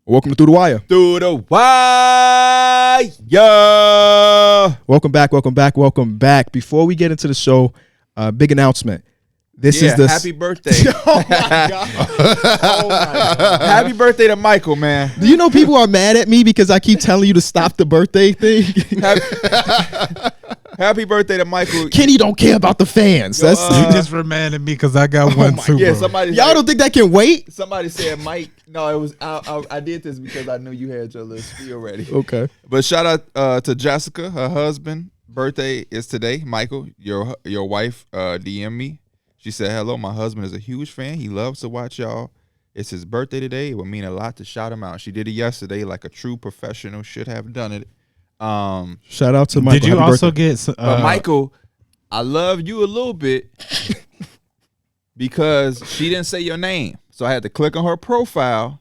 Welcome to Through the Wire. Through the Wire. Welcome back. Before we get into the show, big announcement. This is the happy birthday. Oh my God. Happy birthday to Michael, man. Do you know people are mad at me because I keep telling you to stop the birthday thing? Happy birthday to Michael. Kenny don't care about the fans. You just reminded me because I got one too. Yeah, bro. Y'all don't think that can wait? Somebody said Mike. No, it was I did this because I knew you had your little spiel ready. Okay. But shout out to Jessica, her husband. Birthday is today. Michael, your wife DM'd me. She said, "Hello, my husband is a huge fan. He loves to watch y'all. It's his birthday today. It would mean a lot to shout him out." She did it yesterday like a true professional should have done it. Shout out to Michael. Did you Happy also birthday. get Michael, I love you a little bit because she didn't say your name. So I had to click on her profile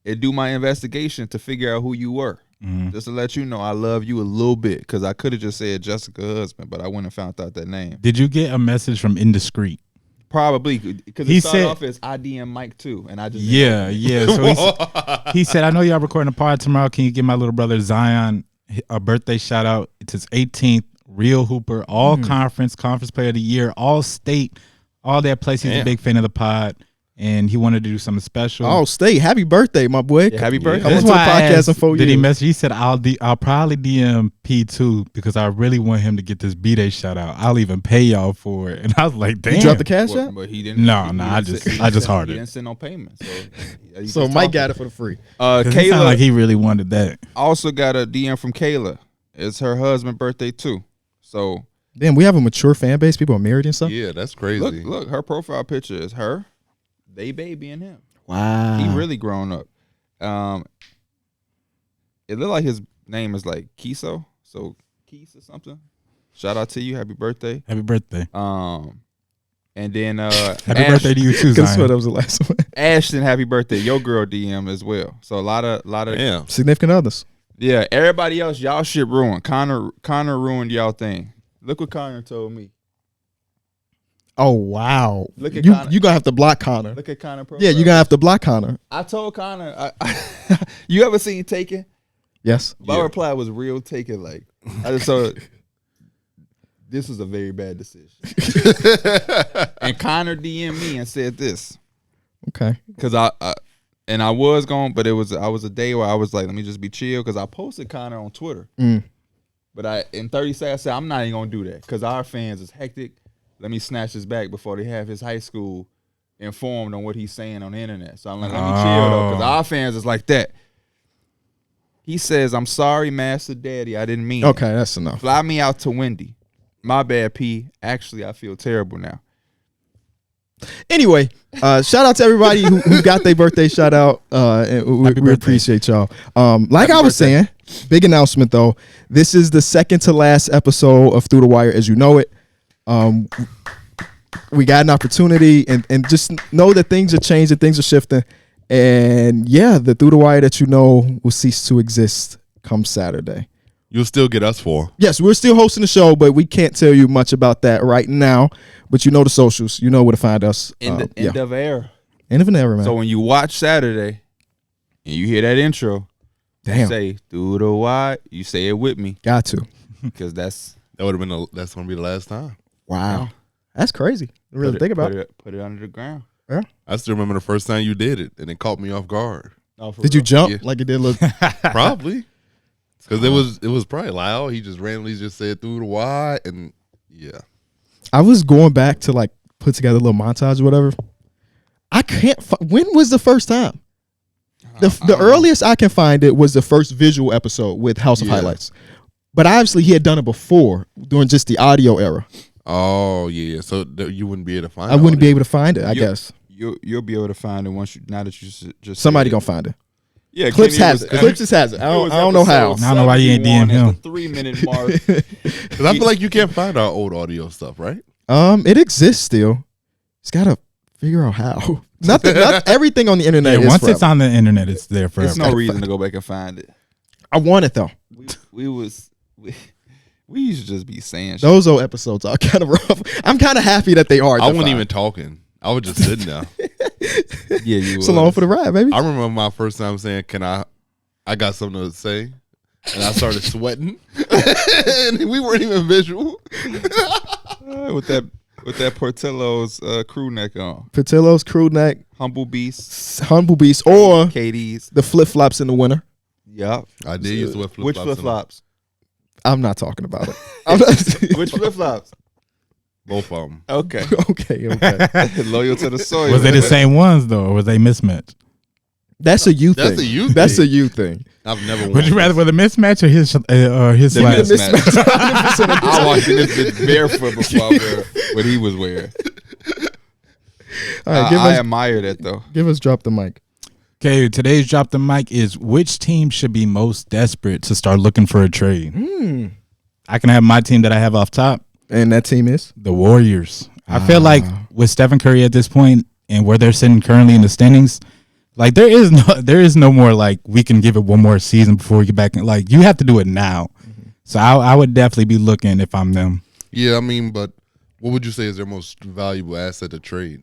and do my investigation to figure out who you were. Mm-hmm. Just to let you know, I love you a little bit because I could have just said Jessica husband, but I wouldn't have found out that name. Did you get a message from Indiscreet? Probably because it started off as I DM Mike too, and I just Yeah. So he said, "I know y'all recording a pod tomorrow. Can you give my little brother Zion a birthday shout out? It's his 18th. Real hooper, all conference player of the year, all state, all that place. He's a big fan of the pod." And he wanted to do something special. Oh, stay. Happy birthday, my boy. Yeah, happy birthday. Come on to the podcast in 4 years. Did he message? He said, I'll probably DM P2 because I really want him to get this B-Day shout out. I'll even pay y'all for it. And I was like, damn. You dropped the cash out? But he didn't. No, I just hearted. He didn't send no payment. So Mike got it for the free. Kayla, like he really wanted that. Also got a DM from Kayla. It's her husband's birthday too. So Damn, we have a mature fan base. People are married and stuff. Yeah, that's crazy. look, her profile picture is her, they baby and him. Wow. He really grown up. It looked like his name is like Kiso, so Keys or something. Shout out to you, happy birthday. Happy birthday. And then Happy birthday to you too, Because Zion. that was the last one. Ashton, happy birthday. Your girl DM as well. So a lot of Damn. Significant others. yeah. Everybody else, y'all shit ruined. Connor ruined y'all thing. Look what Connor told me. Oh, wow. Look at you Connor. going to have to block Connor. Look at Connor profile. Yeah, you're going to have to block Connor. I told Connor. You ever seen Taken? Yes. My reply was real Taken. Like I just saw. This was a very bad decision. And Connor DM'd me and said this. Okay. Because I was going, but I was a day where I was like, let me just be chill. Because I posted Connor on Twitter. But in 30 seconds, I said, I'm not even going to do that. Because our fans is hectic. Let me snatch his back before they have his high school informed on what he's saying on the internet. So I'm like, let me chill though. Because our fans is like that. He says, I'm sorry, Master Daddy. I didn't mean Okay, that's enough. Fly me out to Wendy. My bad, P. Actually, I feel terrible now. Anyway, shout out to everybody who got their birthday shout out. And we appreciate y'all. Like Happy I was birthday. saying, big announcement though. This is the second to last episode of Through the Wire as you know it. We got an opportunity and just know that things are changing, things are shifting. And yeah, the Through the Wire that you know will cease to exist come Saturday. You'll still get us for. Yes, we're still hosting the show, but we can't tell you much about that right now. But you know the socials. You know where to find us. End of era. End of an era, man. So when you watch Saturday and you hear that intro, you Damn. say Through the Wire. You say it with me Got to. because that's That would have been. That's gonna be the last time. Wow. That's crazy. Really think about it. Put it under the ground. I still remember the first time you did it, and it caught me off guard. Oh, for Did you real? jump Yeah. like it did look? Probably because it was probably loud. He just randomly just said Through the Wire, and yeah. I was going back to like put together a little montage or whatever. I can't. When was the first time? The earliest I can find it was the first visual episode with House of Yeah. Highlights. But obviously he had done it before during just the audio era. Oh yeah, so you wouldn't be able to find. I wouldn't be able to find it. I guess You'll be able to find it once you. Now that you just somebody said gonna find it. Yeah, Clips Kenny, has it. Clips just has it. I was don't know how. episode I don't know why you ain't 71 DM him. at the 3-minute mark. Because I feel like you can't find our old audio stuff, right? It exists still. It's gotta figure out how. Not everything on the internet. Yeah, is once forever. it's on the internet, it's there forever. There's no reason to go back and find it. I want it though. We used to just be saying shit. Those old episodes are kind of rough. I'm kind of happy that they are. I wasn't defined. even talking. I was just sitting there. Yeah, you It's along for the ride, baby. I remember my first time saying, "Can I got something to say," and I started sweating, and we weren't even visual. with that Portillo's crew neck on. Patillo's crew neck, Humble Beast, or KD's. the flip flops in the winter. Yep. I did use flip flops. Which flip flops? I'm not talking about it. I'm not, Which flip flops? Both of them. Okay. okay. Loyal to the soil. Was they the same ones though, or was they mismatched? That's a you thing. That's a you That's thing. a you thing. I've never. Would you rather with a mismatch or his The slash? mismatch. 100% of I watched this bitch barefoot before I wear what he was wearing. All right, I admire that though. give us drop the mic. Okay, today's drop the mic is which team should be most desperate to start looking for a trade? I can have my team that I have off top, And that team is? the Warriors. I feel like with Stephen Curry at this point and where they're sitting currently in the standings, like there is no more like we can give it one more season before we get back. Like you have to do it now. So I would definitely be looking if I'm them. Yeah, I mean, but what would you say is their most valuable asset to trade?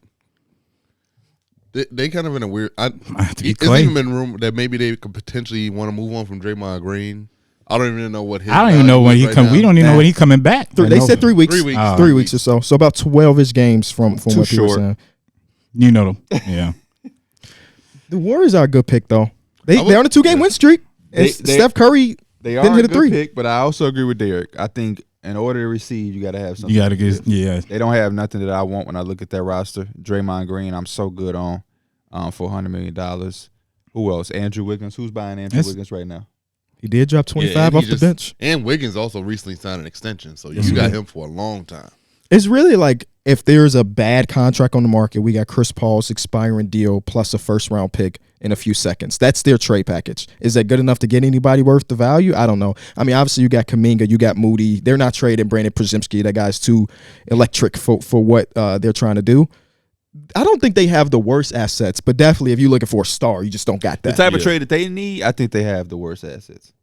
They kind of in a weird. It's Clay. even been rumored that maybe they could potentially want to move on from Draymond Green. I don't even know what his. I don't even know when he right come. now. We don't even know when he coming back. They said 3 weeks. 3 weeks. 3 weeks or so. So about 12-ish games from Too what people were short. saying. You know them. Yeah. The Warriors are a good pick, though. They're on a 2-game win streak. And They- Steph Curry They didn't are hit a a good 3. pick, but I also agree with Darrick. I think in order to receive, you got to have something. You got to get. Yeah. They don't have nothing that I want when I look at that roster. Draymond Green, I'm so good on for $100 million. Who else? Andrew Wiggins. Who's buying Andrew That's- Wiggins right now? He did drop 25 and off he the bench. And Wiggins also recently signed an extension, so Yes, you he got did. him for a long time. It's really like if there's a bad contract on the market, we got Chris Paul's expiring deal plus a first-round pick in a few seconds. That's their trade package. Is that good enough to get anybody worth the value? I don't know. I mean, obviously you got Kuminga, you got Moody. They're not trading Brandon Przemski. That guy's too electric for what they're trying to do. I don't think they have the worst assets, but definitely if you're looking for a star, you just don't got The that. type of trade that they need, I think they have the worst assets.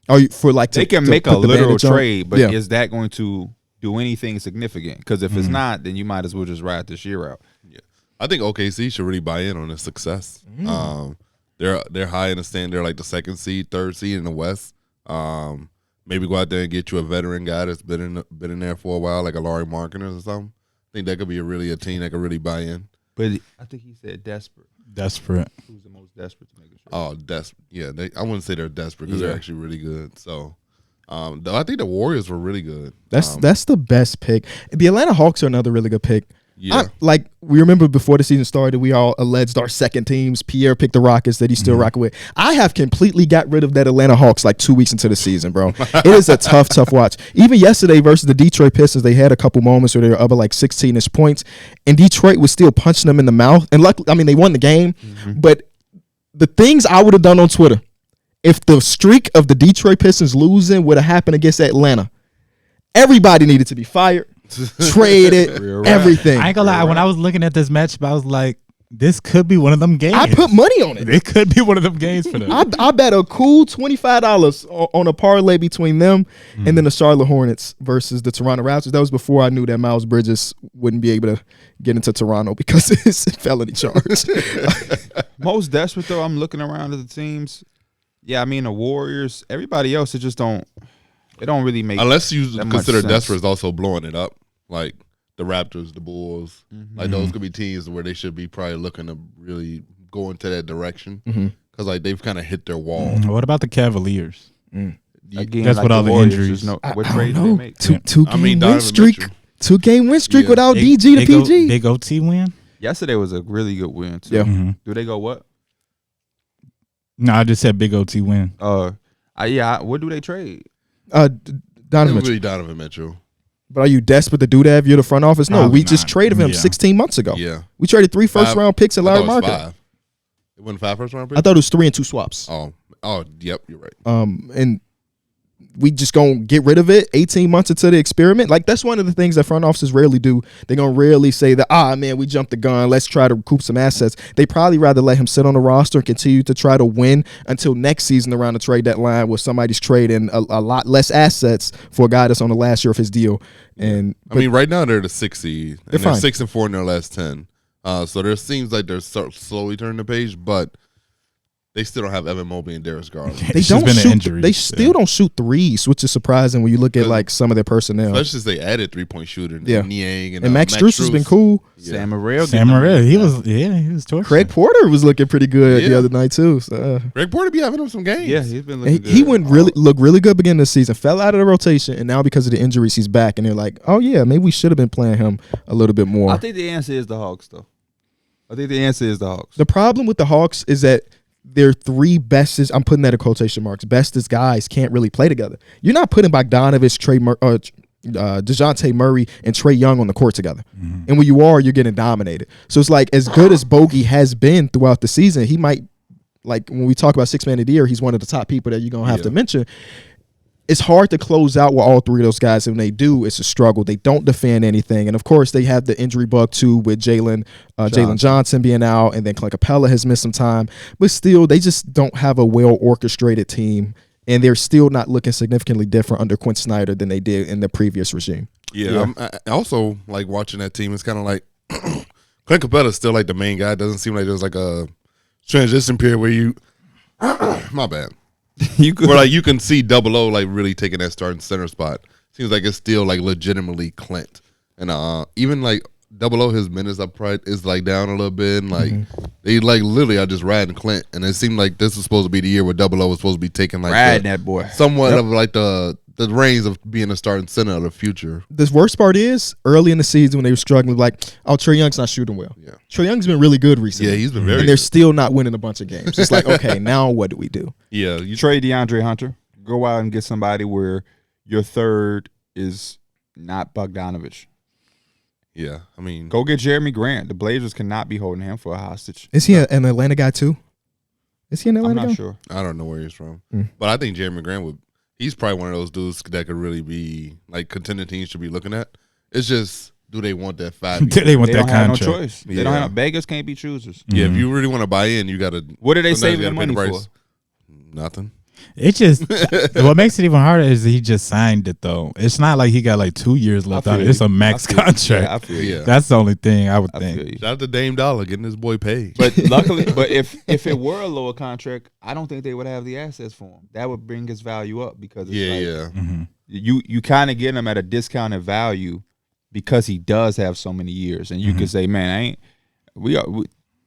Or you, for like They to can make a put the literal bandage on? trade, but Yeah. is that going to do anything significant? Because if it's not, then you might as well just ride this year out. I think OKC should really buy in on this success. They're high in the stand. They're like the second seed, third seed in the West. Maybe go out there and get you a veteran guy that's been in there for a while, like a Laurie Markkanen or something. I think that could be a team that could really buy in. But I think he said desperate. Desperate. Who's the most desperate to make a trade? Oh, desperate. Yeah, I wouldn't say they're desperate because Yeah. they're actually really good. So, though I think the Warriors were really good. That's the best pick. The Atlanta Hawks are another really good pick. Yeah. Like we remember before the season started, we all alleged our second teams. Pierre picked the Rockets that he's still rocking with. I have completely got rid of that Atlanta Hawks like 2 weeks into the season, bro. It is a tough watch. Even yesterday versus the Detroit Pistons, they had a couple moments where they were up by like 16-ish points, and Detroit was still punching them in the mouth. And luckily, I mean, they won the game. But the things I would have done on Twitter, if the streak of the Detroit Pistons losing would have happened against Atlanta, everybody needed to be fired. Traded, Real rap. everything. I ain't gonna lie. When I was looking at this matchup, I was like, this could be one of them games. I put money on it. It could be one of them games for them. I bet a cool $25 on a parlay between them and then the Charlotte Hornets versus the Toronto Raptors. That was before I knew that Miles Bridges wouldn't be able to get into Toronto because of his felony charge. Most desperate though, I'm looking around at the teams. Yeah, I mean the Warriors. Everybody else, it just don't. It don't really make. Unless you that much consider sense. desperate as also blowing it up, like the Raptors, the Bulls, like those could be teams where they should be probably looking to really go into that direction because like they've kind of hit their wall. What about the Cavaliers? Again, That's like what the all the Warriors, injuries. there's no, what I trade don't did know. they make? Two I mean, game win Donovan streak. Mitchell. 2-game win streak Yeah. without DG to Big PG. Big OT win? Yesterday was a really good win too. Yeah. Do they go what? No, I just said big OT win. What do they trade? Donovan Mitchell. Really Donovan Mitchell. But are you desperate to do that if you're the front office? No, Probably we just not. traded him Yeah. 16 months ago. Yeah. We traded 3 first-round picks and I Larry thought it was Market. 5. It wasn't 5 first round picks? I thought it was 3 and 2 swaps. Oh, yep, you're right. And we just gonna get rid of it 18 months into the experiment. Like that's one of the things that front offices rarely do. They're gonna rarely say that, man, we jumped the gun, let's try to recoup some assets. They probably rather let him sit on the roster and continue to try to win until next season around the trade deadline where somebody's trading a lot less assets for a guy that's on the last year of his deal. And I mean, right now they're the 6th seed. And They're fine. they're 6-4 in their last 10. So there seems like they're slowly turning the page, but they still don't have Evan Mobley and Darius Garland. They don't shoot. They still don't shoot threes, which is surprising when you look at like some of their personnel. Especially since they added 3-point shooter, Niang and Max Strus has been cool. Yeah. Sam Morril, he was tortured. Craig Porter was looking pretty good the other night too. So, Craig Porter be having him some games. Yeah, he's been looking good. He looked really good beginning of the season. Fell out of the rotation, and now because of the injuries, he's back. And they're like, oh yeah, maybe we should have been playing him a little bit more. I think the answer is the Hawks, though. The problem with the Hawks is that their three bestest, I'm putting that in quotation marks, bestest guys can't really play together. You're not putting Bogdanovich, DeJounte Murray, and Trae Young on the court together. Mm-hmm. And when you are, you're getting dominated. So it's like, as good as Bogey has been throughout the season, he might, like when we talk about six man of the year, he's one of the top people that you're going to have to mention. It's hard to close out with all three of those guys. And when they do, it's a struggle. They don't defend anything. And, of course, they have the injury bug, too, with Jalen Johnson being out. And then Clint Capella has missed some time. But still, they just don't have a well-orchestrated team. And they're still not looking significantly different under Quinn Snyder than they did in the previous regime. Yeah. I also like watching that team. It's kind of like Clint Capella is still like the main guy. It doesn't seem like there's like a transition period where you – my bad. Where like you can see Double O like really taking that starting center spot. Seems like it's still like legitimately Clint, and even like Double O, his minutes up right is like down a little bit. And, like they like literally are just riding Clint, and it seemed like this was supposed to be the year where Double O was supposed to be taking like riding that boy somewhat of like the reins of being a starting center of the future. The worst part is early in the season when they were struggling, like, oh, Trae Young's not shooting well. Yeah, Trae Young's been really good recently. Yeah, he's been very. And they're still not winning a bunch of games. It's like, okay, now what do we do? Yeah, you trade DeAndre Hunter, go out and get somebody where your third is not Bogdanovich. Yeah, I mean, go get Jeremy Grant. The Blazers cannot be holding him for a hostage. Is he an Atlanta guy too? Is he an Atlanta guy? I'm not sure. I don't know where he's from, but I think Jeremy Grant would. He's probably one of those dudes that could really be like contending teams should be looking at. It's just, do they want that 5 years? They want that contract. Have no choice. They don't have. Beggars can't be choosers. Yeah, if you really want to buy in, you got to. What are they saving the money for? Nothing. It just what makes it even harder is he just signed it though. It's not like he got like 2 years left on it. It's a max contract. Yeah, I feel you. That's the only thing I would think. Shout out to Dame Dollar getting his boy paid. But luckily, if it were a lower contract, I don't think they would have the assets for him. That would bring his value up because it's you kind of get him at a discounted value because he does have so many years, and you can say, man, we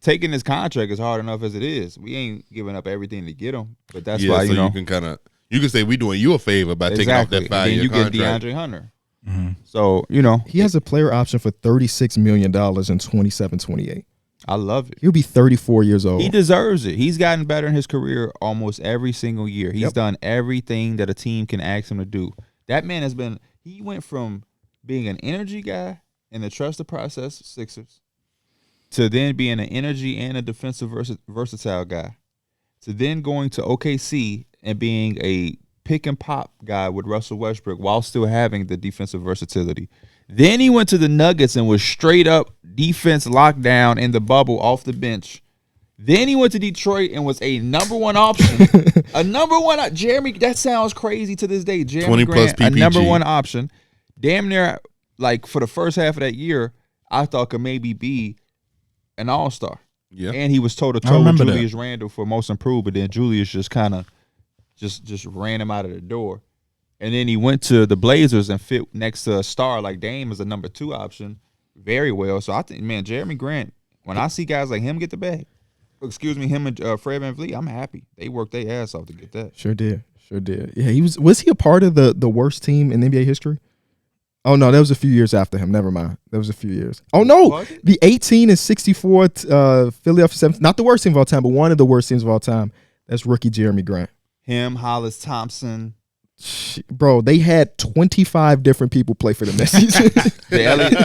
taking this contract is hard enough as it is. We ain't giving up everything to get him, but that's why you can you can say we doing you a favor by taking off that 5-year contract. You get DeAndre Hunter. So he has a player option for $36 million in 27-28. I love it. He'll be 34 years old. He deserves it. He's gotten better in his career almost every single year. He's done everything that a team can ask him to do. That man has been. He went from being an energy guy in the trust the process Sixers to then being an energy and a defensive versatile guy, to then going to OKC and being a pick and pop guy with Russell Westbrook while still having the defensive versatility. Then he went to the Nuggets and was straight up defense lockdown in the bubble off the bench. Then he went to Detroit and was a number one option. Jeremy, that sounds crazy to this day. Jeremy 20 plus Grant, PPG. a number one option. Damn near, like, for the first half of that year, I thought could maybe be an all-star. Yeah. And he was toe-to-toe with Julius Randle for most improved, but then Julius just kind of just ran him out of the door. And then he went to the Blazers and fit next to a star like Dame as a number 2 option very well. So I think, man, Jeremy Grant, when I see guys like him get the bag, him and Fred VanVleet, I'm happy. They worked their ass off to get that. Sure did. Yeah, was he a part of the worst team in NBA history? Oh, no, that was a few years after him. Never mind. That was a few years. Oh, no. The 18-64 Philadelphia 7, not the worst team of all time, but one of the worst teams of all time. That's rookie Jeremy Grant. Him, Hollis Thompson. Bro, they had 25 different people play for them that season.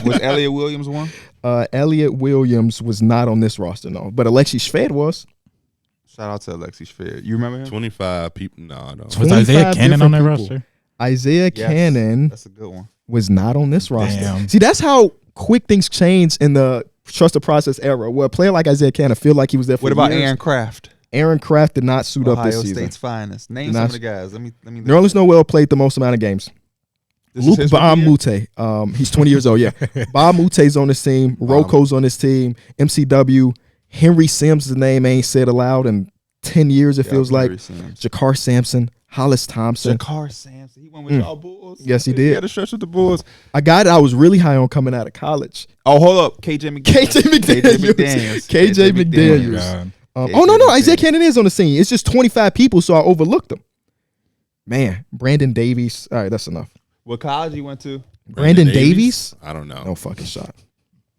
Was Elliot Williams one? Elliot Williams was not on this roster, no. But Alexei Shved was. Shout out to Alexei Shved. You remember him? 25 people. No. Was Isaiah Cannon on that roster? Isaiah Cannon. That's a good one. Was not on this roster. Damn. See, that's how quick things change in the trust the process era. Where a player like Isaiah Cannon feel like he was there for What about years. Aaron Craft? Aaron Craft did not suit up this season. Ohio State's finest. Name some of the guys. Let me. Nerlens Noel played the most amount of games. This is Luke his rookie year? Bamute. He's 20 years old. Yeah, Bamute's on this team. Roko's on this team. MCW. Henry Sims, the name ain't said aloud in 10 years. It feels like. Jakar Sampson. Hollis Thompson. Jakar Sampson. He went with y'all Bulls. Yes, he He did. had a stretch with the Bulls. A guy that I was really high on coming out of college. Oh, hold up. KJ McDaniels. KJ McDaniels. God. Oh, no. Isaiah Cannon is on the scene. It's just 25 people, so I overlooked them. Man, Brandon Davies. All right, that's enough. What college he went to? Brandon Davies? I don't know. No fucking shot. He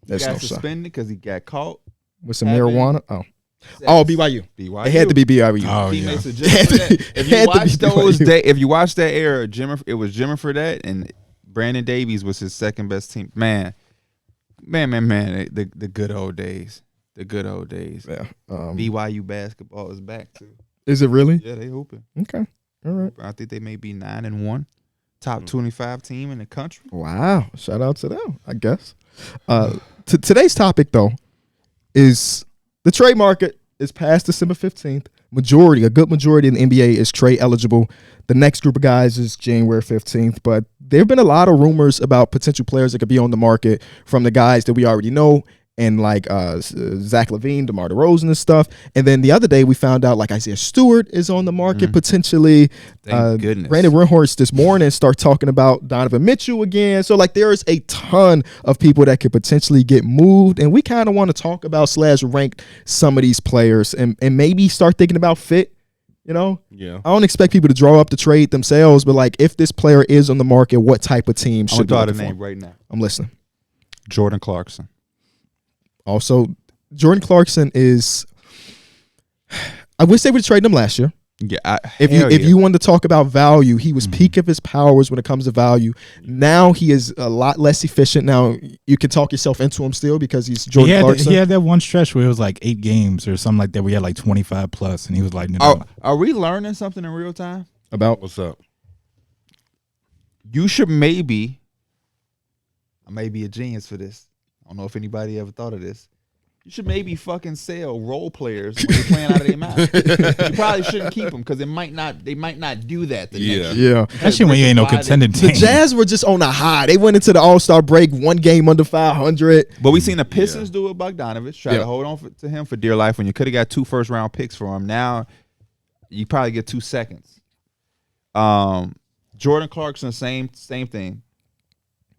That's got no shot. suspended because he got caught. With some Having marijuana? Oh, BYU. BYU. It had to be BYU. Oh, yeah. Teammates of Jimmy Fredette. If you Had to watch be those BYU. if you watch that era, it was Jimmy Fredette and Brandon Davies was his second best team. Man. The good old days. The good old days. Yeah. BYU basketball is back too. Is it really? Yeah, they hooping. Okay. All right. I think they may be 9-1. Top 25 team in the country. Wow. Shout out to them, I guess. Today's topic, though, is the trade market is past December 15th. A good majority in the NBA is trade eligible. The next group of guys is January 15th. But there have been a lot of rumors about potential players that could be on the market from the guys that we already know. And like Zach LaVine, DeMar DeRozan and stuff. And then the other day we found out like Isaiah Stewart is on the market potentially. Thank goodness. Brandon Rinhorst this morning start talking about Donovan Mitchell again. So like there's a ton of people that could potentially get moved. And we kind of want to talk about / rank some of these players and maybe start thinking about fit. You know? Yeah. I don't expect people to draw up the trade themselves, but like if this player is on the market, what type of team I'm should be going to looking throw the for? name right now. I'm listening. Jordan Clarkson. Also, Jordan Clarkson is. I wish they would trade him last year. Yeah, If you wanted to talk about value, he was peak of his powers when it comes to value. Now he is a lot less efficient. Now you can talk yourself into him still because he's Jordan Clarkson. He had that one stretch where it was like 8 games or something like that. We had like 25 plus, and he was like, no. Are we learning something in real time? About What's up? You should maybe. I may be a genius for this. I don't know if anybody ever thought of this. You should maybe fucking sell role players when they're playing out of their mouth. You probably shouldn't keep them because they might not do that. Next year. yeah. Especially when you ain't no contending team. The Jazz were just on a high. They went into the All-Star break 1 game under 500. But we seen the Pistons do it. Bogdanovich try Yeah. to hold on to him for dear life when you could have got 2 first-round picks for him. Now you probably get 2 seconds. Jordan Clarkson, same thing.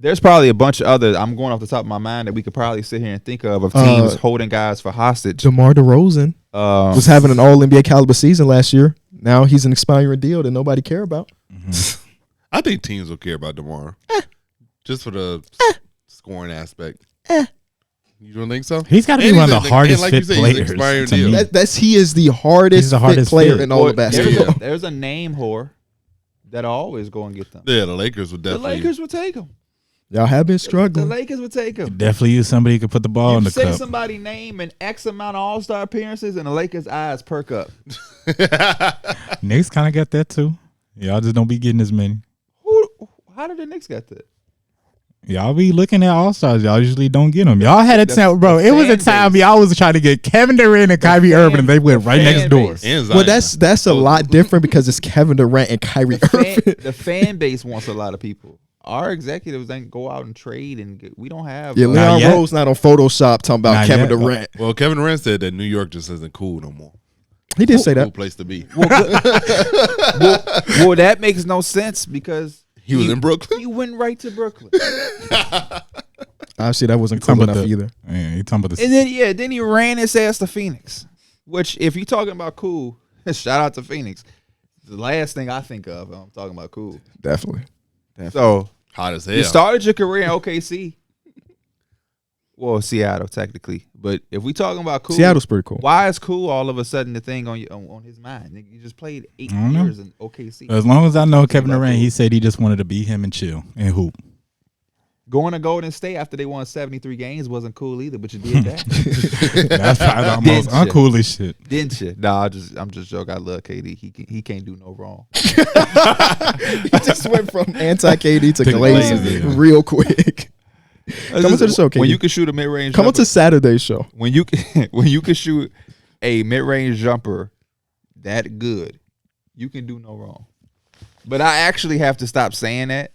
There's probably a bunch of other. I'm going off the top of my mind that we could probably sit here and think of teams holding guys for hostage. DeMar DeRozan was having an All-NBA caliber season last year. Now he's an expiring deal that nobody care about. I think teams will care about DeMar. Just for the scoring aspect. You don't think so? He's got to be And one of the he's hardest like fit you said, he's players. expiring To deal. me. He is the hardest, He's the hardest fit player fit. in all of basketball. There's a name whore that'll always go and get them. Yeah, the Lakers would The definitely. Lakers would take them. Y'all have been The struggling. Lakers would take them. Definitely use somebody who could put the ball in You the say cup. somebody's name and X amount of All-Star appearances, and the Lakers' eyes perk up. Knicks kind of got that too. Y'all just don't be getting as many. How did the Knicks get that? Y'all be looking at All-Stars. Y'all usually don't get them. Y'all had a time, bro. It was a time y'all was trying to get Kevin Durant and Kyrie Irving, and they went right next door. And Zion. Well, that's a lot different because it's Kevin Durant and Kyrie Irving. The fan base wants a lot of people. Our executives ain't go out and trade, and we don't have. Yeah, Not Leon yet. Rose not on Photoshop talking about Not Kevin yet. Durant. Well, Kevin Durant said that New York just isn't cool no more. He did say Cool that. place to be. well, that makes no sense because He was in Brooklyn. he went right to Brooklyn, Obviously, that wasn't Talking cool about enough the- either. Yeah, he talking about the. and then he ran his ass to Phoenix. Which, if you're talking about cool, shout out to Phoenix. The last thing I think of, when I'm talking about cool. Definitely. So Hot as hell. you started your career in OKC. Well, Seattle technically, but if we talking about cool, Seattle's pretty cool. why is cool all of a sudden the thing on his mind? Nigga, you just played 8 I don't know. years in OKC. As long as I know Kevin about Durant, cool. he said he just wanted to be him and chill and hoop. Going to Golden State after they won 73 games wasn't cool either, but you did that, That's probably the most Didn't you? uncoolest shit. didn't you? Nah, I'm just joking. I love KD. He can't do no wrong. He just went from anti-KD to To Glazers Glazers, yeah. real quick. Come on to the show, KD. When you can shoot a mid-range Come on jumper, to Saturday's show. when you can shoot a mid-range jumper that good, you can do no wrong. But I actually have to stop saying that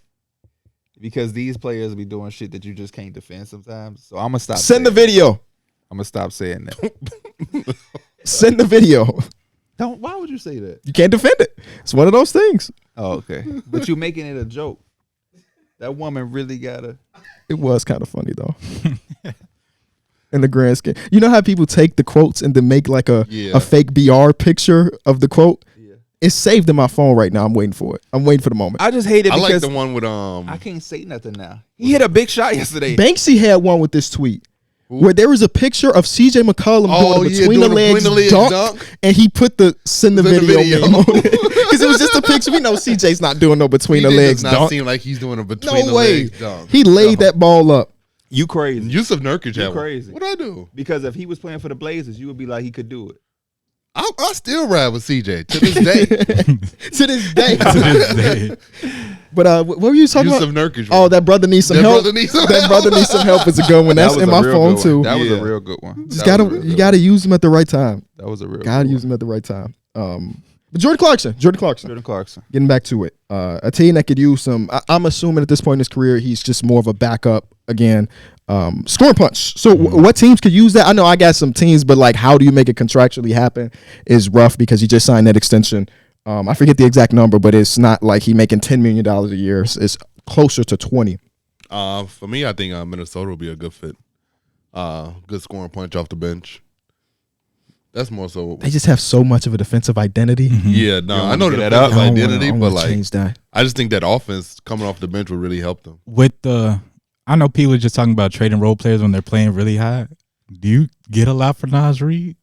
because these players be doing shit that you just can't defend sometimes. So I'm gonna stop. Send the saying video. that. I'm gonna stop saying that. Send the video. Don't. Why would you say that? You can't defend it. It's one of those things. Oh, okay. But you making it a joke. That woman really gotta. It was kind of funny though. In the grand scheme, you know how people take the quotes and then make like a fake BR picture of the quote. Yeah. It's saved in my phone right now. I'm waiting for it. I'm waiting for the moment. I just hate it I because like the one with I can't say nothing now. He hit a big shot yesterday. Banksy had one with this tweet. Where there was a picture of CJ McCollum doing a between the legs dunk, and he put the send the video meme on it. Because it was just a picture. We know CJ's not doing no between the legs dunk. Does not seem like he's doing a between the legs dunk. He laid that ball up. You crazy. Yusuf Nurkic You crazy. What'd I do? Because if he was playing for the Blazers, you would be like, he could do it. I still ride with CJ to this day. To this day. But what were you talking Yusuf about? Nurkic. Oh, that brother needs some help. That brother needs some help is a good one. That's in my phone too. That was a real good one. You gotta use him at the right time. That was a real. Gotta use him at the right time. But Jordan Clarkson. Getting back to it, a team that could use some. I'm assuming at this point in his career, he's just more of a backup again. Scoring punch. So what teams could use that? I know I got some teams, but like, how do you make it contractually happen is rough because he just signed that extension. I forget the exact number, but it's not like he making $10 million a year. It's closer to 20. For me, I think Minnesota will be a good fit. Good scoring punch off the bench. That's more so. They just have so much of a defensive identity. Yeah, no, I know the defensive identity, but like, change that. I just think that offense coming off the bench would really help them. I know P was just talking about trading role players when they're playing really high. Do you get a lot for Nas Reed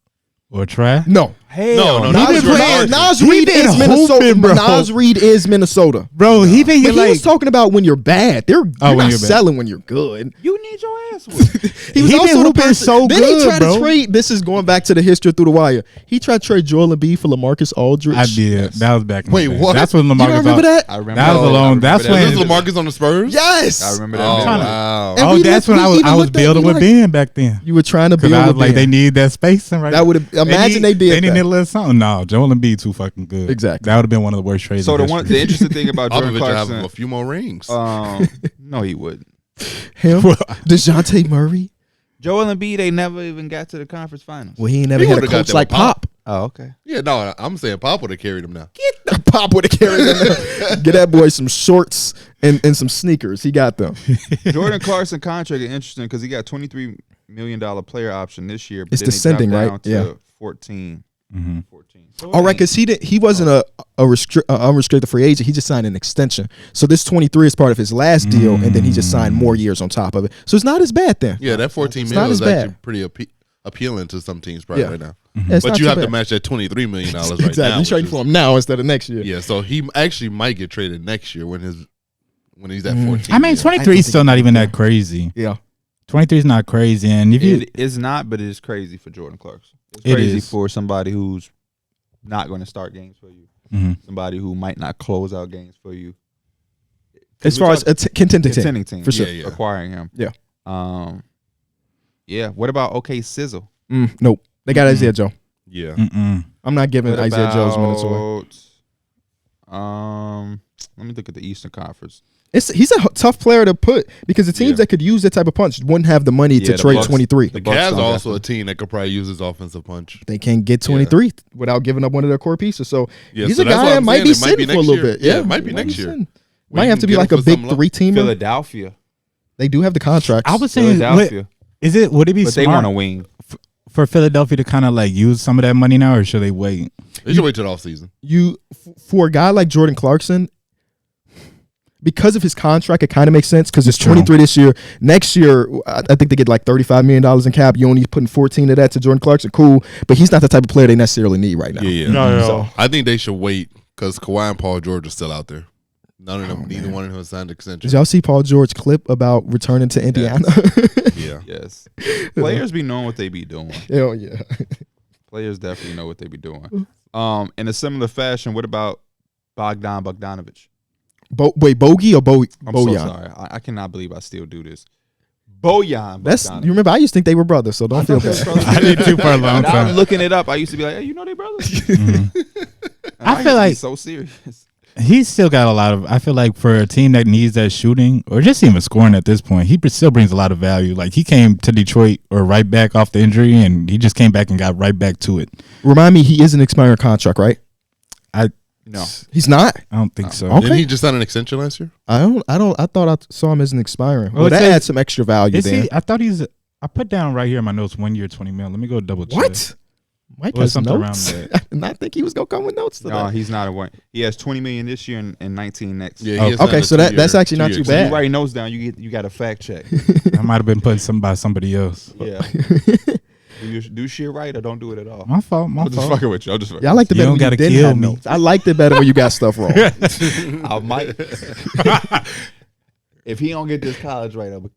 or Trav? No. No. Nas Reed is Minnesota. Nas Reed is Minnesota. Bro, he been he like, was talking about when you're bad. You're not when you're selling when you're good. You need your ass with. He was also the person. So then good, he tried bro. to trade. This is going back to the history through the wire. He tried to trade Joel Embiid for LaMarcus Aldridge. I did. That was back in Wait, the day. what? That's when You LaMarcus. don't remember that? I remember That was alone. That's when. Is LaMarcus on the Spurs? Yes. I remember that. Oh, minute. wow. And we That's looked- when we even I was looked at building me with like- Ben back then. You were trying to Because build I was with like, Ben. they need that spacing right. That would have. Imagine they did They that. need a little something. No, Joel Embiid too fucking good. Exactly. That would have been one of the worst trades. So in the history. interesting thing about Jordan Popovich have Clarkson, a few more rings. no, he wouldn't. Him, DeJounte Murray. Joel Embiid, they never even got to the conference finals. Well, he ain't never He had a would've got coach them like with Pop. Pop. Oh, okay. Yeah, no, I'm saying Pop would have carried him now. Pop would have carried him. Get that boy some shorts and some sneakers. He got them. Jordan Clarkson contract is interesting because he got $23 million player option this year. But It's then descending, they right? dropped down to 14. 14. So All right, because he wasn't a unrestricted free agent. He just signed an extension. So this 23 is part of his last deal, and then he just signed more years on top of it. So it's not as bad then. Yeah, that 14 It's million not is as actually bad. pretty appealing to some teams probably Yeah. right now. Yeah, it's But not you too have to bad. match that $23 million right Exactly. now. You're trading for him now instead of next year. Yeah, so he actually might get traded next year when he's at 14. I mean, 23 is still not even that crazy. Yeah. 23 is not crazy, and if you it is not, but it is crazy for Jordan Clarkson. It's It crazy is. for somebody who's not going to start games for you. Somebody who might not close out games for you. As far as a contending contending team, for sure. Yeah. acquiring him. Yeah. Yeah. What about OK Sizzle? Nope. They got Isaiah Joe. Yeah. I'm not giving What Isaiah Joe's minutes away. about, let me look at the Eastern Conference. He's a tough player to put because the teams that could use that type of punch wouldn't have the money to the trade Bucks- 23. The Bucks Cavs don't are also definitely. a team that could probably use his offensive punch. They can't get 23 without giving up one of their core pieces. So Yeah, he's so a that's guy what that I'm might saying. be It might be sitting for a next little year. bit. Yeah, it might be next year. sitting. When Might you have can to be get like him a for big some love. 3-teamer. Philadelphia. They do have the contracts. I was saying, Philadelphia. would it be But they want smart to wing. for Philadelphia to kind of like use some of that money now, or should they wait? They should wait till the offseason. For a guy like Jordan Clarkson, because of his contract, it kind of makes sense because it's 23 this year. Next year, I think they get like $35 million in cap. You only putting 14 of that to Jordan Clarkson. Cool. But he's not the type of player they necessarily need right now. Yeah. So, I think they should wait because Kawhi and Paul George are still out there. None of them, neither one of them has signed an extension. did y'all see Paul George clip about returning to Indiana? Yeah. Yes. Players be knowing what they be doing. Hell yeah. Players definitely know what they be doing. In a similar fashion, what about Bogdanovich? Wait, Bogey or I'm so Bojan? sorry. I cannot believe I still do this. Bojan. That's Bogdanovic. you remember I used to think they were brothers, so don't feel bad. I did too for a long Now I'm time. looking it up. I used to be like, hey, you know they brothers? I feel used to be like so serious. He's still got a lot of. I feel like for a team that needs that shooting or just even scoring at this point, he still brings a lot of value. Like he came to Detroit or right back off the injury, and he just came back and got right back to it. Remind me, he is an expiring contract, right? No, He's not. I don't think so. Okay. Didn't he just sign an extension last year? I don't. I thought I saw him as an expiring. Well, Well, it that says- adds some extra value Is there. he? I thought he's. I put down right here in my notes 1 year, 20 mil. Let me go double check. What? Mike Or has something notes. around I did not think he was gonna come with notes today. no, he's not a one. He has 20 million this year and 19 next. Yeah. Oh, he has signed okay, a so that's 2-year actually not too extension. bad. You write notes down. You got a fact check. I might have been putting something by somebody else. Yeah. do shit right or don't do it at all. My fault. My I'm just fault. fucking with you. I'm just fucking. Yeah, I like the You better don't when you gotta didn't kill have me. notes. I liked it better when you got stuff wrong. I might. If he don't get this college right, I'm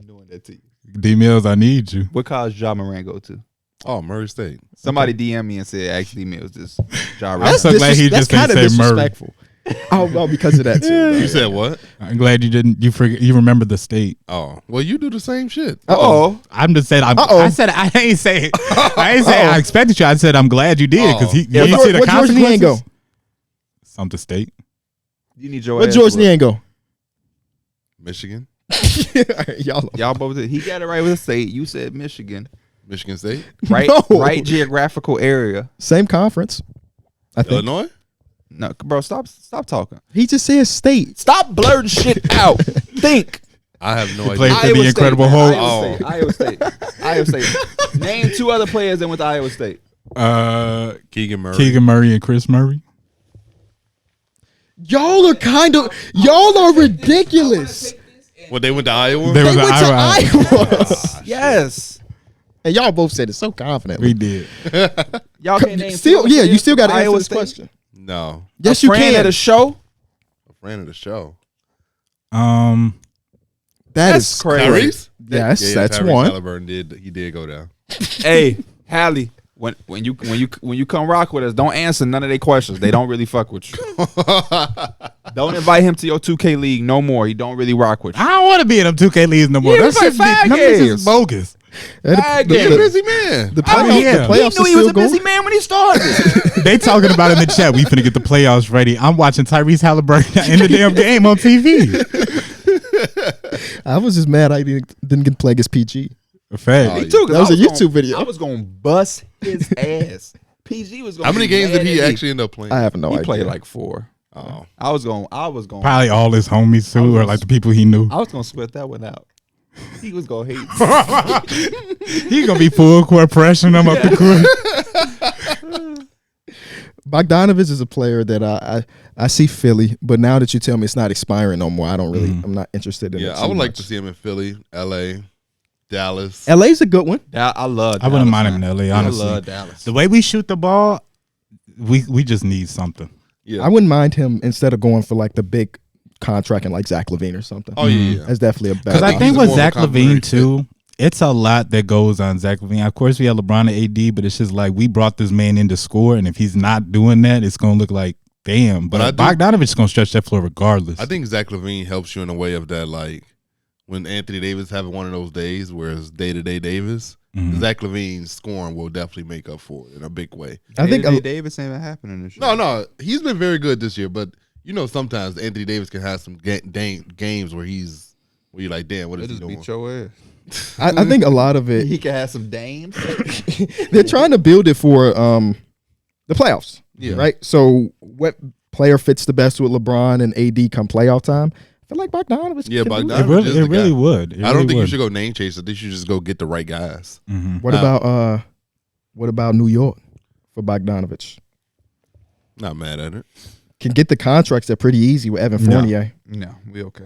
doing that to you. D Mills, I need you. What college Ja Morant go to? Oh, Murray State. Somebody DM me and said, "Ask D Mills this." Ja I'm Morant. so glad he that's just didn't kinda say Murray. disrespectful. Oh, because of that too. You said what? I'm glad you didn't. You forget. You remember the state. Oh, well, you do the same shit. Oh, I'm just saying. Uh-oh. I said I ain't say. I ain't say I expected you. I said I'm glad you did because he. Yeah, You see the what George Niang go? consequences. Something state. you need your What ass George whooped. Niang go? Michigan, Y'all both did. He got it right with the state. You said Michigan, Michigan State, right? No. Right geographical area. Same conference. I think Illinois. No, bro, stop talking. he just said state. Stop blurting shit out. Think. I have no Played idea. for the Incredible Hulk. Iowa State. Iowa State. Name two other players that went to Iowa State. Keegan Murray. Keegan Murray and Chris Murray. Y'all are ridiculous. Well, they went to Iowa. They They was went to Iowa. Yes. And y'all both said it so confidently. We did. Y'all can't name Still, two yeah, players you still got to from answer Iowa this State? question. No, Yes, A you friend can. at a show. a friend of the show. Um. That's crazy. Tyrese. Yes, Yeah, that's Tyrese one. Halliburton did go down. Hey, Hallie, when you come rock with us, don't answer none of their questions. They don't really fuck with you. Don't invite him to your 2K league no more. He don't really rock with you. I don't want to be in them 2K leads no more. Yeah, That's it's like just five them niggas games. is bogus. And Bag the, game. He's a the, busy man. the I mean, playoffs, yeah. the playoffs He knew are he was still a busy going. man when he started. They talking about in the chat. We finna get the playoffs ready. I'm watching Tyrese Halliburton in the damn game on TV. I was just mad I didn't get to play against PG. Fact. Oh, Me too, 'cause That was I a YouTube gonna- video. I was gonna bust his ass. PG was gonna. How many be games mad did he at me. actually end up playing? I have no He idea. played like 4. Oh, I was going. Probably all his homies too, or like the people he knew. I was gonna split that one out. He was gonna hate. He gonna be full court pressing them up the court. Bogdanovich is a player that I see Philly, but now that you tell me it's not expiring no more, I don't really. I'm not interested in it. yeah. I too would like much. to see him in Philly, LA, Dallas. LA's a good one. I love. I wouldn't Dallas, mind him in man. LA, honestly. I love Dallas. The way we shoot the ball, we just need something. Yeah. I wouldn't mind him instead of going for like the big contract and like Zach LaVine or something. Oh yeah. That's definitely a better. Because I he's think a with more of a Zach Levine complimentary too, it's a lot that goes on Zach Levine. Of course, we have LeBron and AD, but it's just like we brought this man in to score, and if he's not doing that, it's gonna look like damn. But Bogdanovich is gonna stretch that floor regardless. I think Zach LaVine helps you in a way of that, like when Anthony Davis having one of those days where it's day-to-day Davis, Zach LaVine's scoring will definitely make up for it in a big way. I think Davis ain't been happening this year. No, he's been very good this year, but you know sometimes Anthony Davis can have some games where you're like, damn, what They is he just doing? beat your ass. I think a lot of it He can have some dames. they're trying to build it for the playoffs. Yeah. Right. So what player fits the best with LeBron and AD come playoff time? I feel like Bogdanovich. Yeah, can do Bogdanovich it. it really, is it the really guy. would. It I don't really think you would. should go name chase. I think you should just go get the right guys. What about New York for Bogdanovich? Not mad at it. Can get the contracts. They're pretty easy with Evan Fournier. No, we okay.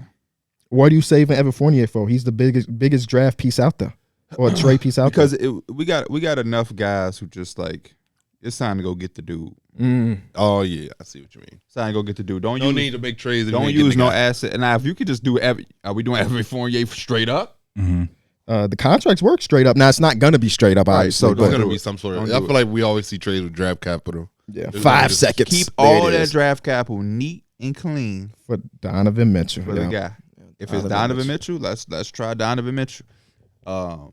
What are you saving Evan Fournier for? He's the biggest draft piece out there, or a trade piece out Because we got enough guys who just like it's time to go get the dude. there. Oh yeah, I see what you mean. It's time to go get the dude. Don't No use need to make trades. if you don't ain't getting use the no guy. asset. And now if you could just do are we doing Evan Fournier straight up? The contracts work straight up. Now it's not gonna be straight up, Right, obviously. so but It's don't gonna do be it. some sort of. Don't I do feel like we always see trades with draft capital. yeah, There's 5 gonna be- seconds. Keep There all it that is. draft capital neat and clean for Donovan Mitchell. for the Yeah. guy. If it's Donovan Mitchell, let's try Donovan Mitchell.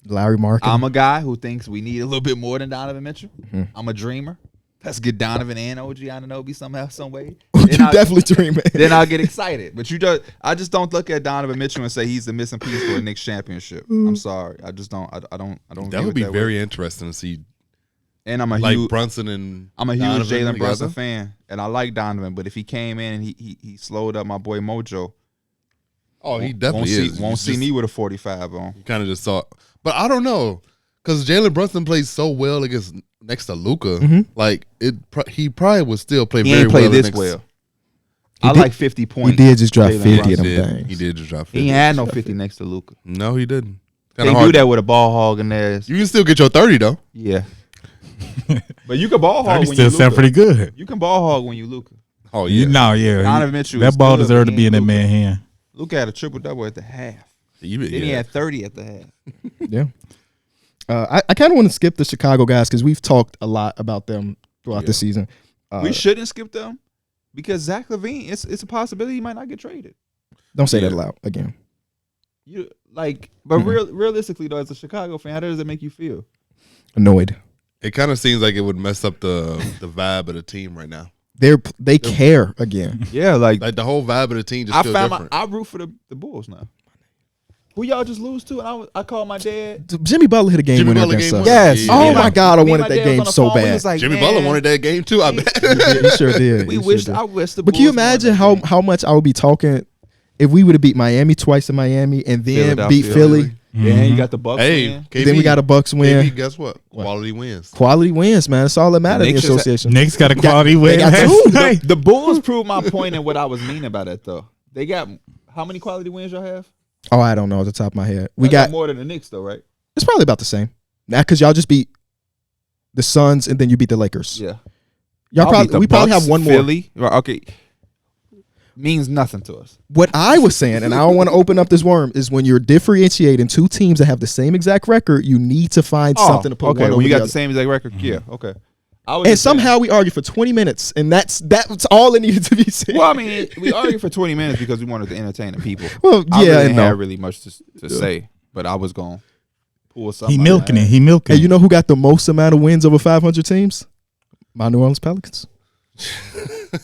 Larry Markin. I'm a guy who thinks we need a little bit more than Donovan Mitchell. I'm a dreamer let's get Donovan and OG Anunoby somehow, some way. You definitely dreaming. Then I'll get excited. But I just don't look at Donovan Mitchell and say he's the missing piece for the Knicks championship. I'm sorry. I just don't. I don't. That would be very interesting to see. And I'm a like huge Brunson and I'm a huge Donovan Jalen together. Brunson fan, and I like Donovan. But if he came in and he slowed up my boy Mojo, Oh, he definitely won't see me with a 45 on. You kind of just saw, but I don't know, because Jalen Brunson plays so well against next to Luka. Like he probably would still play He very ain't play well. this well. I did- like 50 points. He did just drop Jalen 50 Brunson. of them He did. things. He did just drop 50. He ain't had no 50 next to Luka. No, he didn't. They Kinda do hard. that with a ball hog in there. You can still get your 30 though. Yeah. But you can ball hog Thirty when still you sound Luka. pretty good. You can ball hog when you Luka. Oh Yeah. Donovan Mitchell That is ball good, deserved to but be he in ain't that Luka. man's hand. Luka had a triple-double at the half. You, Then he had 30 at the half. Yeah. I kind of want to skip the Chicago guys because we've talked a lot about them throughout the season. We shouldn't skip them because Zach LaVine, it's a possibility he might not get traded. Don't say that aloud again. But realistically though, as a Chicago fan, how does it make you feel? Annoyed. It kind of seems like it would mess up the vibe of the team right now. They care again. Yeah, like Like the whole vibe of the team just I feel found different. I root for the Bulls now. Who y'all just lose to? And I called my dad. Jimmy Butler hit a game Jimmy winner Butler against game us. winner. Yes. Yeah. Oh Me and my God, I me and wanted my that dad game was on the so phone. We bad. was like, Jimmy man, Butler wanted that game too. I bet. He sure did. We He wish sure did. I wish the. But can you Bulls won imagine that how game. how much I would be talking if we would have beat Miami twice in Miami and then Philadelphia. beat Philly? Yeah, you got the Bucks. Hey, in. KB, Then we got a Bucks win. KB, guess what? Quality wins. Quality wins, man. That's all that matters in the Knicks is- association. Knicks got a quality win. got last two. night. The Bulls proved my point and what I was meaning about that though. They got how many quality wins y'all have? Oh, I don't know at the top of my head. We Y'all got more than the Knicks though, right? it's probably about the same. Now, because y'all just beat the Suns and then you beat the Lakers. Yeah. Y'all I'll beat the we probably Bucks, have one more. Philly. Right, okay. Means nothing to us. What I was saying, and I don't want to open up this worm, is when you're differentiating two teams that have the same exact record, you need to find something to put okay. one over When you the got other. the same exact record, yeah, okay. I was And just saying- somehow we argued for 20 minutes, and that's all it needed to be said. well, I mean, we argued for 20 minutes because we wanted to entertain the people. Well, I yeah, really I didn't know. have really much to say, but I was going to pull something. He out milking of it. that. He milking Hey, it. you know who got the most amount of wins over 500 teams? My New Orleans Pelicans.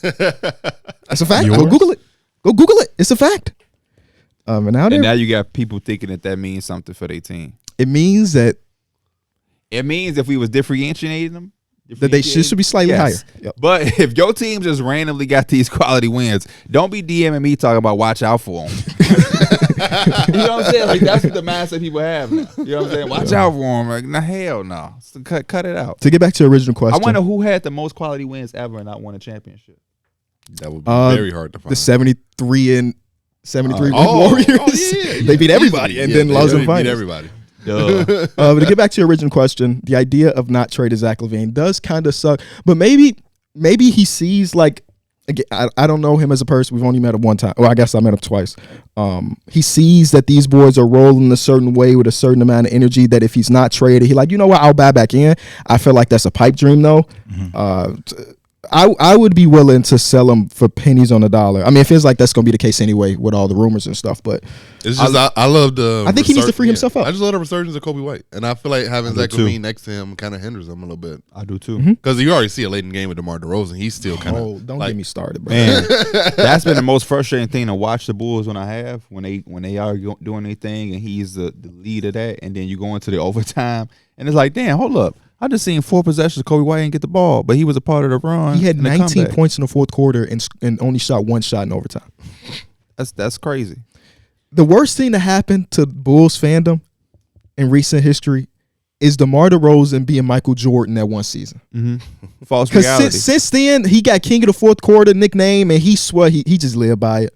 That's a fact. Go Yours? Google it. Go Google it. It's a fact. And now, And they're- now you got people thinking that means something for their team. it means that It means if we was differentiating them, they should be slightly yes. higher. Yep. But if your team just randomly got these quality wins, don't be DMing me talking about watch out for them. You know what I'm saying? Like that's what the mindset people have now. You know what I'm saying? Watch out for them. Like, nah, hell no. So cut it out. To get back to your original I question, wonder who had the most quality wins ever and not won a championship. That would be very hard to find. the 73 and 73 Oh, Warriors. yeah, They beat everybody and then lost in beat finals. everybody. Duh. But to get back to your original question, the idea of not trading Zach LaVine does kind of suck. But maybe he sees like, again, I don't know him as a person. We've only met him one time. Well, I guess I met him twice. He sees that these boys are rolling a certain way with a certain amount of energy that if he's not traded, he like, you know what, I'll buy back in. I feel like that's a pipe dream though. I would be willing to sell him for pennies on the dollar. I mean, it feels like that's going to be the case anyway with all the rumors and stuff. But It's just I love the. I think he needs to free himself up. I just love the resurgence of Kobe White, and I feel like having Zach too. LaVine next to him kind of hinders him a little bit I do too. because you already see a late in the game with DeMar DeRozan. He's still kind of. oh, don't like, get me started, bro. Man, that's been the most frustrating thing to watch the Bulls when they are doing their thing and he's the lead of that, and then you go into the overtime and it's like, damn, hold up, I just seen 4 possessions. Kobe White didn't get the ball, but he was a part of the run. He had and the 19 comeback. points in the fourth quarter and only shot one shot in overtime. That's crazy. The worst thing to happen to Bulls fandom in recent history is DeMar DeRozan being Michael Jordan that one season. False Because reality. since then, he got King of the Fourth Quarter nickname, and he swore he just lived by it.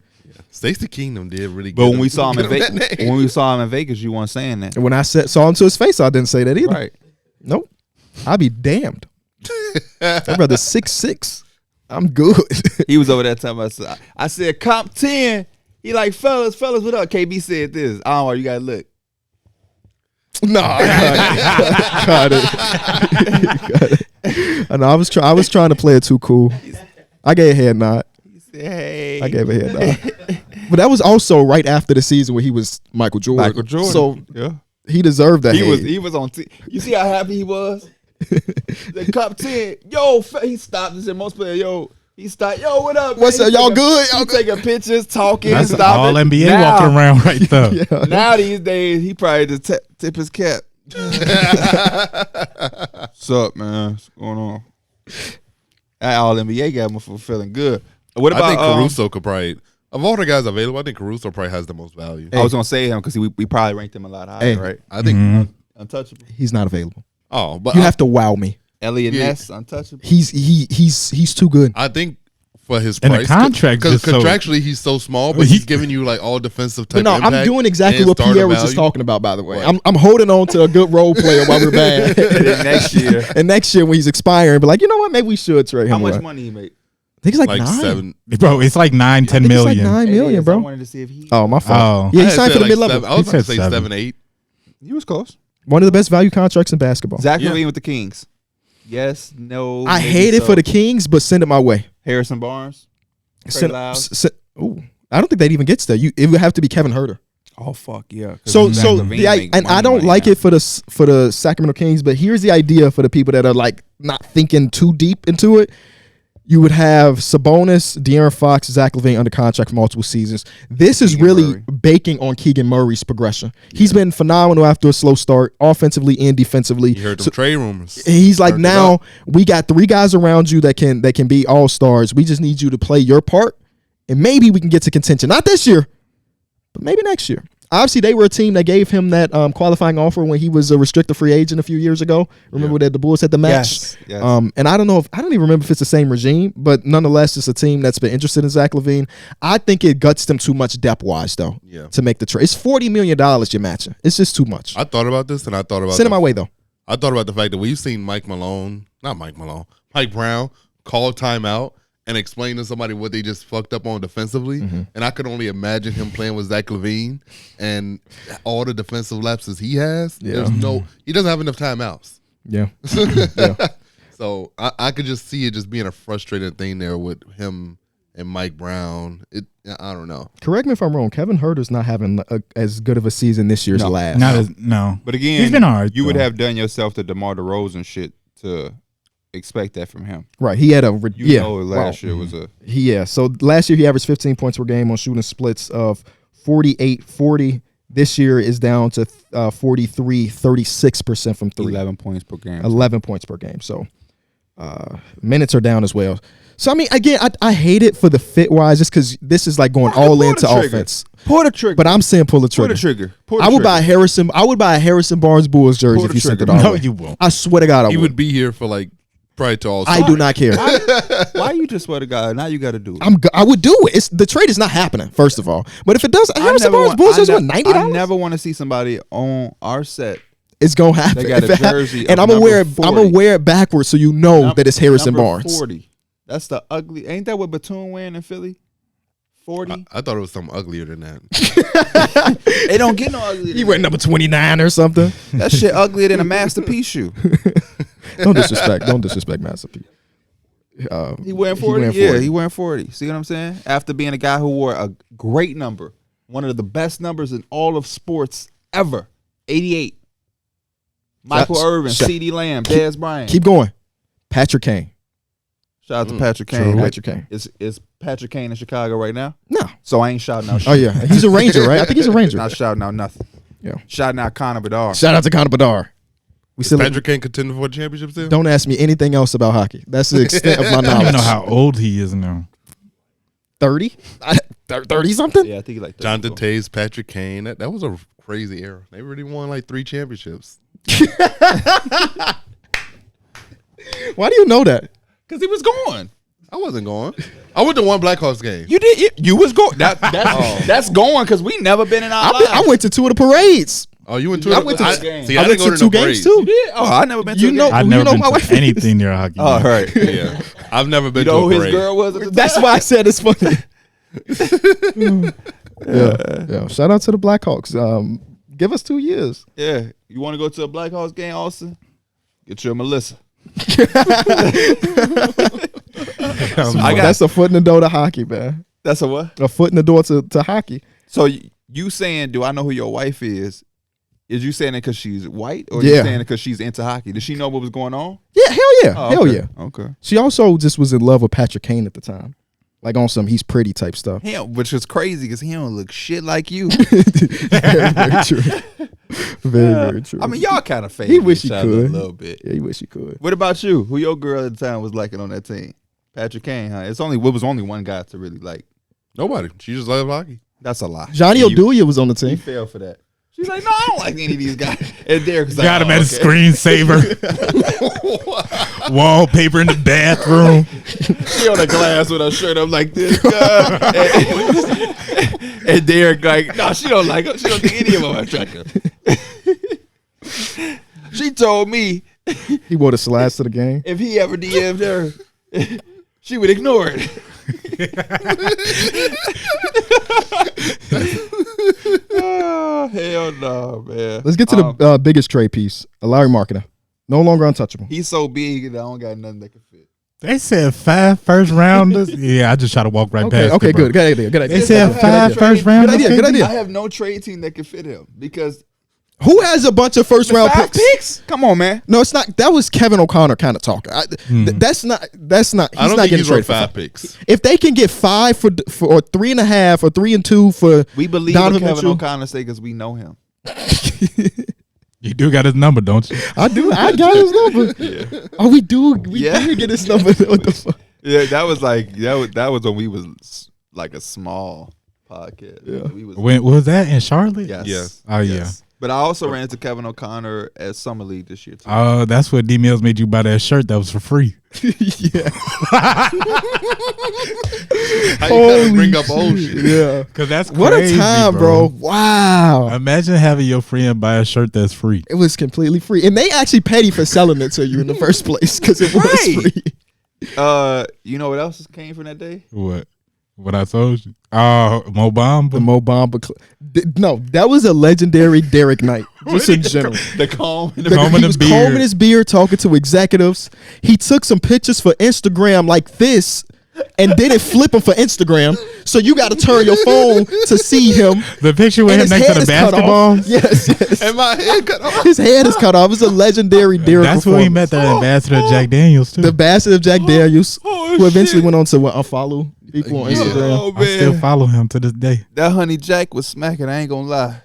Stacey Kingdom did really good. But when we saw him in Vegas, you weren't saying that. And when I saw him to his face, I didn't say that either. Right. Nope. I'll be damned. That brother 6'6". I'm good. He was over that time. I said, comp 10. He like, fellas, what up? KB said this. I don't know, you gotta look. No, got it. I know. I was trying to play it too cool. I gave a head nod. He said, hey. I gave a head nod. But that was also right after the season where he was Michael Jordan. Michael Jordan. So yeah. he deserved that. He was on. You see how happy he was? The Cup 10. Yo, he stopped and said, most players, yo. He stopped. Yo, what up? What's man? up? Y'all good? Y'all He taking pictures, talking, That's stopping. all NBA Now- walking around right there. Yeah. Now these days, he probably just tip his cap. What's up, man? What's going on? That all NBA got him for feeling good. What about I think Caruso could probably, of all the guys available, I think Caruso probably has the most value. I was gonna say him because we probably ranked him a lot higher, Hey. right? I think. Mhm. Untouchable. He's not available. Oh, but You have to wow me. Elliot Yeah. Ness, untouchable. He's too good. I think for his And the price, contract because just so- contractually he's so small, but Well, he's giving you like all defensive type. But no, of I'm impact doing exactly and what starter Pierre was just value. talking about. By the way, What? I'm holding on to a good role player while we're bad. And then next year, And next year when he's expiring, be like, you know what? Maybe we should trade him. how much away. money he make? I think it's like, Like 9. 7. Bro, it's like 9, 10 I think it's like million. 9 million, I bro. wanted to see if he. Oh, my fault. Oh. Yeah, he I had signed for said the like mid-level. 7. I was He about to said say 7. 7, 8. He was close. One of the best value contracts in basketball. Zach Yeah. Levine with the Kings. Yes, no. I maybe hate it so. for the Kings, but send it my way. Harrison Barnes. Trey Send, Lyles. ooh, I don't think that even gets there. It would have to be Kevin Herter. Oh fuck yeah. 'Cause So Zach Levine make and I money don't like now. it for the Sacramento Kings, but here's the idea for the people that are like not thinking too deep into it. You would have Sabonis, De'Aaron Fox, Zach Levine under contract for multiple seasons. This is Keegan really Murray. baking on Keegan Murray's progression. He's been phenomenal after a slow start, offensively and defensively. You heard them So- trade rumors. He's like, Turned it now up. we got 3 guys around you that can be all stars. We just need you to play your part, and maybe we can get to contention. Not this year, but maybe next year. Obviously, they were a team that gave him that qualifying offer when he was a restricted free agent a few years ago. Remember that the Bulls had the match. Yes. And I don't even remember if it's the same regime, but nonetheless, it's a team that's been interested in Zach Levine. I think it guts them too much depth wise though. Yeah. To make the trade, it's $40 million you're matching. It's just too much. I thought about this, and I thought about Send it my way though. I thought about the fact that we've seen Mike Brown call timeout and explain to somebody what they just fucked up on defensively. Mm-hmm. And I could only imagine him playing with Zach Levine and all the defensive lapses he has. Yeah. He doesn't have enough timeouts. Yeah. So I could just see it just being a frustrating thing there with him and Mike Brown. I don't know. Correct me if I'm wrong. Kevin Herter's not having as good of a season this year as No. last. No. But again, He's been all right, you would though. have done yourself the DeMar DeRozan shit to expect that from him. Right. He had a You know last year was a So last year he averaged 15 points per game on shooting splits of 48-40. This year is down to 36% from 3. 11 points per game. 11 points per game. So minutes are down as well. So I mean, again, I hate it for the fit wise, just because this is like going all into offense. Pull the trigger. But I'm saying pull the Pull trigger. the trigger. Pull the I would trigger. buy a Harrison Barnes Bulls jersey Pull if the you sent it trigger. all. No, way. you won't. I swear to God, I He would. would be here for like probably to all. I do not care. Why you just swear to God? Now you got to do it. I would do it. The trade is not happening, first of all. But if it does, Harrison Barnes Bulls is what, $90? I never want to see somebody on our set. It's gonna happen. They got If a it hap- jersey and of I'm gonna wear it. number I'm gonna 40. wear it backwards so you know that it's Harrison Number Barnes. 40. That's the ugly. Ain't that what Batum wearing in Philly? 40. I thought it was something uglier than that. It don't get no uglier. He than wear number 29 or something. that shit uglier than a masterpiece shoe. Don't disrespect Masterpiece. He wearing 40? wearing Yeah, 40. he wearing 40. See what I'm saying? After being a guy who wore a great number, one of the best numbers in all of sports ever, 88. Michael Irvin, C.D. Lamb, Dez Bryant. Keep going. Patrick Kane. Shout out to Patrick Kane. Patrick Kane. Is Patrick Kane in Chicago right now? No. So I ain't shouting out shit. Oh yeah, he's a Ranger, right? I think he's a Ranger. Not shouting out nothing. Yeah. Shouting out Connor Bedard. Shout out to Connor Bedard. We Is still Patrick Kane contending for a championship still? don't ask me anything else about hockey. That's the extent of my I don't even knowledge. know how old he is now. 30? 30 something? Yeah, I think he like Jonathan Taves, Patrick Kane. That was a crazy era. They really won like 3 championships. Why do you know that? because he was going. I wasn't going. I went to one Blackhawks game. You did. You was going. That's going because we never been in our lives. I went to 2 of the parades. Oh, you went to I went to See, I I went didn't go to to 2 no games parades. too. did? Oh, I never been to You a know- game. I've you never know been my to wife- anything near a hockey. Oh, game. right. Yeah, I've never been You know to who a his parade. girl was at the That's time? why I said it's funny. Yeah. Shout out to the Blackhawks. Give us 2 years. Yeah. You want to go to a Blackhawks game, Austin? Get you a Melissa. That's a foot in the door to hockey, man. That's a what? A foot in the door to hockey. So you saying, do I know who your wife is? Is you saying it because she's white, or Yeah. you saying it because she's into hockey? Did she know what was going on? Yeah, hell yeah, Oh, hell okay. yeah. Okay. She also just was in love with Patrick Kane at the time, like on some he's pretty type stuff. Which is crazy because he don't look shit like you. Very, very true. Very true. I mean, y'all kind of fake. He wish he a could. little bit. Yeah, he wish he could. What about you? Who your girl at the time was liking on that team? Patrick Kane, huh? It was only one guy to really like. Nobody. She just loved hockey. That's a lie. Johnny You- Oduya was on the He team. fell for that. She's like, no, I don't like any of these guys. And Darrick's like, Got him oh, at a okay. screensaver. Wallpaper in the bathroom. She on a glass with her shirt up like this. And Darrick like, no, she don't like her. She don't think any of them are attractive. She told me He wore the slides to the game. if he ever DM'd her, she would ignore it. Oh, hell no, man. Let's get to the biggest trade piece. Larry Marketer. No longer untouchable. He's so big that I don't got nothing that can fit. They said 5 first rounders. Yeah, I just try to walk right Okay, past. okay, it, bro. good. Good idea. Good idea. They said Good 5 idea. first rounders. Good idea. Good idea. I have no trade team that can fit him because Who has a bunch of first round 5 picks? picks? Come on, man. No, it's not. That was Kevin O'Connor kind of talking. That's not. He's I don't not think getting he's traded worth for 5 picks. If they can get 5 for or 3.5 or 3 and 2 for We believe Donovan what Kevin Mitchell. O'Connor say because we know him. You do got his number, don't you? I do. I got his number. Oh, we do. We did get his number. What the fuck? Yeah, that was like that was when we was like a small podcast. Yeah. We was When was that in Charlotte? yes. Yes. Oh, yeah. But I also ran into Kevin O'Connor at Summer League this year too. Oh, that's what D Mills made you buy that shirt that was for free. Yeah. How you gotta bring up old shit? Yeah. Cause that's What a crazy, time, bro. Wow. Imagine having your friend buy a shirt that's free. It was completely free. And they actually paid you for selling it to you in the first place because it was Right. free. You know what else came from that day? What? What I told you? Oh, Mo Bamba. The Mo Bamba. No, that was a legendary Darrick night. Just in general. The comb. The comb He and was the beard. combing his beard, talking to executives. He took some pictures for Instagram like this, and didn't flip them for Instagram. So you got to turn your phone to see him. The picture with And him his next to head the is cut off. basketball. Yes, yes. And my head cut off. His head is cut off. It's a legendary Darrick. That's where he met the ambassador of Jack Daniels too. the bastard of Jack Daniels, Oh, who eventually shit. went on to unfollow people on Yeah. Instagram. Oh I still man, follow him to this day. that Honey Jack was smacking. I ain't gonna lie.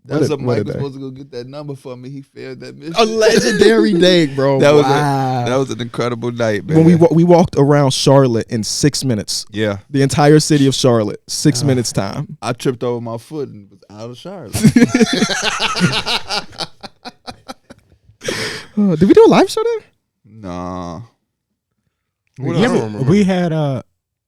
That was What a a Mike was day. supposed to go get that number for me. He failed that mission. A legendary day, bro. That was wow. that was an incredible night, man. When we walked around Charlotte in 6 minutes. yeah, The entire city of Charlotte, 6 minutes time. I tripped over my foot and was out of Charlotte. Did we do a live show there? Nah. What Yeah, else? I don't but remember. we had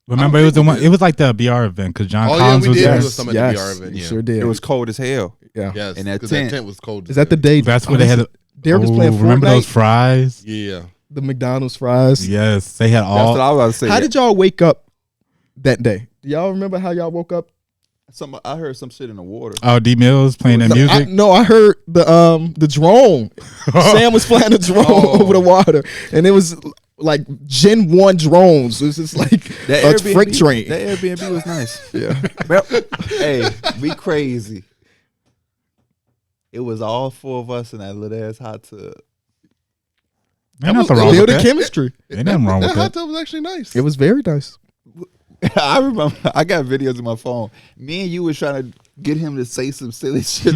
remember it was the one. It was like the BR event because John Oh, yeah, Collins we was did. there. It was some at the BR event, you yeah. sure did. It was cold as hell. yeah. Yes, And that 'cause tent. that tent was cold. Is that the day? That's where they had. Derek was playing Remember Fortnite? those fries? Yeah. The McDonald's fries. Yes, they had That's what all. I was about to say. How did y'all wake up that day? Do y'all remember how y'all woke up? I heard some shit in the water. Oh, D Mills playing that music. I heard the drone. Sam was flying a drone Oh. over the water, and it was like Gen 1 drones. It was just like a freight train. That Airbnb was nice. Yeah. Hey, we crazy. It was all 4 of us in that little ass hot tub. Ain't nothing wrong with Building that. chemistry. Ain't nothing wrong with That hot that. tub was actually nice. It was very nice. I remember I got videos on my phone. Me and you was trying to get him to say some silly shit.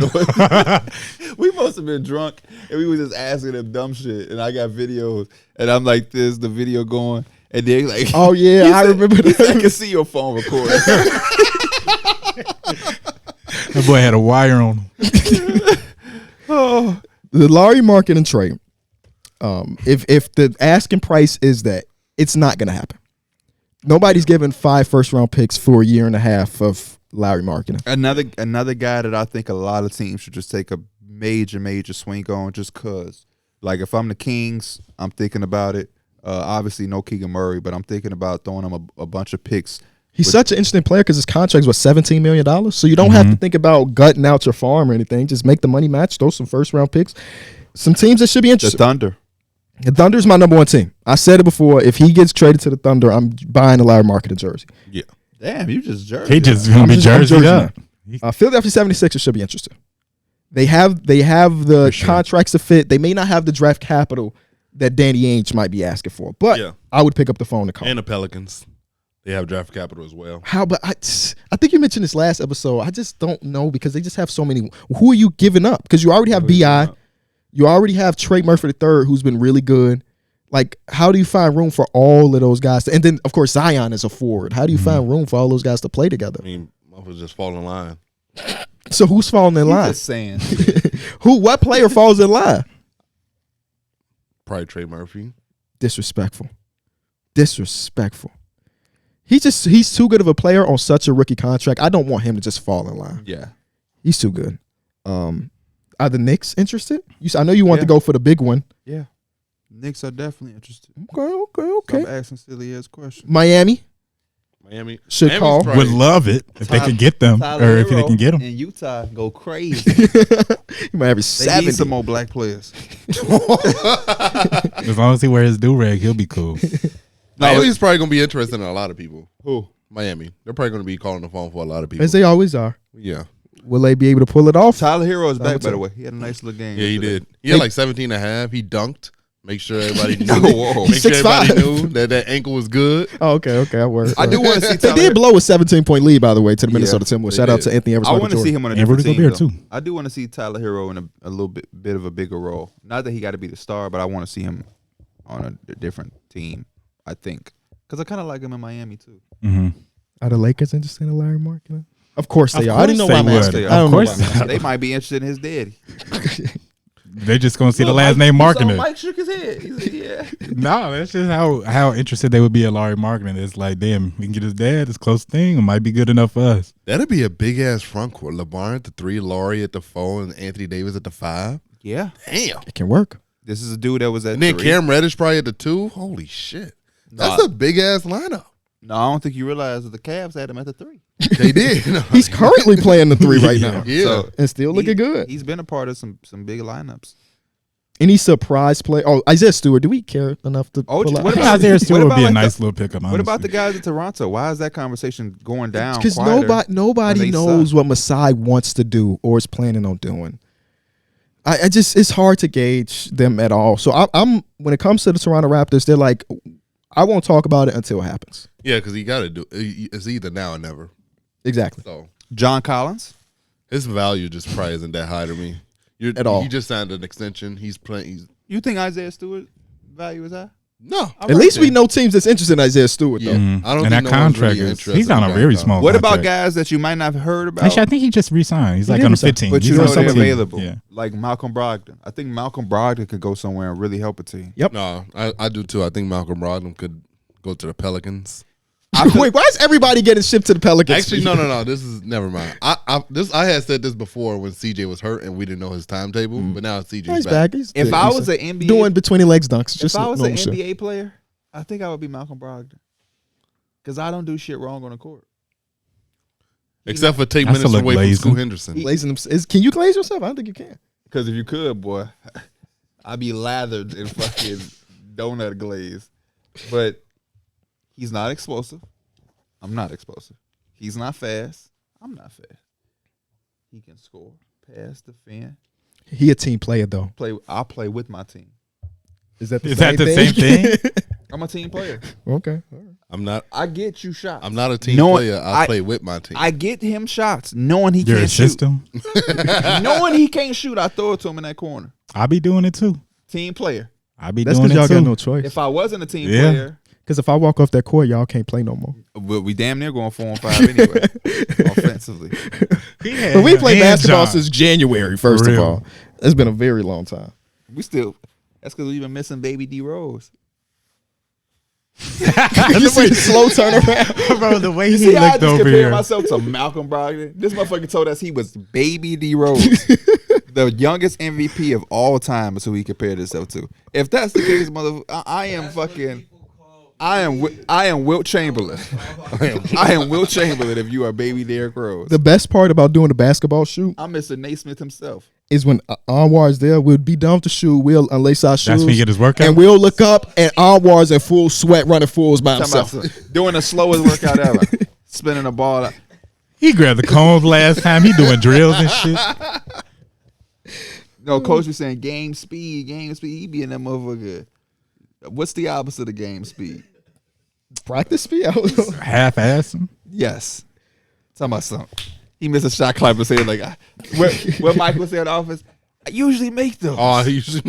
We must have been drunk and we was just asking him dumb shit. And I got videos and I'm like this, the video going, and then like, Oh yeah, he I said- remember he said, I that. can see your phone recording. That boy had a wire on him. The Larry marketing trade. If the asking price is that, it's not gonna happen. Nobody's giving 5 first-round picks for a year and a half of Larry marketing. Another guy that I think a lot of teams should just take a major swing on just cause. Like if I'm the Kings, I'm thinking about it. Obviously no Keegan Murray, but I'm thinking about throwing him a bunch of picks. He's such an interesting player because his contract was $17 million. So you don't have to think about gutting out your farm or anything. Just make the money match, throw some first-round picks. Some teams that should be The interested. Thunder. The Thunder's my number 1 team. I said it before. If he gets traded to the Thunder, I'm buying the Larry marketing jersey. Yeah. Damn, you just jersey. He just gonna be I'm jerseyed jersey up. Philadelphia 76ers should be interested. They have the For sure. contracts to fit. They may not have the draft capital that Danny Ainge might be asking for, but Yeah. I would pick up the phone and call. And the Pelicans, they have draft capital as well. How? But I think you mentioned this last episode. I just don't know because they just have so many. Who are you giving up? Because you already have Bi, you already have Trey Murphy III, who's been really good. Like, how do you find room for all of those guys? And then, of course, Zion is a forward. How do you find room for all those guys to play together? I mean, motherfuckers just fall in line. So who's falling in line? Just saying. What player falls in line? Probably Trey Murphy. Disrespectful. He's too good of a player on such a rookie contract. I don't want him to just fall in line. Yeah. He's too good. Are the Knicks interested? I know you want to go for the big one. Yeah. Knicks are definitely interested. Okay. Stop asking silly ass questions. Miami Miami should Miami's call. probably- Would love it if they can get them, or if they can get them. In Utah, go crazy. You might have They 70. need some more black players. As long as he wears his do-rag, he'll be cool. Miami's probably gonna be interested in a lot of people. Who? Miami. They're probably gonna be calling the phone for a lot of people. As they always are. Yeah. Will they be able to pull it off? Tyler Hero is back, what's by the up? way. He had a nice little game. Yeah, he yesterday. did. He had like 17 and a half. He dunked. Make sure everybody knew. Whoa. Make sure 6'5". everybody knew that ankle was good. Oh, okay. I work. I do want to see They Tyler. did blow a 17-point lead, by the way, to the Yeah, Minnesota Timberwolves. they Shout out did. to Anthony Edwards. I Michael want to see Jordan. him on a And different Rudy team, Gobert, though. too. I do want to see Tyler Hero in a little bit of a bigger role. Not that he got to be the star, but I want to see him on a different team. I think because I kind of like him in Miami too. Mm-hmm. Are the Lakers interested in Larry Markkinen? Of course they Of are. I didn't know course why I'm they would. asking. Of I don't know why course. I'm asking. They might be interested in his daddy. They just gonna see the Look, last name Mike Markkinen. shook his head. He said, "Yeah." No, that's just how interested they would be in Larry Markkinen. It's like, damn, we can get his dad. It's a close thing. It might be good enough for us. That'd be a big ass front court. LeBron at the 3, Laurie at the 4, and Anthony Davis at the 5. Yeah. Damn. It can work. This is a dude that was at And then 3. Cam Reddish probably at the 2. Holy shit. That's a big ass lineup. No, I don't think you realize that the Cavs had him at the 3. They did. He's currently playing the 3 right now. Yeah. So And still looking good. He's been a part of some big lineups. Any surprise play? Oh, Isaiah Stewart. Do we care enough to Oh, pull out? what I think about- Isaiah Stewart what would be about a like nice little pickup. What about the honestly. guys in Toronto? Why is that conversation going down? Because quieter nobody when they knows suck? what Masai wants to do or is planning on doing. I just it's hard to gauge them at all. So I'm when it comes to the Toronto Raptors, they're like, I won't talk about it until it happens. Yeah, because he got to do it's either now or never. Exactly. So John Collins. his value just probably isn't that high to me. At all. He just signed an extension. He's playing. You think Isaiah Stewart value is high? No. At least we know teams that's interested in Isaiah Stewart, though. Yeah. Mhm. I don't And think that no one's contract really is interested he's on a in very John small. What about contract. guys that you might not have heard about? Actually, I think he just re-signed. He's like did on a resign. 15. But He's you know on they're some team. available. Yeah. Like Malcolm Brogdon. I think Malcolm Brogdon could go somewhere and really help a team. Yep. No, I do too. I think Malcolm Brogdon could go to the Pelicans. Wait, why is everybody getting shipped to the Pelicans? Actually, no. This is never mind. I had said this before when CJ was hurt and we didn't know his timetable, but now CJ's He's back. back. He's If good. I He's was an NBA, doing between the legs dunks, if just I was an normal shit. NBA player, I think I would be Malcolm Brogdon. Because I don't do shit wrong on the court. Except for take That's a minutes look away from lazy. Scoot Henderson. Glazing them. Can you glaze yourself? I don't think you can. Because if you could, boy, I'd be lathered in fucking donut glaze. But he's not explosive. I'm not explosive. He's not fast. I'm not fast. He can score, pass, defend. He a team player though. I'll play with my team. Is that the Is same that the thing? same thing? I'm a team player. Okay. All right. I'm not. I get you shots. I'm not a team Knowing- player. I play with my team. I get him shots, knowing he You're a can't shoot. system. Knowing he can't shoot, I throw it to him in that corner. I be doing it too. Team player. I be That's doing because it y'all too. got no choice. If I wasn't a team Yeah. player, Because if I walk off that court, y'all can't play no more. we damn near going 4-5 anyway, offensively. But we play basketball since January. First For of real. all, it's been a very long time. We still. That's because we've been missing Baby D Rose. You see the slow turnaround. Bro, the way You he see how I looked just over compared here. myself to Malcolm Brogdon? This motherfucker told us he was Baby D Rose. The youngest MVP of all time is who he compared himself to. If that's the case, motherfucker, I am fucking. I am Wilt Chamberlain. I am Wilt Chamberlain if you are Baby Derrick Rose. The best part about doing the basketball shoot I'm Mr. Naismith himself. is when Anwar is there. We'll be done to shoot. We'll unlace our shoes. That's when he get his workout. And we'll look up and Anwar's in full sweat running fools by Talking himself. about doing the slowest workout ever. Spinning the ball. He grabbed the cones last time. He doing drills and shit. No, coach was saying game speed. He be in that motherfucker. What's the opposite of game speed? Practice speed? I don't know. Half-assing. Yes. Talking about something. He missed a shot clock and said like, what Mike was saying in the office. I usually make those. Oh, he should.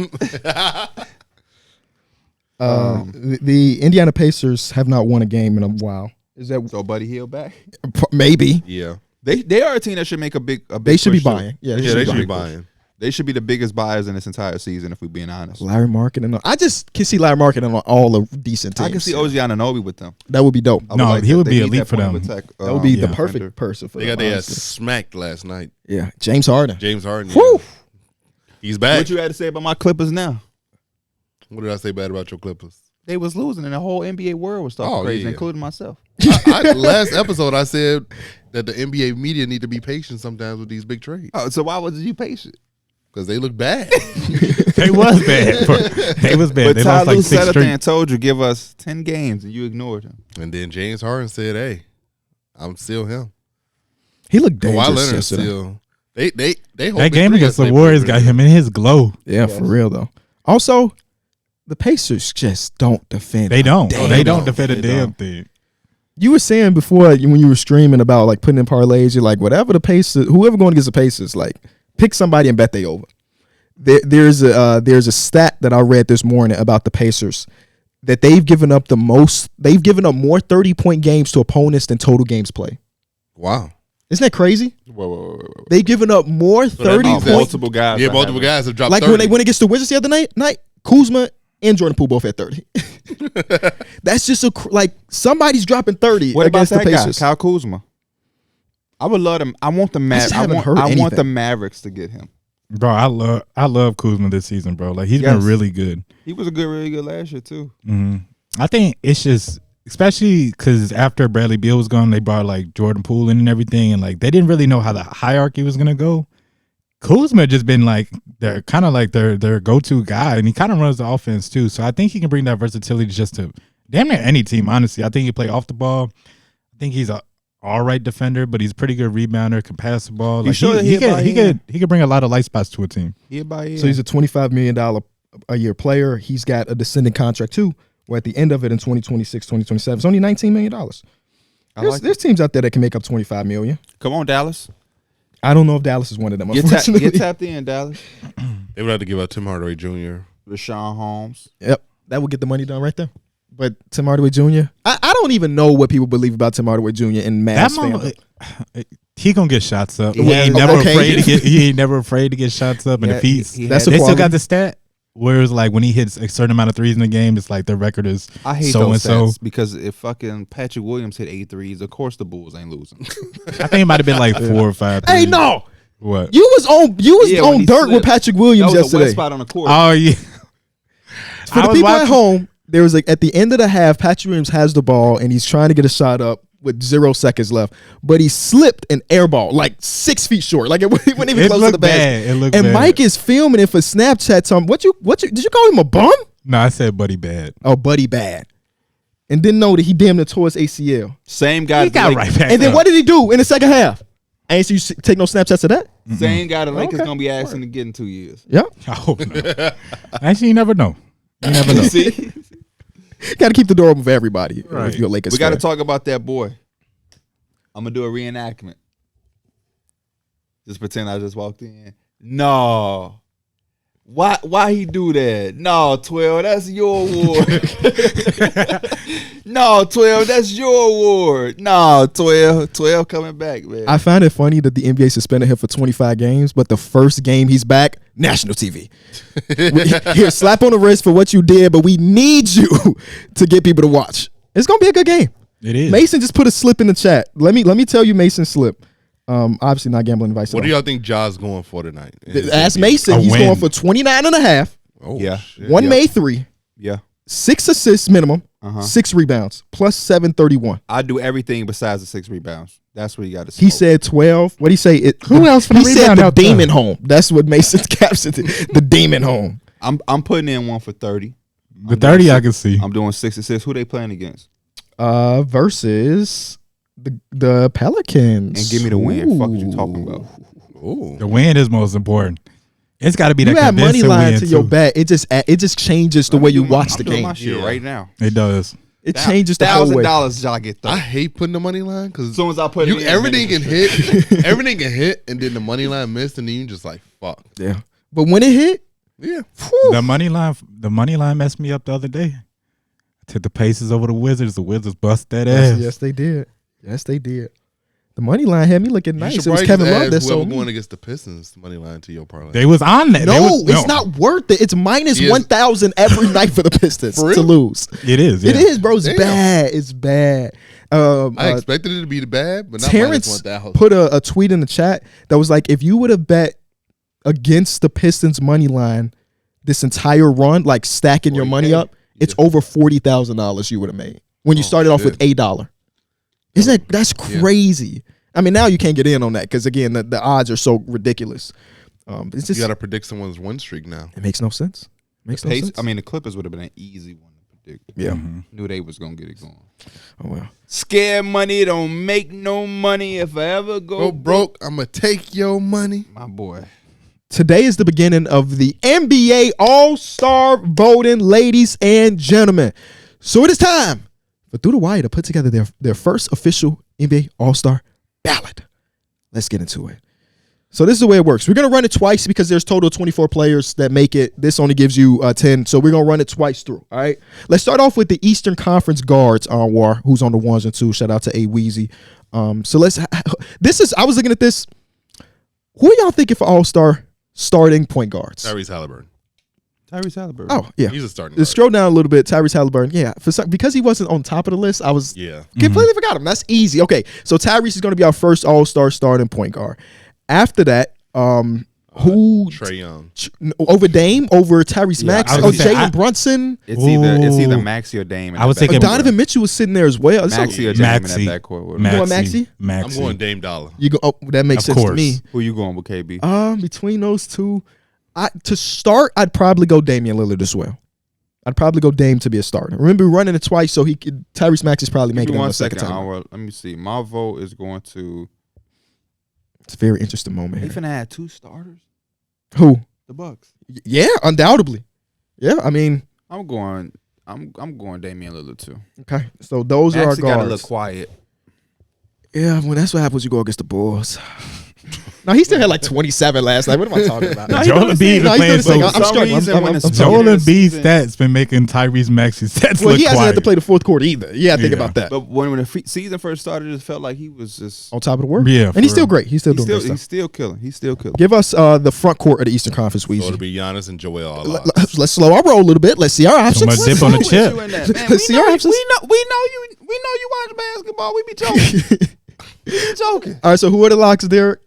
The Indiana Pacers have not won a game in a while. Is that So Buddy Hield back? maybe? Yeah. They are a team that should make a big They should be push, too. buying. Yeah, Yeah, they should be buying. They should be the biggest buyers in this entire season, if we're being honest. Larry Market and I just can see Larry Market on all the decent teams. I can see OG Anunoby with them. That would be dope. I would No, like he that. would They be need elite that for point of them. attack, That would be the yeah. perfect person for They them. got their ass honestly. smacked last night. Yeah, James Harden. James Harden. Whew. Yeah. He's back. What you had to say about my Clippers now? What did I say bad about your Clippers? They was losing, and the whole NBA world was talking Oh, crazy, yeah. including myself. Last episode, I said that the NBA media need to be patient sometimes with these big trades Oh, so why was you patient? because they look bad. They was bad. They was bad. But They Ty lost like Lue 6 sat up there straight. and told you, give us 10 games, and you ignored him. And then James Harden said, "Hey, I'm still him." He looked Kawhi dangerous Leonard yesterday. still. They hold That big game three against the yesterday Warriors pretty got good. him in his glow. Yeah, for real though. Also, the Pacers just don't defend. They don't. Damn. They don't defend a They damn don't. thing. You were saying before when you were streaming about like putting in parlays, you're like, whatever the Pacers, whoever going against the Pacers, like pick somebody and bet they over. There's a stat that I read this morning about the Pacers that they've given up the most. They've given up more 30-point games to opponents than total games play. Wow. Isn't that crazy? Whoa. They've given up more that 30 means points. that- Multiple guys. Yeah, are multiple having- guys have dropped Like 30. when they went against the Wizards the other night, Kuzma and Jordan Poole both at 30. That's just like somebody's dropping 30 What about against the that guy, Pacers. Kyle Kuzma? I would love them. I want the just I haven't want, heard I want anything. the Mavericks to get him. Bro, I love Kuzma this season, bro. Like he's Yes. been really good. He was really good last year too. I think it's just, especially because after Bradley Beal was gone, they brought like Jordan Poole in and everything, and like they didn't really know how the hierarchy was gonna go. Kuzma just been like they're kind of like their go-to guy, and he kind of runs the offense too. So I think he can bring that versatility just to damn near any team. Honestly, I think he play off the ball. I think he's a all right defender, but he's a pretty good rebounder, can pass the ball. Like showed that he could bring a lot of light spots to a team. Yeah, by year. So he's a $25 million a year player. He's got a descending contract too, where at the end of it in 2026, 2027, it's only $19 million. There's teams out there that can make up $25 million. Come on, Dallas. I don't know if Dallas is one of them, Get unfortunately. tapped in, Dallas. They would have to give out Tim Hardaway Jr. Rashawn Holmes. Yep, that would get the money done right there. But Tim Hardaway Jr., I don't even know what people believe about Tim Hardaway Jr. in mass fandom. He gonna get shots up. He Yeah, ain't never okay. afraid to get. He ain't never afraid to get shots up. And Yeah, if he's, he That's had- a they still quality. got the stat where it's like when he hits a certain amount of threes in the game, it's like their record is I hate so and those so. stats because if fucking Patrick Williams hit 8 threes, of course the Bulls ain't losing. I think it might have been like 4 or 5. Hey, threes. no, What? you was Yeah, when on he dirt slipped. with Patrick That Williams was a wet yesterday. spot on the court. Oh yeah. For the people at home, there was like at the end of the half, Patrick Williams has the ball and he's trying to get a shot up with 0 seconds left, but he slipped an air ball like 6 feet short, like it wasn't even It close to looked the basket. bad. It looked And bad. Mike is filming it for Snapchat. What you did you call him a bum? No, I said Buddy bad. Oh, buddy, bad. And didn't know that he damn near tore his ACL. Same guy. He got right back. And then up. what did he do in the second half? I ain't see you take no Snapchats of that. Same guy the Lakers Okay. gonna be asking to get in 2 years. Yeah, I hope not. Actually, you never know. You never know. See, got to keep the door open for everybody. Right. If you're a Lakers we got to fan. talk about that boy. I'm gonna do a reenactment. Just pretend I just walked in. No. Why he do that? No, 12, that's your award. No, 12, that's your award. No, 12 coming back, man. I find it funny that the NBA suspended him for 25 games, but the first game he's back, national TV. Here, slap on the wrist for what you did, but we need you to get people to watch. It's gonna be a good game. It is. Mason just put a slip in the chat. Let me tell you Mason's slip. Obviously not gambling advice. What do y'all think Ja's going for tonight? Ask Mason. A He's win. going for 29 and a half, Oh, Yeah. shit. one made 3, yeah. 6 assists minimum, Uh-huh. 6 rebounds, plus 731. I do everything besides the 6 rebounds. That's what you got to He said 12. What did he say? Who else finna He said rebound the out there? demon home. That's what Mason captioned it. The demon home. I'm putting in one for 30. The 30 I can see. I'm doing 6 assists. Who they playing against? Versus the Pelicans. And give me the win. Fuck what you talking about. Ooh. The win is most important. It's got to be that You add money convincing line win, to your too. bet. It just changes the way you watch the I'm doing game. my shit Yeah. right now. It does. It changes the whole way. $1,000 y'all get I 30. hate putting the money line because As soon as I put it in, everything then can it's hit, everything can hit, and then the money line missed, and then you just like fuck. Yeah, but when it hit, Yeah, The money line messed me up the other day. I took the Pacers over the Wizards. The Wizards bust that ass. yes, they did. Yes, they did. The money line had me looking you nice. should It was probably Kevin just Love add that whoever sold going me. against the Pistons money line to your parlay. They was on that. No, it's not worth it. It's minus Yes. 1,000 every night for the Pistons For real? to lose. It is. It yeah. is, bro. It's Damn. bad. It's bad. I expected it to be bad, but not Terrence minus 1,000. put a tweet in the chat that was like, if you would have bet against the Pistons money line this entire run, like stacking your money 40K? up, it's over $40,000 you would have made when you started off shit. with $1. That's crazy? I mean, now you can't get in on that because again, the odds are so ridiculous. It's You just got to predict someone's win streak now. it makes no sense. Makes no Pace, sense. I mean, the Clippers would have been an easy one to predict. yeah. Knew they was gonna get it going. Oh well. Scared money don't make no money. If I ever go Go broke, I'm gonna take your money. my boy. Today is the beginning of the NBA All-Star voting, ladies and gentlemen. So it is time for Through the Wire to put together their first official NBA All-Star ballot. Let's get into it. So this is the way it works. We're going to run it twice because there's total 24 players that make it. This only gives you 10. So we're going to run it twice through. All right. Let's start off with the Eastern Conference guards, War, who's on the 1s and 2s. Shout out to A Weezy. So I was looking at this. Who are y'all thinking for All-Star starting point guards? Tyrese Halliburton. Tyrese Halliburton. Oh, yeah. He's a starting. Let's scroll down a little bit. Tyrese Halliburton. Yeah. Because he wasn't on top of the list, I was Yeah. completely forgot him. That's easy. Okay. So Tyrese is going to be our first All-Star starting point guard. After that, who Trae Young. over Dame, over Tyrese Max, I or was gonna say, Jalen Brunson? It's either Ooh. Maxey or Dame. I was thinking- Donovan Mitchell was sitting there as well. So- Maxey or Dame Maxey. in that backcourt. You going Maxey? I'm going Dame Dollar. You go. Oh, that makes Of sense to course. me. Who you going with, KB? Between those two, to start, I'd probably go Damian Lillard as well. I'd probably go Dame to be a starter. Remember, we're running it twice, so Tyrese Max is probably Give making me it on one the second second. time. Let me see. My vote is going to. It's a very interesting moment They here. finna have 2 starters. Who? The Bucks. Yeah, undoubtedly. Yeah, I mean, I'm going Damian Lillard too. okay. So those are our Maxey got a guards. little quiet. Yeah, well, that's what happens when you go against the Bulls. No, he still had like 27 last night. What am I talking about? No, he Joel doing his Embiid thing. is No, he's playing doing his thing. so. I'm some struggling. reason I'm when it's struggling. Joel Joel Embiid's season- stats been making Tyrese Maxey's stats Well, look he hasn't quiet. had to play the fourth quarter either. You got to think Yeah. about that. But when the season first started, it just felt like he was just. On top of the work. Yeah, And he's for still real. great. He's still doing He's good stuff. still killing. He's still killing. Give us the front court of the Eastern Conference, So it'll Weezy. be Giannis and Joel all out. Let's slow our roll a little bit. Let's see our options. much dip on the chip. Let's see our options. We know you watch basketball. We be joking. We be joking. All right, so who are the locks, Derrick?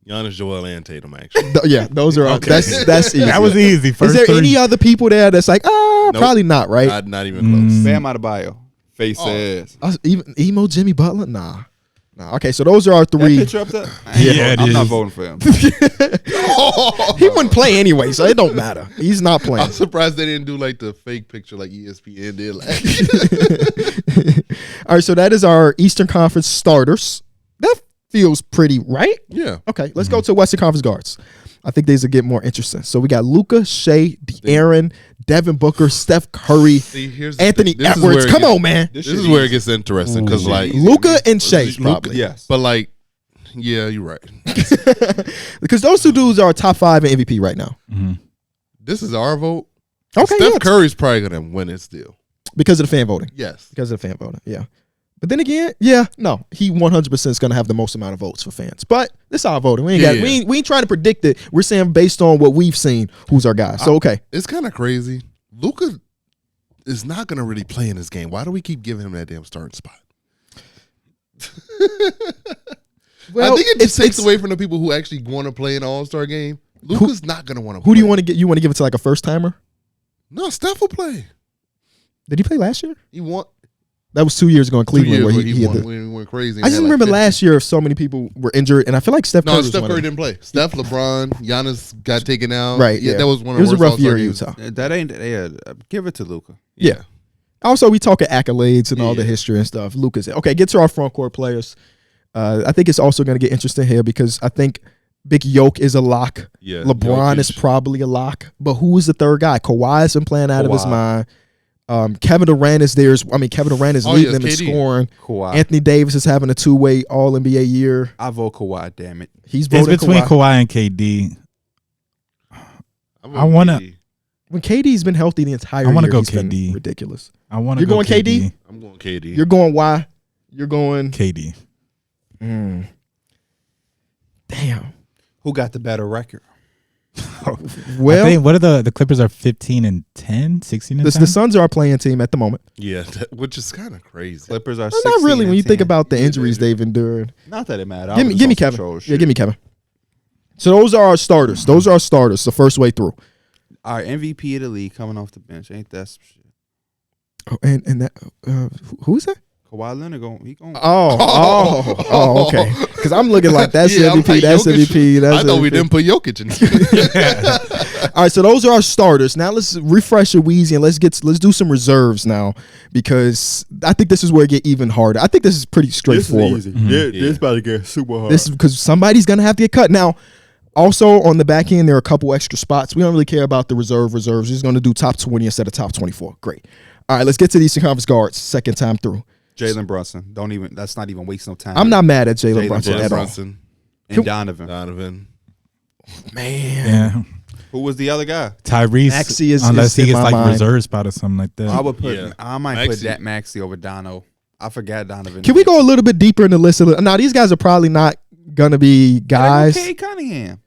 Giannis, Joel, and Tatum, actually. Yeah, those are Okay. that's easy. That was easy. Is First there three. any other people there that's like, Nope. probably not, right? Not even close. Bam Adebayo. Face ass. Even emo Jimmy Butler? Nah. Okay, so those are our That three. picture up there? Yeah, it I'm not is. voting for him. He wouldn't play anyway, so it don't matter. He's not playing. I'm surprised they didn't do like the fake picture like ESPN did last year. All right, so that is our Eastern Conference starters. That feels pretty right. Yeah. Okay, let's go to Western Conference guards. I think these will get more interesting. So we got Luka, Shea, De'Aaron, Devin Booker, Steph Curry, See, here's the Anthony thing. This is Edwards. where it Come gets- on, man. This is where it gets interesting because like Luka and Shea, Luka- probably. Yes. But like, yeah, you're right. Because those two dudes are top 5 in MVP right now. This is our vote. Okay, Steph yeah, Curry's probably gonna win it still. because of the fan voting. Yes. Because of the fan voting, yeah. But then again, yeah, no, he 100% is going to have the most amount of votes for fans. But it's our voting. We ain't got. Yeah. We ain't trying to predict it. We're saying based on what we've seen, who's our guy. So okay, It's kind of crazy. Luka is not gonna really play in this game. Why do we keep giving him that damn starting spot? well, I think it just takes away from the people who actually want to play an All-Star game. Luka's not gonna want to. Who do you want to get? You want to give it to like a first timer? No, Steph will play. Did he play last year? He won That was 2 years ago in 2 Cleveland years where where he he had won, the. when he went crazy. I just remember last year so many people were injured, and I feel like Steph Curry No, was Steph one of Curry them. didn't play. Steph, LeBron, Giannis got taken out. Right, yeah. That was one of It was the a worst rough year All-Star in games. Utah. That ain't. Yeah, give it to Luka. Yeah. Also, we talking accolades and all the Yeah. history and stuff. Lucas. Okay, get to our front court players. I think it's also going to get interesting here because I think Big Yoke is a lock. Yeah, LeBron is Jokic. probably a lock. But who is the third guy? Kawhi's been playing out of his Kawhi. mind. Kevin Durant is there. Kevin Durant is leading them in KD. scoring. Kawhi. Anthony Davis is having a two-way All-NBA year. I vote Kawhi. Damn it. He's It's voting between Kawhi. Kawhi and KD. I'm I wanna- KD. When KD's been healthy the entire I wanna year, go he's been KD. ridiculous. I want to. You're going KD? I'm going KD. You're going Y. You're going. KD. Damn. Who got the better record? Well, I think, what are the Clippers are 15 and 10, 16 and 10? the Suns are our playing team at the moment. Yeah, which is kind of crazy. Clippers are Well, 16 not really when and you think 10. about the Yeah, injuries they they've endured. Not that it matters. Give me Kevin. Yeah, give me Kevin. So those are our starters. Those are our starters. The first way through. Our MVP of the league coming off the bench. Ain't that some shit? Oh, and that who is that? Kawhi Leonard going. Okay. Because I'm looking like that's Yeah, I'm MVP. like, That's Jokic. MVP. That's I thought we MVP. didn't put Jokic in. All right, so those are our starters. Now let's refresh it, Weezy, and let's do some reserves now because I think this is where it get even harder. I think this is pretty straightforward. This about to get super hard. This is because somebody's gonna have to get cut. Now, also on the back end, there are a couple extra spots. We don't really care about the reserves. We're just gonna do top 20 instead of top 24. Great. All right, let's get to the Eastern Conference guards. Second time through. Jalen Brunson. That's not even wasting no time. I'm not mad at Jalen Jalen Brunson at all. Brunson, And Donovan. Man, Yeah. Who was the other guy? Tyrese, Maxey is unless he in gets my like mind. reserve spot or something like that. I would put. Yeah. I might put Maxey. that Maxey over Dono. I forgot Donovan. can we go a little bit deeper in the list? Now these guys are probably not gonna be guys. Okay, Cunningham.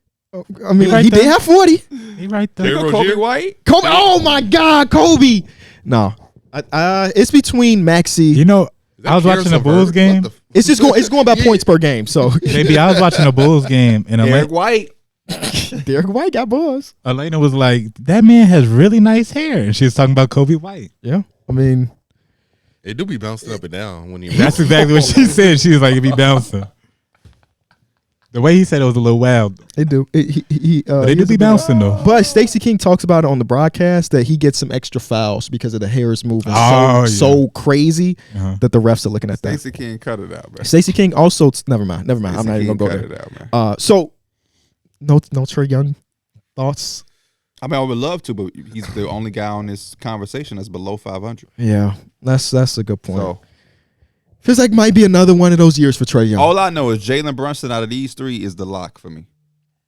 I mean, right he did there. have 40. He right there. Derrick Kobe Rozier? White. Kobe. Oh my God, Kobe. No, it's between Maxey. You know, Is that I was watching the Karis Bulls LeVert? game. What the It's just going. It's going by points per game. So Maybe I was watching the Bulls game, and Derrick White. Derrick White got buzz. Elena was like, "That man has really nice hair," and she was talking about Kobe White. Yeah, I mean, It do be bouncing up and down when you. That's exactly what she said. She was like, "It be bouncing." The way he said it was a little wild. they do. But they do be bouncing though. But Stacey King talks about it on the broadcast that he gets some extra fouls because of the hairs moving Oh, so crazy Uh-huh. that the refs are looking at that. Stacey King cut it out, man. Stacey King also never mind. I'm not even gonna go cut there. it out, man. So no Trey Young thoughts. I mean, I would love to, but he's the only guy on this conversation that's below 500. Yeah, that's a good point. So Feels like might be another one of those years for Trey Young. all I know is Jalen Brunson out of these three is the lock for me.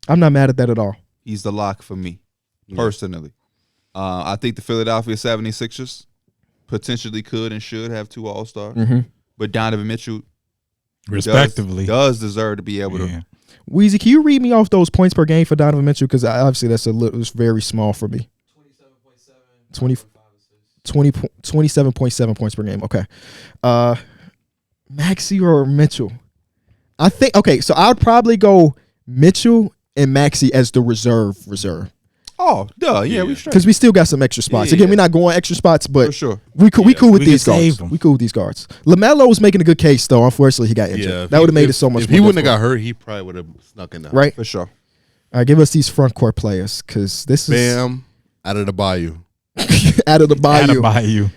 I'm not mad at that at all. He's the lock for me, personally. I think the Philadelphia 76ers potentially could and should have two All-Stars. Mm-hmm. But Donovan Mitchell Respectively. does deserve to be able to. Yeah. Weezy, can you read me off those points per game for Donovan Mitchell? Because obviously that's it's very small for me. 27.7 points per game. Okay. Maxey or Mitchell? I think, okay, so I would probably go Mitchell and Maxey as the reserve. Oh, duh. Yeah, we straight. Because we still got some extra spots. Yeah, Again, yeah. we're not going extra spots, but For sure. we cool with we these can save guards. them. We cool with these guards. LaMelo was making a good case, though. Unfortunately, he got injured. Yeah, that would have made it so much If more he wouldn't have difficult. got hurt, he probably would have snuck in there. Right? For sure. All right, give us these front court players because this is Bam, out of the bayou. out of the bayou. Bayou.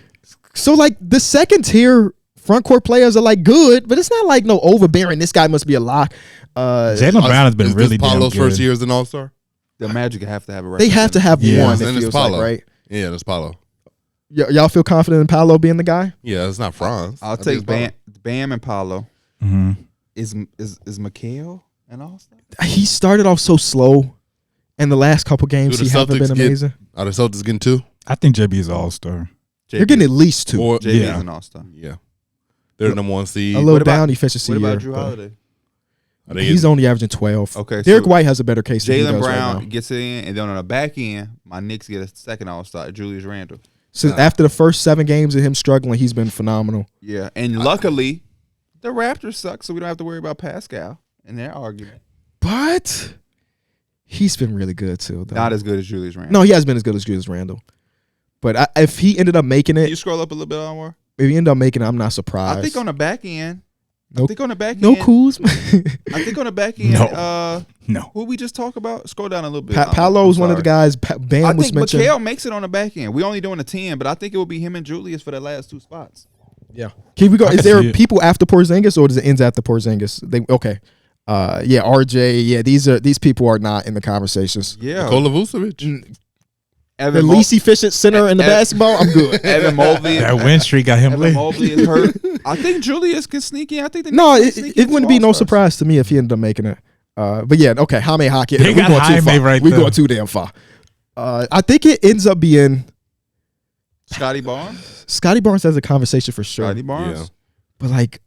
So, like, the second tier front court players are, like, good, but it's not, like, no overbearing. This guy must be a lock. Jalen Brown has been Is really this Paulo's damn good. first year as an All-Star? The Magic have to have a record. They have to have Yeah. one, it And it's feels like, Paolo. right? Yeah, that's Paulo. Y'all feel confident in Paolo being the guy? Yeah, it's not Franz. I'll I think take it's Paolo. Bam and Paolo. Mm-hmm. Is Mikhail an All-Star? He started off so slow, and the last couple games Do he the haven't been Celtics get- amazing. Are the Celtics getting two? I think JB is an all-star. You're getting at least two. Or JB Yeah. is an All-Star. yeah, they're the number one seed. A little What about- down efficiency What year. about Drew but Holiday? Are they He's only averaging 12. Okay, Derrick so White has a better case than he Jalen does Brown right now. gets it in, and then on the back end, my Knicks get a second All-Star, Julius Randle. Since after the first 7 games of him struggling, he's been phenomenal. Yeah, and luckily, the Raptors suck, so we don't have to worry about Pascal and their argument. But he's been really good too. Though. Not as good as Julius Randle. No, he has been as good as Julius Randle. But if he ended up making Can it, you scroll up a little bit more? if he ended up making it, I'm not surprised. I think on the back end. Nope. I think on the back no end. cools. I think on the back end. No. No. Who we just talk about? Scroll down a little bit. Paolo's I'm one of the sorry. guys. Bam I was think mentioned. Mikhail makes it on the back end. We only doing a 10, but I think it will be him and Julius for the last 2 spots. Yeah. Can we go? I Is can there see it. people after Porzingis or does it end after Porzingis? Okay. Yeah, RJ. Yeah, these people are not in the conversations. Yeah. Nikola Vucevic. The least efficient center in the basketball. I'm good. Evan Mobley. That win streak got him Evan lit. Mobley is hurt. I think Julius can sneak in. I think No, it wouldn't be no surprise to me if he ended up making it. But yeah, okay. Jaime Hockey. They got Jaime right We're there. going too damn far. I think it ends up being Scotty Barnes. Scotty Barnes has a conversation for sure. Scotty Barnes. Yeah. But like,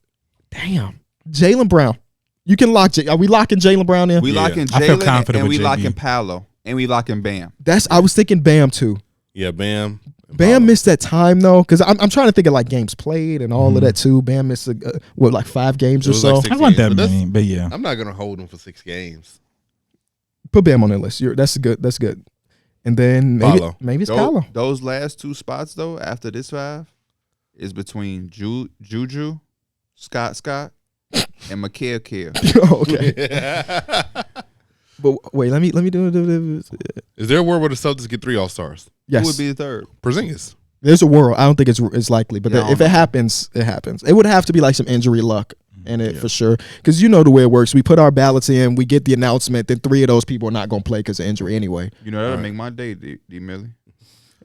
damn, Jaylen Brown. You can lock. Are we locking Jaylen Brown in? We locking I feel Jalen confident and with we JB. locking Paolo and we locking Bam. I was thinking Bam too. Yeah, Bam. Bam missed that time though, because I'm trying to think of like games played and all of that too. Bam missed like 5 games It or was so. like 6 I want games, that but many, but yeah. I'm not gonna hold him for 6 games. Put Bam on the list. That's good. That's good. And then maybe it's Paolo. Those last 2 spots though, after this 5, is between Juju, Scott, and Mikael. Okay. But wait, let me do. Is there a world where the Celtics get 3 All-Stars? Yes, Who would be the third? Porzingis. there's a world. I don't think it's likely, but Yeah, I if don't it know. happens, it happens. It would have to be like some injury luck in it for sure. Because you know the way it works. We put our ballots in, we get the announcement, then 3 of those people are not going to play because of injury anyway. You know that'll make my day, D Millie.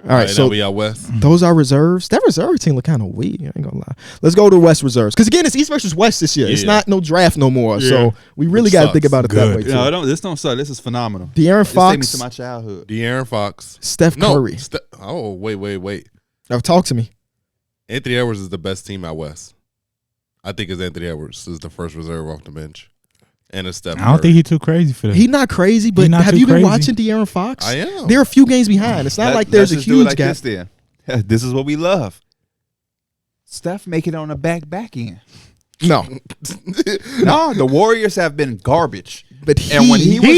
All right, Now so we out west. those are reserves. That reserve team look kind of weak. I ain't gonna lie. Let's go to West reserves because again, it's East versus West this year. It's Yeah. not no draft no more. Yeah. So we really Which got to think sucks. about it that way too. No, this don't suck. This is phenomenal. De'Aaron This take me Fox, to my childhood. De'Aaron Fox. Steph Curry. Oh, wait. Now talk to me. Anthony Edwards is the best team out west. I think it's Anthony Edwards is the first reserve off the bench. And it's Steph I don't Curry. think he's too crazy for that. He's not crazy, but not have too you been crazy. watching De'Aaron Fox? I am. They're a few games behind. It's not like there's a Let's just do it huge like gap. This, then. This is what we love. Steph make it on the back end. No, No, the Warriors have been garbage. but And when he was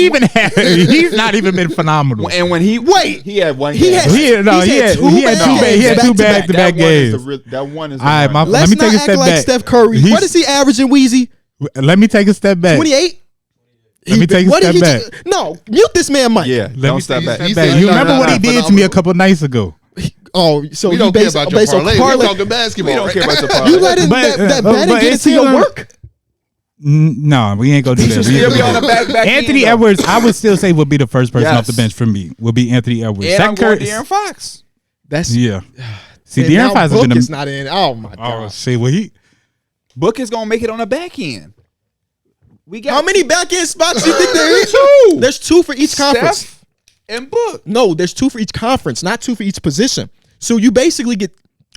He's not even been phenomenal. and when he he had one. He game. had- He had two back-to-back games. That one is. All right, let let's me not take a act step like back. Steph Curry. He's- What is he averaging, Wheezy? Let me take a step back. 28. Let me take a step back. No, mute this man, Mike. Yeah, Let don't me step take a back. step He back. said- You no, remember no, what no, he did to me phenomenal. a couple nights ago? Oh, so We you don't care based about your based on parlay. parlay. We're talking basketball. We don't right? care about your You parlay. letting But- that but betting get it's into still your a- work? No, we ain't gonna do that. He'll be on the back Anthony end, though. Edwards, I would still say would be the first person Yes. off the bench for me. Would be Anthony Edwards. And I'm Steph going Curry- De'Aaron Fox. That's Yeah. See, and De'Aaron now Fox has Book been. is not in. Oh my Oh, god! see, well he. Book is gonna make it on the back end. We got How many back end spots do you think there is? Two. There's 2 for each conference. Steph and Book. No, there's 2 for each conference, not 2 for each position. So you basically get.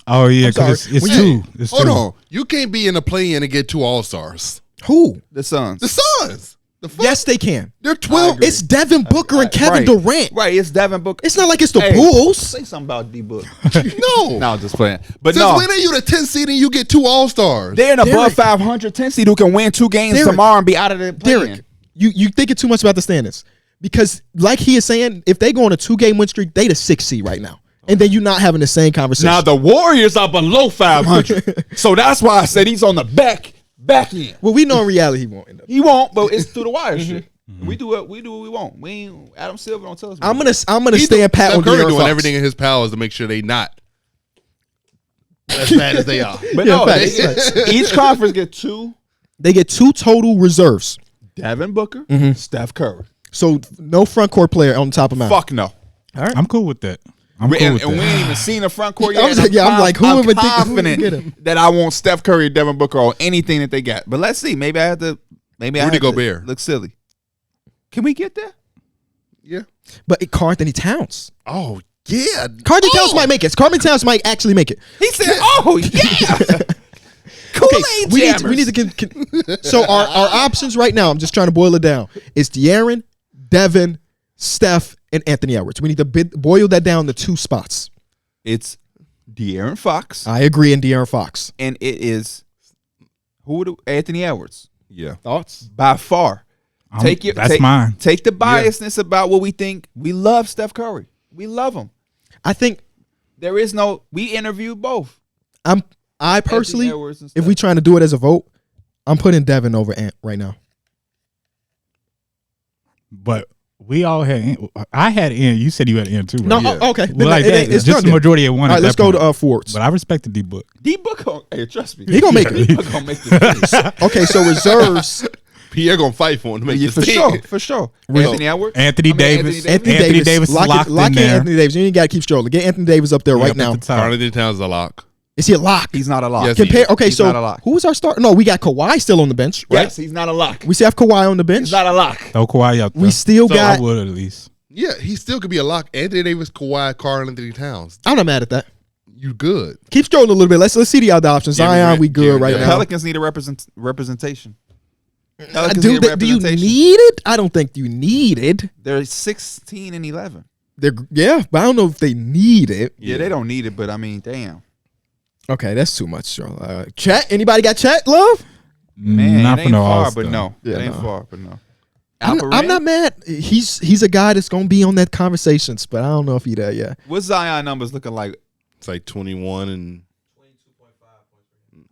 Oh yeah, I'm sorry. because it's When two. It's Hold two. on. You can't be in a play-in and get 2 All-Stars. Who? The Suns. The Suns. The fuck? Yes, they can. They're 12. It's Devin Booker and Kevin right. Durant. Right, it's Devin Book. It's not like it's the Hey, Bulls. Say something about D Book. No. No, I'm just playing. But Since no, when are you the 10th seed and you get 2 All-Stars? they're an above Darrick. 500 10 seed who can win 2 games Darrick. tomorrow and be out of the play-in. Derek, you thinking too much about the standings because, like he is saying, if they go on a 2-game win streak, they the 6th seed right now, and then you're not having the same conversation. Now the Warriors are below 500, so that's why I said he's on the back end. well, we know in reality he won't end up. He won't, but it's through the wire shit. We do what we want. We ain't, Adam Silver don't tell us. I'm gonna stand pat Steph on Curry De'Aaron doing Fox. everything in his powers to make sure they not as bad as they are. But Yeah, no, facts, they get, each conference get 2. They get 2 total reserves, Devin Booker, Steph Curry. so no front court player on top of mine. Fuck no. I'm cool with that. I'm We- cool and with and we that. ain't even seen the front court yet. I was and like, I'm like, who I'm would think- who would confident get him? that I want Steph Curry, Devin Booker, or anything that they got. But let's see. Maybe I have to. Maybe I Rudy have to Gobert. look silly. Can we get there? Yeah. But Karl Anthony Towns, Oh, yeah. Karl Anthony Towns might make it. Karl Anthony Towns might actually make it. He said, "Oh yeah." Kool-Aid we need to. So our options right now, I'm just trying to boil it down. It's De'Aaron, Devin, Steph, and Anthony Edwards. We need to boil that down to 2 spots. It's De'Aaron Fox, I agree in De'Aaron Fox. and it is Anthony Edwards Yeah. Thoughts? by far. That's mine. Take the biasness about what we think. We love Steph Curry. We love him. I think There is no. We interviewed both. I personally, Edwards and if Steph. we trying to do it as a vote, I'm putting Devin over Ant right now. But we all had. I had N. You said you had N too. Right? No, Yeah. okay. Well, like that, It's just done the then. majority of one. All at right, let's that go point. to forwards. But I respect the D book. D Book, hey, trust me, He gonna make it. D Book gonna make this. Okay, so reserves. Pierre gonna fight for him to make Yeah, this for team. sure. Real. Anthony Edwards. Anthony Davis. Anthony Davis locked lock in in there. Anthony Davis. You ain't got to keep strolling. Get Anthony Davis up there right Up at now. the top. Carlton Towns is a lock. Is he a lock? He's not a lock. Yes, Compare. Okay, He's so not a lock. who was our starter? No, we got Kawhi still on the bench, right? Yes, he's not a lock. We still have Kawhi on the bench. He's not a lock. Throw Kawhi out there. We still So I got. would at least. Yeah, he still could be a lock. Anthony Davis, Kawhi, Carlton Towns. I'm not mad at that. You good? Keep strolling a little bit. Let's see the other options. Jeremy Zion, Grant- we good Jeremy right Grant. now. Pelicans need a representation. Pelicans Do need you representation. need it? I don't think you need it. They're 16 and 11. Yeah, but I don't know if they need it. Yeah, they don't need it, but I mean, damn. Okay, that's too much. Chat. Anybody got chat? Love? Man, Not it for ain't no far, All-Star. but no. Yeah, it ain't no. far, but no. I'm Alperen? not mad. He's a guy that's gonna be on that conversations, but I don't know if he there yet. What's Zion numbers looking like? It's like 21 and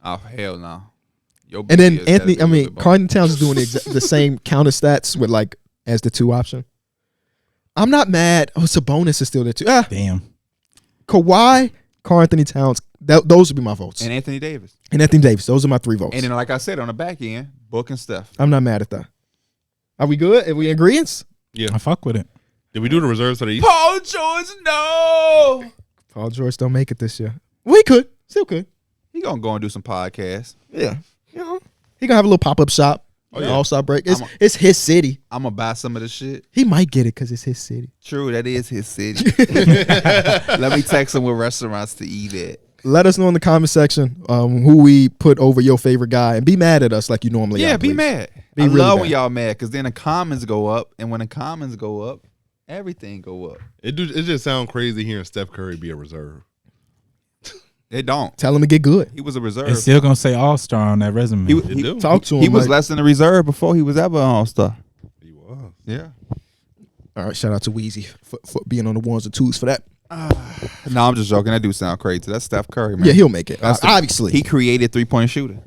Oh, hell no. Your And then BC is Anthony, gotta I be a mean, little bit Carlton Towns is doing the same counter stats with like as the two option. I'm not mad. Oh, Sabonis is still there too. Damn. Kawhi, Carlton Towns. Those would be my votes. more. And Anthony Davis. And Anthony Davis. Those are my 3 votes. And then, like I said, on the back end, Book and Steph. I'm not mad at that. Are we good? Are we in agreement? I fuck with it. did we do the reserves for the East? Paul George, no. Paul George don't make it this year. We could. Still could. He gonna go and do some podcasts. Yeah. You know, he gonna have a little pop-up shop. yeah. All-Star break. I'm It's his city. I'm gonna buy some of the shit. He might get it because it's his city. True, that is his city. Let me text him what restaurants to eat at. Let us know in the comment section who we put over your favorite guy, and be mad at us like you normally are. Yeah, be please. mad. Be I really love mad. when y'all mad because then the comments go up, and when the comments go up, everything go up. It just sounds crazy hearing Steph Curry be a reserve. It don't. Tell him to get good. He was a reserve. It's still gonna say All Star on that resume. He, It he, do. Talk to him. he was Mike. less than a reserve before he was ever an All-Star. He was. Yeah. All right, shout out to Weezy for being on the ones and twos for that. No, I'm just joking. That do sound crazy. That's Steph Curry, man. Yeah, he'll make it. That's the- Obviously. He created 3-point shooting.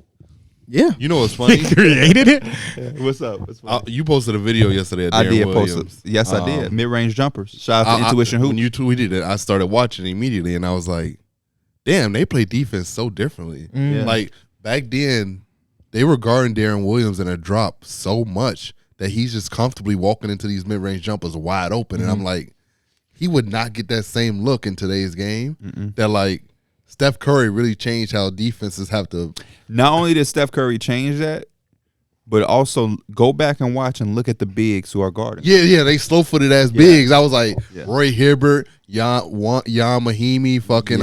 yeah. You know what's funny? created it. What's up? What's You posted a video yesterday of I Darren did post Williams. it. Yes, I did. Mid-range jumpers. Shout out to Intuition Hoop. When you tweeted it, I started watching it immediately, and I was like, damn, they play defense so differently. Yeah. Like, back then, they were guarding Darren Williams in a drop so much that he's just comfortably walking into these mid-range jumpers wide open. And I'm like, he would not get that same look in today's game. That, like, Steph Curry really changed how defenses have to. Not only did Steph Curry change that, but also go back and watch and look at the bigs who are guarding. Yeah, they slow-footed ass bigs. I was like, Yeah. Roy Hibbert, Jan Mahimi, fucking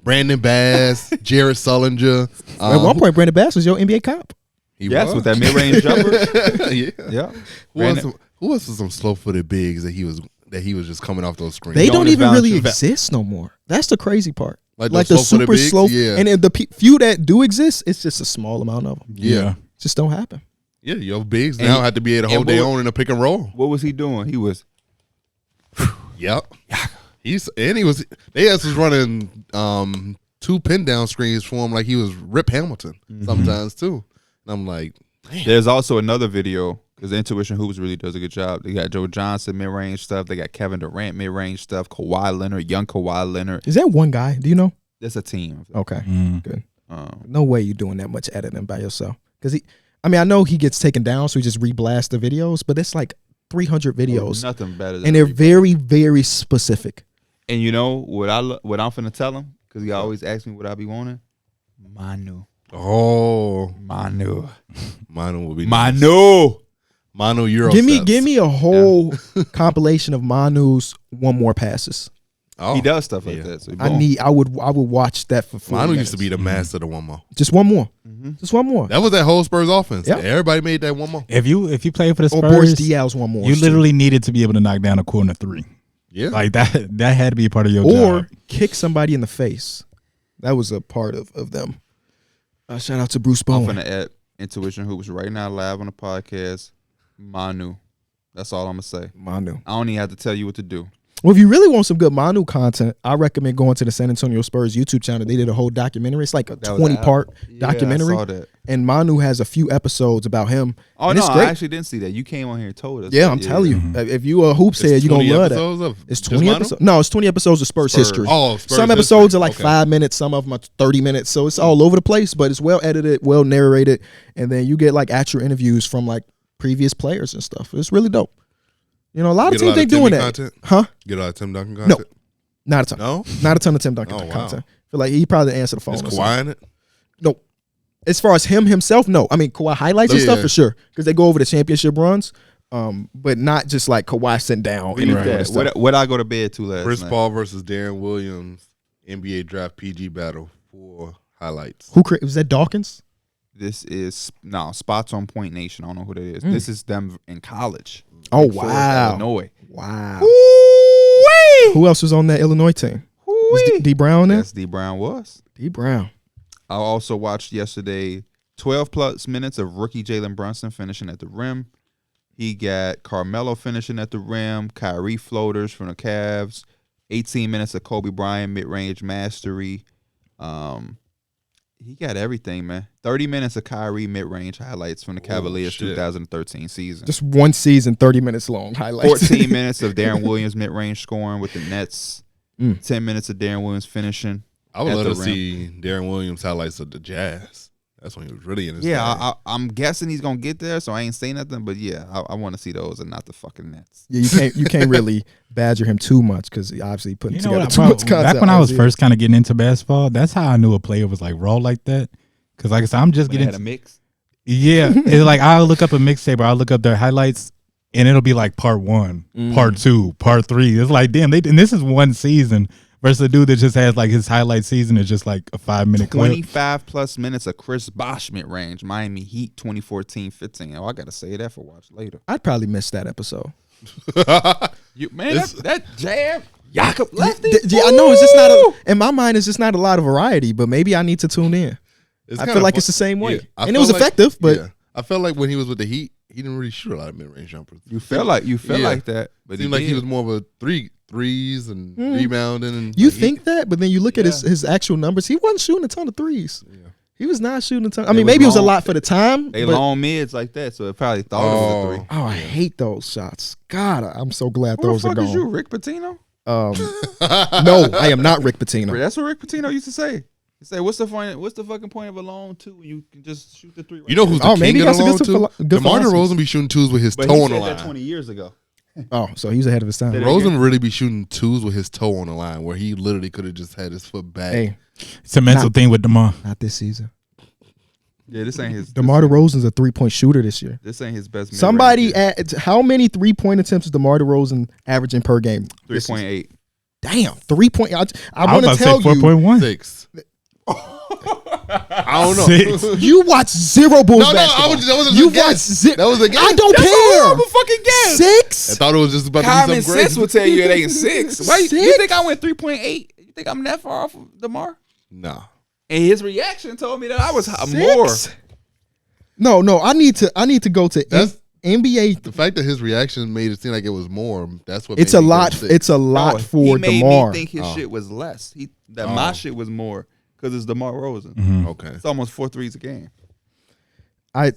Brandon Bass, Jared Sullinger. At one point, Brandon Bass was your NBA cop. He Yes, was. with that mid-range jumper. Yeah. Yeah. Who else was some slow-footed bigs that he was just coming off those screens? They don't Jonas even really Valanciunas. exist no more. That's the crazy part. Like Like those the slow-footed super bigs? slow. Yeah. And the few that do exist, it's just a small amount of them. Yeah. Just don't happen. Yeah, your bigs And now he- have to be able to and hold their what- own in a pick and roll. What was he doing? He was Yep. They was running 2 pin down screens for him like he was Rip Hamilton sometimes too. And I'm like, There's also another video because Intuition Hoops really does a good job. They got Joe Johnson mid-range stuff. They got Kevin Durant mid-range stuff. Kawhi Leonard, young Kawhi Leonard. Is that one guy? Do you know? That's a team. Okay, Mm. good. Um, No way you're doing that much editing by yourself. Because I know he gets taken down, so he just reblasts the videos, but it's like 300 videos. nothing better. Than And they're a replay. very, very specific. And you know what what I'm finna tell him because he always asks me what I be wanting. Manu, oh, Manu, Manu will be Manu. Manu Euro. Give steps. me a whole compilation of Manu's one more passes. Oh, He does stuff like yeah. that. So I would watch that for 40 Manu minutes. used to be the master of the one more. Just one more. Mm-hmm. Just one more. That was that whole Spurs offense. Yep. Everybody made that one more. If you play for the Or Boris Spurs, Diaw's one more. you too. literally needed to be able to knock down a corner 3. Yeah. Like that had to be a part of your or job. kick somebody in the face. That was a part of them. Shout out to Bruce I'm Bowen. finna add Intuition Hoops right now live on the podcast. Manu. That's all I'm gonna say. Manu. I don't even have to tell you what to do. Well, if you really want some good Manu content, I recommend going to the San Antonio Spurs YouTube channel. They did a whole documentary. It's like a 20-part documentary. I saw that. And Manu has a few episodes about him. Oh, and no, it's great. I actually didn't see that. You came on here and told us. Yeah, I'm telling you. If you a hoops head, you're going to love that. It's 20 episodes. No, it's 20 episodes of Spurs history. Oh, Spurs some episodes history. are like 5 minutes. Some of them are 30 minutes. So it's all over the place, but it's well edited, well narrated. And then you get like actual interviews from like previous players and stuff. It's really dope. You know, a lot of teams, they doing that. Content? Huh? Get a lot of Tim Duncan content? No. Not a ton. No? Not a ton of Tim Duncan wow. content. I feel like he probably answered the phone. Is or Kawhi something. in it? No. As far as himself, no. I mean, Kawhi highlights and stuff for sure because they go over the championship runs, but not just like Kawhi sitting down. What I go to bed to last Chris night? Paul versus Darren Williams NBA draft PG battle for highlights. Was that Dawkins? This is Spots on Point Nation. I don't know who that is. This is them in college. Oh, Lake Forest, wow. Illinois. Wow. Who else was on that Illinois team? Was D Brown there? Yes, D Brown was. D Brown. I also watched yesterday 12 plus minutes of rookie Jalen Brunson finishing at the rim. He got Carmelo finishing at the rim, Kyrie floaters from the Cavs, 18 minutes of Kobe Bryant mid-range mastery. He got everything, man. 30 minutes of Kyrie mid-range highlights from the Cavaliers 2013 season. Just one season, 30 minutes long highlights. 14 minutes of Darren Williams mid-range scoring with the Nets. 10 minutes of Darren Williams finishing. I would love to see Darren Williams highlights of the Jazz. That's when he was really in his I'm guessing he's gonna get there, so I ain't saying nothing. But yeah, I want to see those and not the fucking Nets. Yeah, you can't really badger him too much because he obviously putting together too much content. Back when I was first kind of getting into basketball, that's how I knew a player was like raw like that. Because like I said, I'm just getting a mix. Yeah, it's like I'll look up a mixtape or I'll look up their highlights, and it'll be like part 1, part 2, part 3. It's like damn, and this is one season. Versus a dude that just has like his highlight season is just like a 5-minute clip. 25 plus minutes of Chris Bosh mid-range, Miami Heat 2014-15. Oh, I gotta say that for watch later. I'd probably miss that episode. That jab, Jakob lefty. Yeah, I know. It's just not in my mind. It's just not a lot of variety. But maybe I need to tune in. I feel like it's the same way, and it was effective. But I felt like when he was with the Heat, he didn't really shoot a lot of mid-range jumpers. You felt like that, but it seemed like he was more of a threes and rebounding. And you think that, but then you look at his actual numbers. He wasn't shooting a ton of threes. Yeah. He was not shooting a ton. I mean, maybe it was a lot for the time. They long mids like that, so it probably thought it was a 3. Oh, I hate those shots. God, I'm so glad those are gone. Who the fuck is you, Rick Pitino? No, I am not Rick Pitino. That's what Rick Pitino used to say. He say, "What's the fucking point of a long 2 when you can just shoot the 3?" Right, you know who's the king of the long 2? DeMar DeRozan be shooting 2s with his toe on the line. That 20 years ago. Oh, so he was ahead of his time. DeRozan really be shooting 2s with his toe on the line, where he literally could have just had his foot back. Hey, it's a mental thing with DeMar. Not this season. Yeah, this ain't his. DeMar DeRozan's a 3-point shooter this year. This ain't his best. Somebody how many 3-point attempts is DeMar DeRozan averaging per game? 3.8. Damn, 3-point. I want to tell you 4.1. 6. I don't know. 6. You watch zero Bulls basketball. That was a You guess. watch zero. That was a guess. I don't That's care. a horrible fucking guess. 6. I thought it was just about to be Common something sense great. would tell you it ain't 6. Why you 6? think I went 3.8? You think I'm that far off of DeMar? Nah. And his reaction told me that I was 6? more. No. I need to go to NBA. The fact that his reaction made it seem like it was more. That's what. It's a lot. It's a lot for He made DeMar. me think his shit was less. My shit was more because it's DeMar DeRozan. Mm-hmm. Okay. It's almost 4 threes a game. I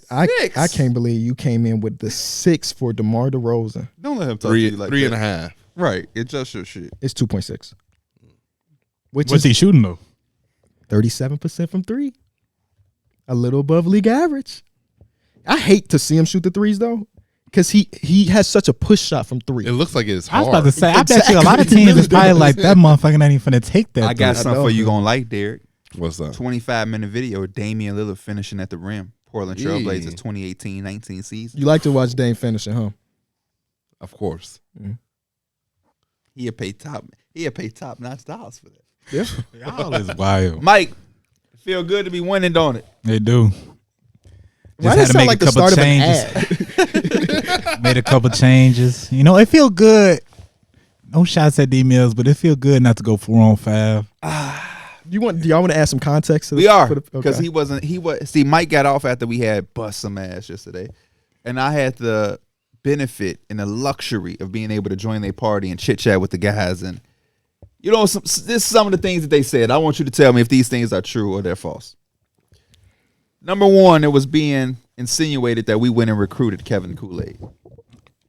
can't believe you came in with the 6 for DeMar DeRozan. Don't let him talk to you like 3.5. Right. Adjust your shit. It's 2.6. What's he shooting though? 37% from 3. A little above league average. I hate to see him shoot the 3s though, because he has such a push shot from 3. It looks like it's I was hard. about to say, I bet you a lot of teams is probably like that motherfucker ain't even finna take that. I got three. something for you gonna like, Darrick. What's that? 25-minute video of Damian Lillard finishing at the rim. Portland Trailblazers 2018-19 season. You like to watch Dame finishing, huh? Of course. He'll pay top-notch dollars for that. Yeah. Y'all is wild. Mike, feel good to be winning, don't it? They do. Why does it sound like the start of an ad? Made a couple changes. You know, it feel good. No shots at D Mills, but it feel good not to go 4 on 5. Do y'all want to add some context? We are because he was. See, Mike got off after we had bust some ass yesterday, and I had to benefit and the luxury of being able to join their party and chit chat with the guys. And this is some of the things that they said. I want you to tell me if these things are true or they're false. Number one, it was being insinuated that we went and recruited Kevin Kool-Aid.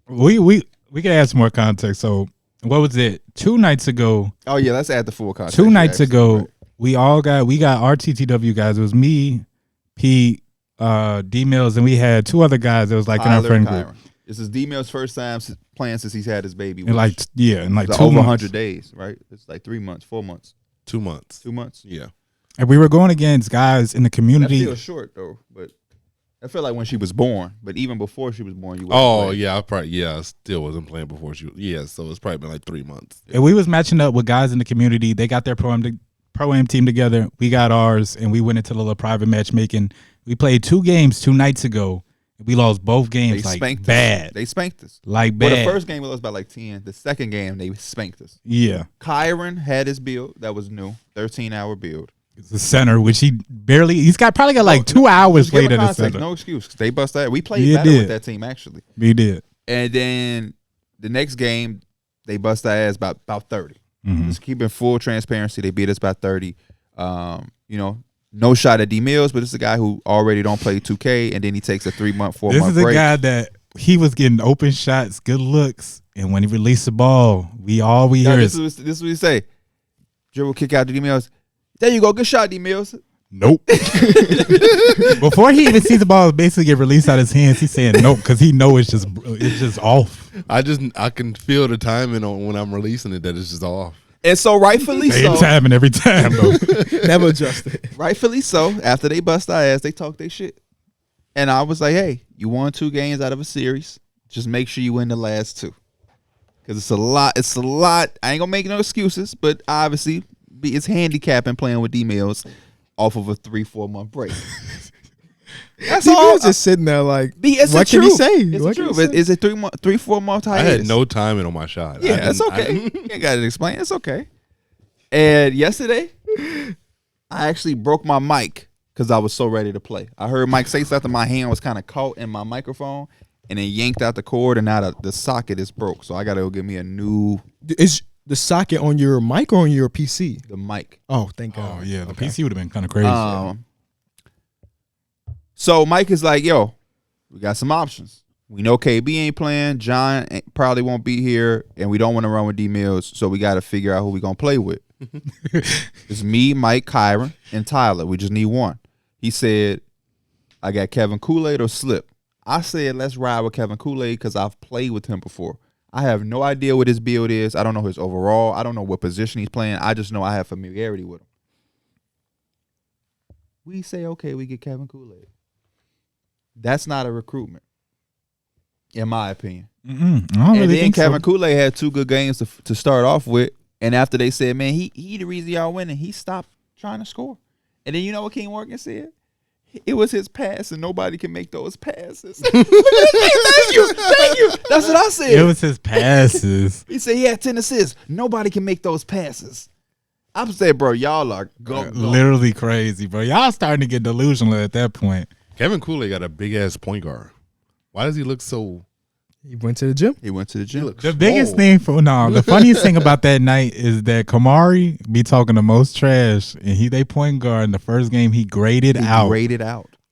We can add some more context. So what was it? 2 nights ago. Oh yeah, let's add the full context. 2 nights ago, right. we got our TTW guys. It was me, Pete, D-Mills, and we had 2 other guys that was like in our friend group. This is D-Mills' first time playing since he's had his baby. In like 2 over months. 100 days, right? It's like 3 months, 4 months. 2 months. 2 months? Yeah. And we were going against guys in the community. That feels short though, but I feel like when she was born, but even before she was born, you. I still wasn't playing before she. So it's probably been like 3 months. And we was matching up with guys in the community. They got their pro-am team together. We got ours, and we went into a little private matchmaking. We played 2 games 2 nights ago. We lost both games bad. They spanked us. Like bad. Well, the first game we lost by like 10. The second game, they spanked us. Yeah. Kyron had his build. That was new. 13-hour build. It's the center, which he's probably got like 2 hours played at the center. No excuse. They bust that. We played better with that team, actually. We did. And then the next game, they bust our ass by about 30. Mm-hmm. Just keeping full transparency. They beat us by 30. No shot at D Mills, but it's a guy who already don't play 2K, and then he takes a 3-month, 4-month break. This is a guy that he was getting open shots, good looks, and when he released the ball, we hear this is what he say. Dribble, kick out to D Mills. There you go, good shot, D Mills. Nope. Before he even sees the ball basically get released out of his hands, he's saying nope because he knows it's just off. I can feel the timing on when I'm releasing it that it's just off. And so rightfully Same so. timing every time though. Never adjusted. Rightfully so. After they bust our ass, they talk their shit. And I was like, hey, you won 2 games out of a series. Just make sure you win the last 2. Because it's a lot. I ain't gonna make no excuses, but obviously it's handicapping playing with D-Mills off of a 3-4 month break. That's He all. was just sitting there like, It's what the can he truth. say? It's the truth. It's a 3-4 month hiatus. I had no timing on my shot. Yeah, it's okay. You ain't got to explain. It's okay. And yesterday, I actually broke my mic because I was so ready to play. I heard Mike say something. My hand was kind of caught in my microphone, and it yanked out the cord, and now the socket is broke. So I got to go get me a new. Is the socket on your mic or on your PC? The mic. Oh, thank God. Oh yeah, the PC would have been kind of crazy. So Mike is like, yo, we got some options. We know KB ain't playing. John probably won't be here, and we don't want to run with D Mills, so we got to figure out who we gonna play with. It's me, Mike, Kyron, and Tyler. We just need one. He said, I got Kevin Kool-Aid or Slip. I said, let's ride with Kevin Kool-Aid because I've played with him before. I have no idea what his build is. I don't know his overall. I don't know what position he's playing. I just know I have familiarity with him. We say, okay, we get Kevin Kool-Aid. That's not a recruitment, in my opinion. And then Kevin Kool-Aid had 2 good games to start off with. And after they said, man, he the reason y'all winning, he stopped trying to score. And then you know what King Morgan said? It was his pass, and nobody can make those passes. Thank you. That's what I said. It was his passes. He said he had 10 assists. Nobody can make those passes. I'm saying, bro, y'all are literally crazy, bro. Y'all starting to get delusional at that point. Kevin Kool-Aid got a big ass point guard. Why does he look so? He went to the gym. The biggest thing the funniest thing about that night is that Kamari be talking the most trash, and they point guard in the first game he graded out.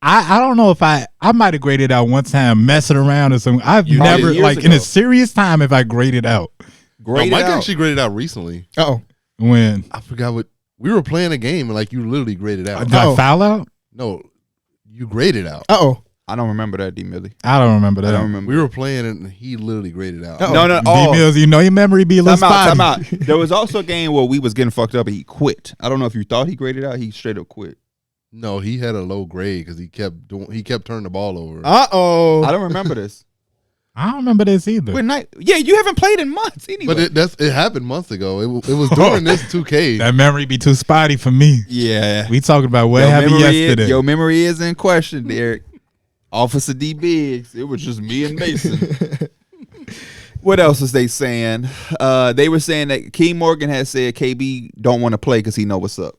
I don't know if I might have graded out one time messing around or something. I've never in a serious time if I graded out. Mike actually graded out recently. Oh, when I forgot what we were playing a game and like you literally graded out. Did I foul out? No, you graded out. I don't remember that, D Millie. I don't remember that. We were playing and he literally graded out. No. D Mills, you know your memory be a little spotty. Time out. There was also a game where we was getting fucked up and he quit. I don't know if you thought he graded out. He straight up quit. No, he had a low grade because he kept turning the ball over. I don't remember this. I don't remember this either. You haven't played in months anyway. But it happened months ago. It was during this 2K. That memory be too spotty for me. Yeah. We talking about what happened yesterday. Your memory is in question, Darrick. Officer D Biggs. It was just me and Mason. What else was they saying? They were saying that King Morgan had said KB don't want to play because he know what's up.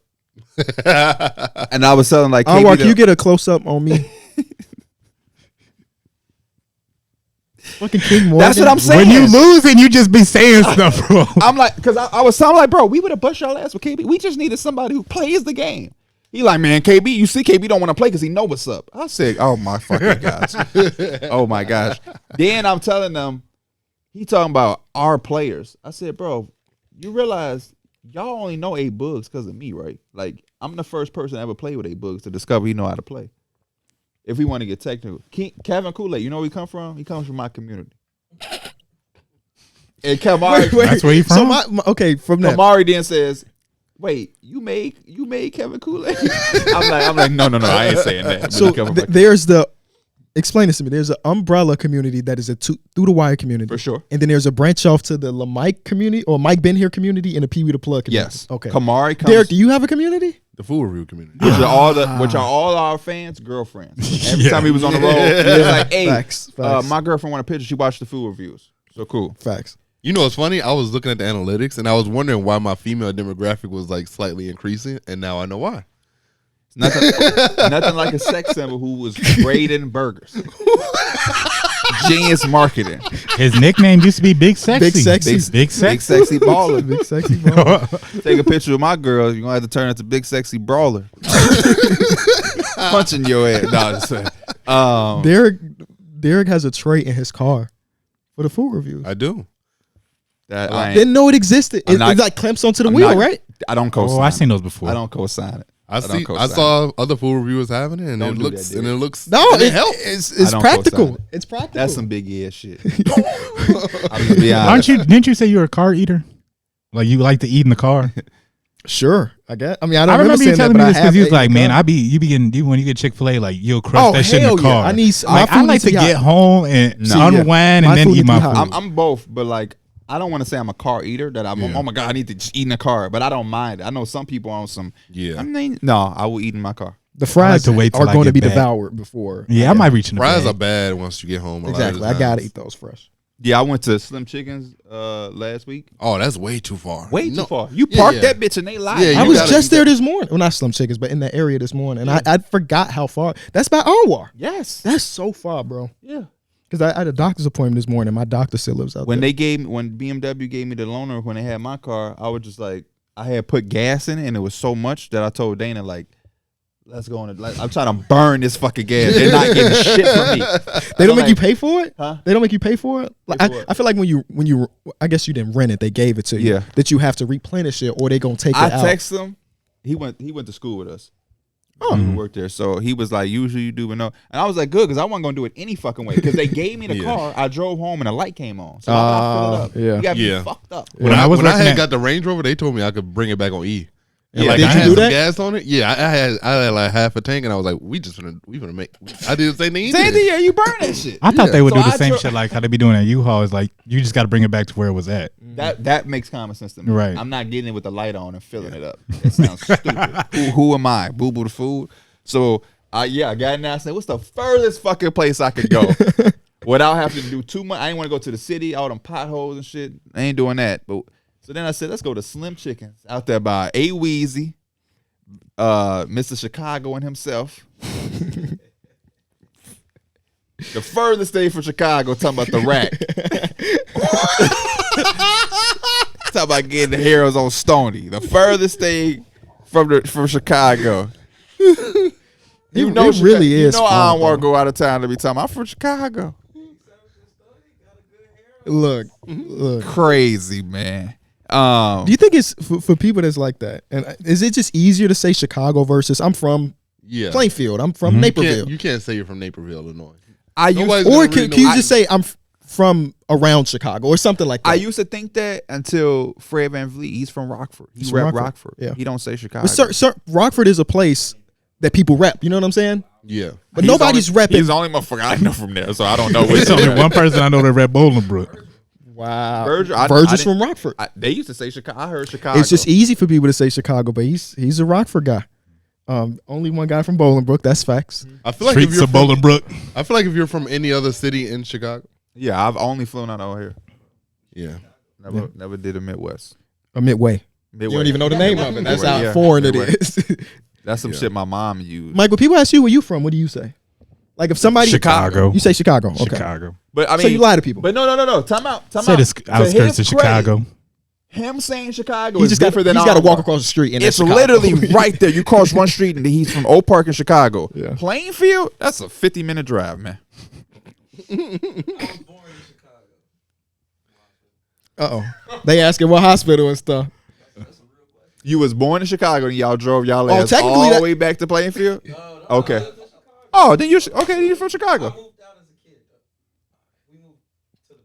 And I was telling can you get a close up on me? Fucking King Morgan. That's what I'm saying. When you losing, you just be saying stuff, bro. I'm like, because I was telling like, bro, we would have bust y'all ass with KB. We just needed somebody who plays the game. He like, man, KB, you see KB don't want to play because he know what's up. I said, oh my fucking gosh. Oh my gosh. Then I'm telling them, he talking about our players. I said, bro, you realize y'all only know A Bugs because of me, right? Like, I'm the first person to ever play with A Bugs to discover he know how to play. If we want to get technical. Kevin Kool-Aid, you know where he come from? He comes from my community. And Kamari, That's where he from? So okay, from that. Kamari then says, wait, you made Kevin Kool-Aid? I'm like, no, I ain't saying that. So there's explain this to me. There's an umbrella community that is a through the wire community. For sure. And then there's a branch off to the Mike community or Mike Ben here community and the Pee Wee the Plug community. Yes. Okay. Kamari comes. Darrick, do you have a community? The food review community. Which are all our fans' girlfriends. Every time he was on the road, he was like, hey, Facts. my girlfriend want a picture. She watched the food reviews. So cool. Facts. You know what's funny? I was looking at the analytics and I was wondering why my female demographic was like slightly increasing, and now I know why. Nothing like a sex symbol who was grading burgers. Genius marketing. His nickname used to be Big Sexy. Big Sexy. Big Sexy. Big sexy baller. Big sexy baller. Take a picture of my girl. You're gonna have to turn into Big Sexy Brawler. Punching your ass. No, I'm just saying. Darrick has a tray in his car for the food reviews. I do. I Didn't know it existed. It like clamps onto the wheel, right? I don't co-sign. Oh, I've seen those before. I don't co-sign it. I saw other food reviewers having it, and Don't it do looks that, and it looks No, and it helps. it's I don't practical. co-sign It's practical. That's some big ass shit. I'll just be honest. Didn't you say you were a car eater? Like you like to eat in the car? Sure, I guess. I mean, I I don't remember you saying telling that, me but this because I you was have like, ate man, the you when you get Chick-fil-A, like you'll crush Oh, that shit in hell the yeah. car. I need my like I food like needs to to be get hot. home and unwind My and then food eat needs my to be food. hot. I'm both, but like I don't want to say I'm a car eater. That I'm. Yeah. Oh my god, I need to just eat in the car, but I don't mind. I know some people on some. Yeah. I mean, no, I will eat in my car. The fries to wait till are I going to get be back. devoured before. Yeah, I might reach in the Fries bag. are bad once you get home. Exactly. I gotta eat those fresh. Yeah, I went to Slim Chickens last week. Oh, that's way too far. Way No. too far. You Yeah, parked yeah. that bitch and they lied. Yeah, I you was gotta just eat there that. this morning. Well, not Slim Chickens, but in that area this morning. And I forgot how far. That's by Arwar. Yes. That's so far, bro. Yeah. Because I had a doctor's appointment this morning. My doctor still lives out When there. when BMW gave me the loaner when they had my car, I was just like, I had put gas in it and it was so much that I told Dana like, let's go on. I'm trying to burn this fucking gas. They're not getting shit from me. They don't I'm make you like, pay for it? Huh? They don't make you pay for it? Like, Pay for what? I feel like when you I guess you didn't rent it, they gave it to you. Yeah. That you have to replenish it or they gonna take I it out. text him. He went to school with us. Oh. He worked there, so he was like, "Usually you do, but no." And I was like, "Good," because I wasn't gonna do it any fucking way. Because they gave me the Yeah. car. I drove home and the light came on, so I gotta fill it up. yeah. You gotta Yeah. be fucked up. When I was when I looking had at- got the Range Rover, they told me I could bring it back on E. And Yeah. like Did I you had do some that? gas on it. Yeah, I had like half a tank, and I was like, we gonna make. I did the same thing. he Same did. thing, yeah. You burn that shit. I thought they would So do the I same dro- shit like how they be doing at U-Haul. Is like you just got to bring it back to where it was at. That makes common sense to me. Right. I'm not getting it with the light on and filling it up. It sounds stupid. Who am I? Boo boo the food. So I got in there. I said, what's the furthest fucking place I could go without having to do too much? I didn't want to go to the city, all them potholes and shit. I ain't doing that. But so then I said, let's go to Slim Chickens out there by A Weezy, Mr. Chicago and himself. The furthest thing from Chicago, talking about the rack. Talking about getting the heroes on Stony. The furthest thing from Chicago. You know, it really is You know, I far, don't want to bro. go out of town to be talking. I'm from Chicago. Look. Crazy, man. Do you think it's for people that's like that? And is it just easier to say Chicago versus I'm from Yeah. Plainfield? I'm from You Naperville. can't say you're from Naperville, Illinois. I used, Nobody's Or gonna can, really can you know- just say I'm from around Chicago or something like that? I used to think that until Fred Van Vliet. He's from Rockford. He He's from rep Rockford, Rockford. yeah. He don't say Chicago. But sir, Rockford is a place that people rep. You know what I'm saying? Yeah. But nobody's repping. He's the only motherfucker I know from there, so I don't know which There's only one person I know that read Bolingbrook. Wow. Virgil, I Virgil's didn't- from Rockford. They used to say Chicago. I heard Chicago. It's just easy for people to say Chicago, but he's a Rockford guy. Only one guy from Bolingbrook. That's facts. I feel like if Streets you're of from, Bolingbrook. I feel like if you're from any other city in Chicago, Yeah, I've only flown out over here. yeah. Never did a Midwest. A Midway. Midway. You don't even know the name of it. That's Midway, how yeah. foreign Midway. it is. That's some shit my mom used. Mike, when people ask you where you from, what do you say? Like if somebody Chicago. You say Chicago. Okay. Chicago. But I mean, So you lie to people. But no. Time out. Say the outskirts of Chicago. Him saying Chicago He is just different than he's got to walk across the street. And It's that's Chicago. literally right there. You cross one street and he's from Oak Park in Chicago. Yeah. Plainfield, that's a 50-minute drive, man. They asking what hospital and stuff. You was born in Chicago and y'all drove y'all ass technically all the that- way back to Plainfield? Okay. Oh, then you're from Chicago.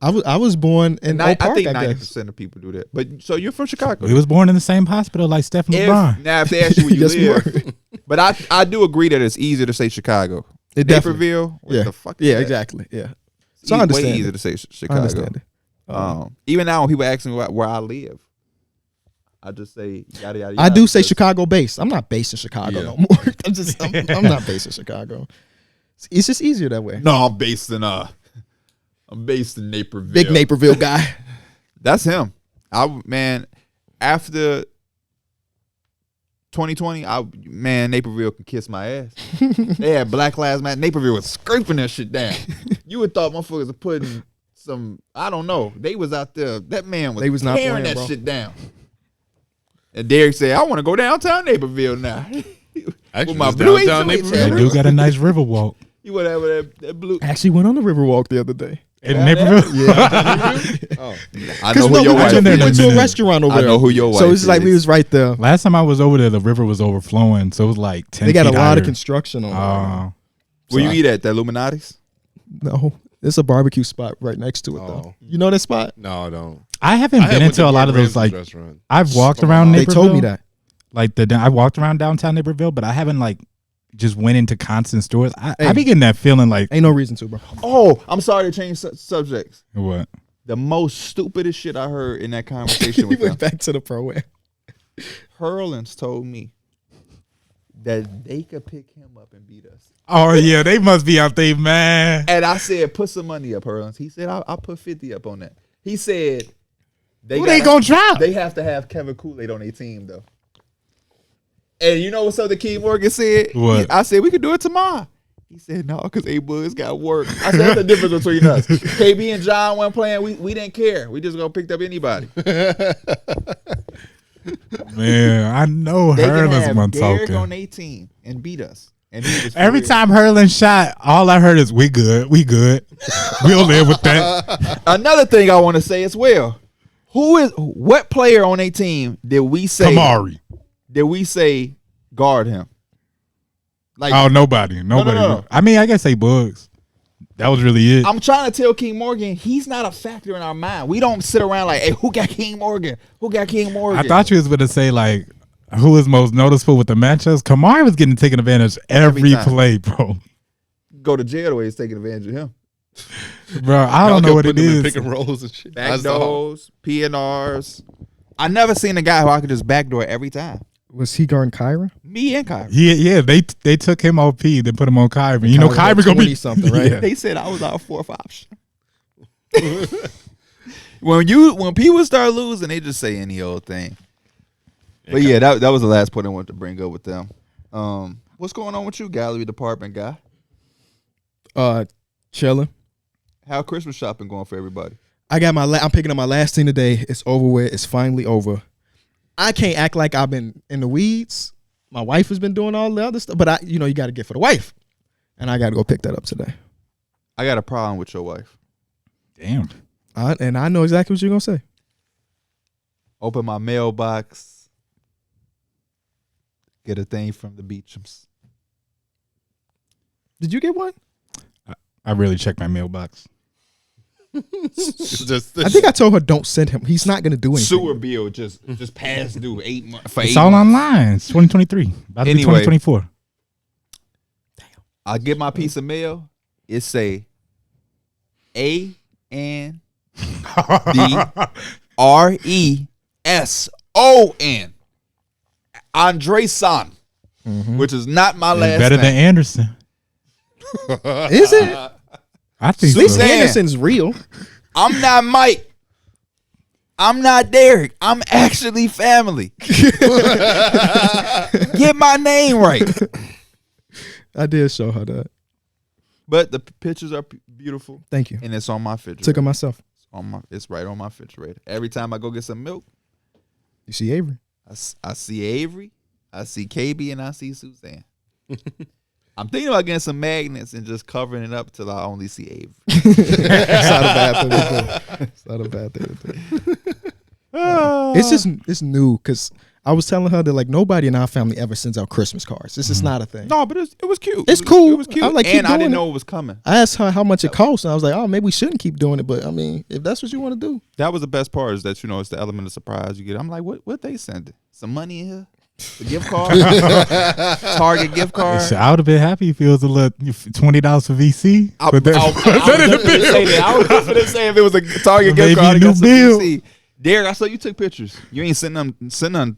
I was born in Oak Park, I think I guess. 90% of people do that. But so you're from Chicago. We was born in the same hospital like Steph and LeBron. Now, if they ask you where you Yes, we live, but I do agree that it's easier to say Chicago. It definitely- Naperville, what Yeah. the fuck is Yeah, that? exactly. Yeah. It's So I understand way it. easier to say I Chicago. understand it. Even now when people ask me where I live, I just say yada yada. I yada do say because- Chicago based. I'm not based in Chicago Yeah. no more. I'm not based in Chicago. It's just easier that way. No, I'm based in Naperville. Big Naperville guy. That's him. After 2020, Naperville can kiss my ass. They had Black Lives Matter. Naperville was scraping that shit down. You would thought motherfuckers were putting some, I don't know. They was out there. That man was, They was not tearing playing, that bro. shit down. And Darrick said, I want to go downtown Naperville now. Actually, my it's blue downtown H-joints, Naperville. They do got a nice river walk You would have that blue. I actually went on the Riverwalk the other day. in Naperville. I know who your we wife been there we in went a to a minute. restaurant over I there. know who your So wife it's like we is. was right there. Last time I was over there, the river was overflowing, so it was like 10 They got a feet lot higher. of construction on there. Where you eat at? The Illuminati's? No, it's a barbecue spot right next to it though. Oh. You know that spot? No, I don't. I haven't I been went to into a lot of Gordon those like Ramsay's restaurant. I've walked Oh, around They Naperville. told me that. Like I walked around downtown Naperville, but I haven't like just went into constant stores. I Hey. be getting that feeling like Ain't no reason to, bro. Oh, I'm sorry to change subjects. what? The most stupidest shit I heard in that conversation We with them. went back to the pro am. Hurlins told me that they could pick him up and beat us. Oh yeah, they must be out there, man. And I said, put some money up, Hurlins. He said, I'll put 50 up on that. He said, Who they gonna drop? They have to have Kevin Kool-Aid on their team, though. And you know what's up? The Key Morgan said? What? I said, we could do it tomorrow. He said, no, because A-Boog's got work. I said, that's the difference between us. KB and John weren't playing. We didn't care. We just gonna pick up anybody. Man, I know They can Hurlins have one Darrick on talking. their team and beat us. And he was Every for real. time Hurlin shot, all I heard is we good. We'll live with that. Another thing I want to say as well. What player on a team did we say Kamari. guard him? Like Oh, nobody. no. I mean, I guess say Bugs. That was really it. I'm trying to tell King Morgan, he's not a factor in our mind. We don't sit around like, hey, who got King Morgan? Who got King Morgan? I thought you was going to say, like, who was most noticeable with the matchups. Kamari was getting taken advantage every time. play, bro. Go to jail the way he's taking advantage of him. Bro, I don't know what it is. Pick and rolls and shit. Back doors, PNRs. I never seen a guy who I could just backdoor every time. Was he guarding Kyra? Me and Kyrie. Yeah, they took him off P, then put him on Kyrie. You know, Kyrie had Kyrie gonna be 20 something, right? Yeah. They said I was our fourth option. when people start losing, they just say any old thing. But yeah, that was the last point I wanted to bring up with them. What's going on with you, gallery department guy? Chilling. How Christmas shopping going for everybody? I got I'm picking up my last thing today. It's over with. It's finally over. I can't act like I've been in the weeds. My wife has been doing all the other stuff, but you got to get for the wife, and I got to go pick that up today. I got a problem with your wife. Damn. And I know exactly what you're gonna say. Open my mailbox. Get a thing from the Beechams. Did you get one? I really checked my mailbox. I think I told her don't send him. He's not gonna do anything. Sewer bill just passed due 8 months. For It's 8 all months. online. It's 2023. About to be Anyway. 2024. I get my piece of mail. It say ANDRESON. Andreson, which is not my last Better than name. Anderson. Is it? I think At least so. Suzanne. Anderson's real. I'm not Mike. I'm not Darrick. I'm actually family. Get my name right. I did show her that. But the pictures are beautiful. Thank you. And it's on my refrigerator. Took it myself. It's right on my refrigerator. Every time I go get some milk, You see Avery. I see Avery, I see KB, and I see Suzanne. I'm thinking about getting some magnets and just covering it up till I only see Avery. It's not a bad thing to do. It's not a bad thing to do. It's new because I was telling her that like nobody in our family ever sends out Christmas cards. This is not a thing. No, but it was cute. It's cool. It was cute. I like keep and I doing didn't it. know it was coming. I asked her how much it costs, and I was like, oh, maybe we shouldn't keep doing it. But I mean, if that's what you want to do, That was the best part is that, it's the element of surprise you get. I'm like, what they sending? Some money in here? The gift card? Target gift card? Shit, I would have been happy if it was a little $20 for VC. I But then- was just going to say if it was a Target gift Maybe card, a I got new some bill. VC. Darrick, I saw you took pictures. You ain't send them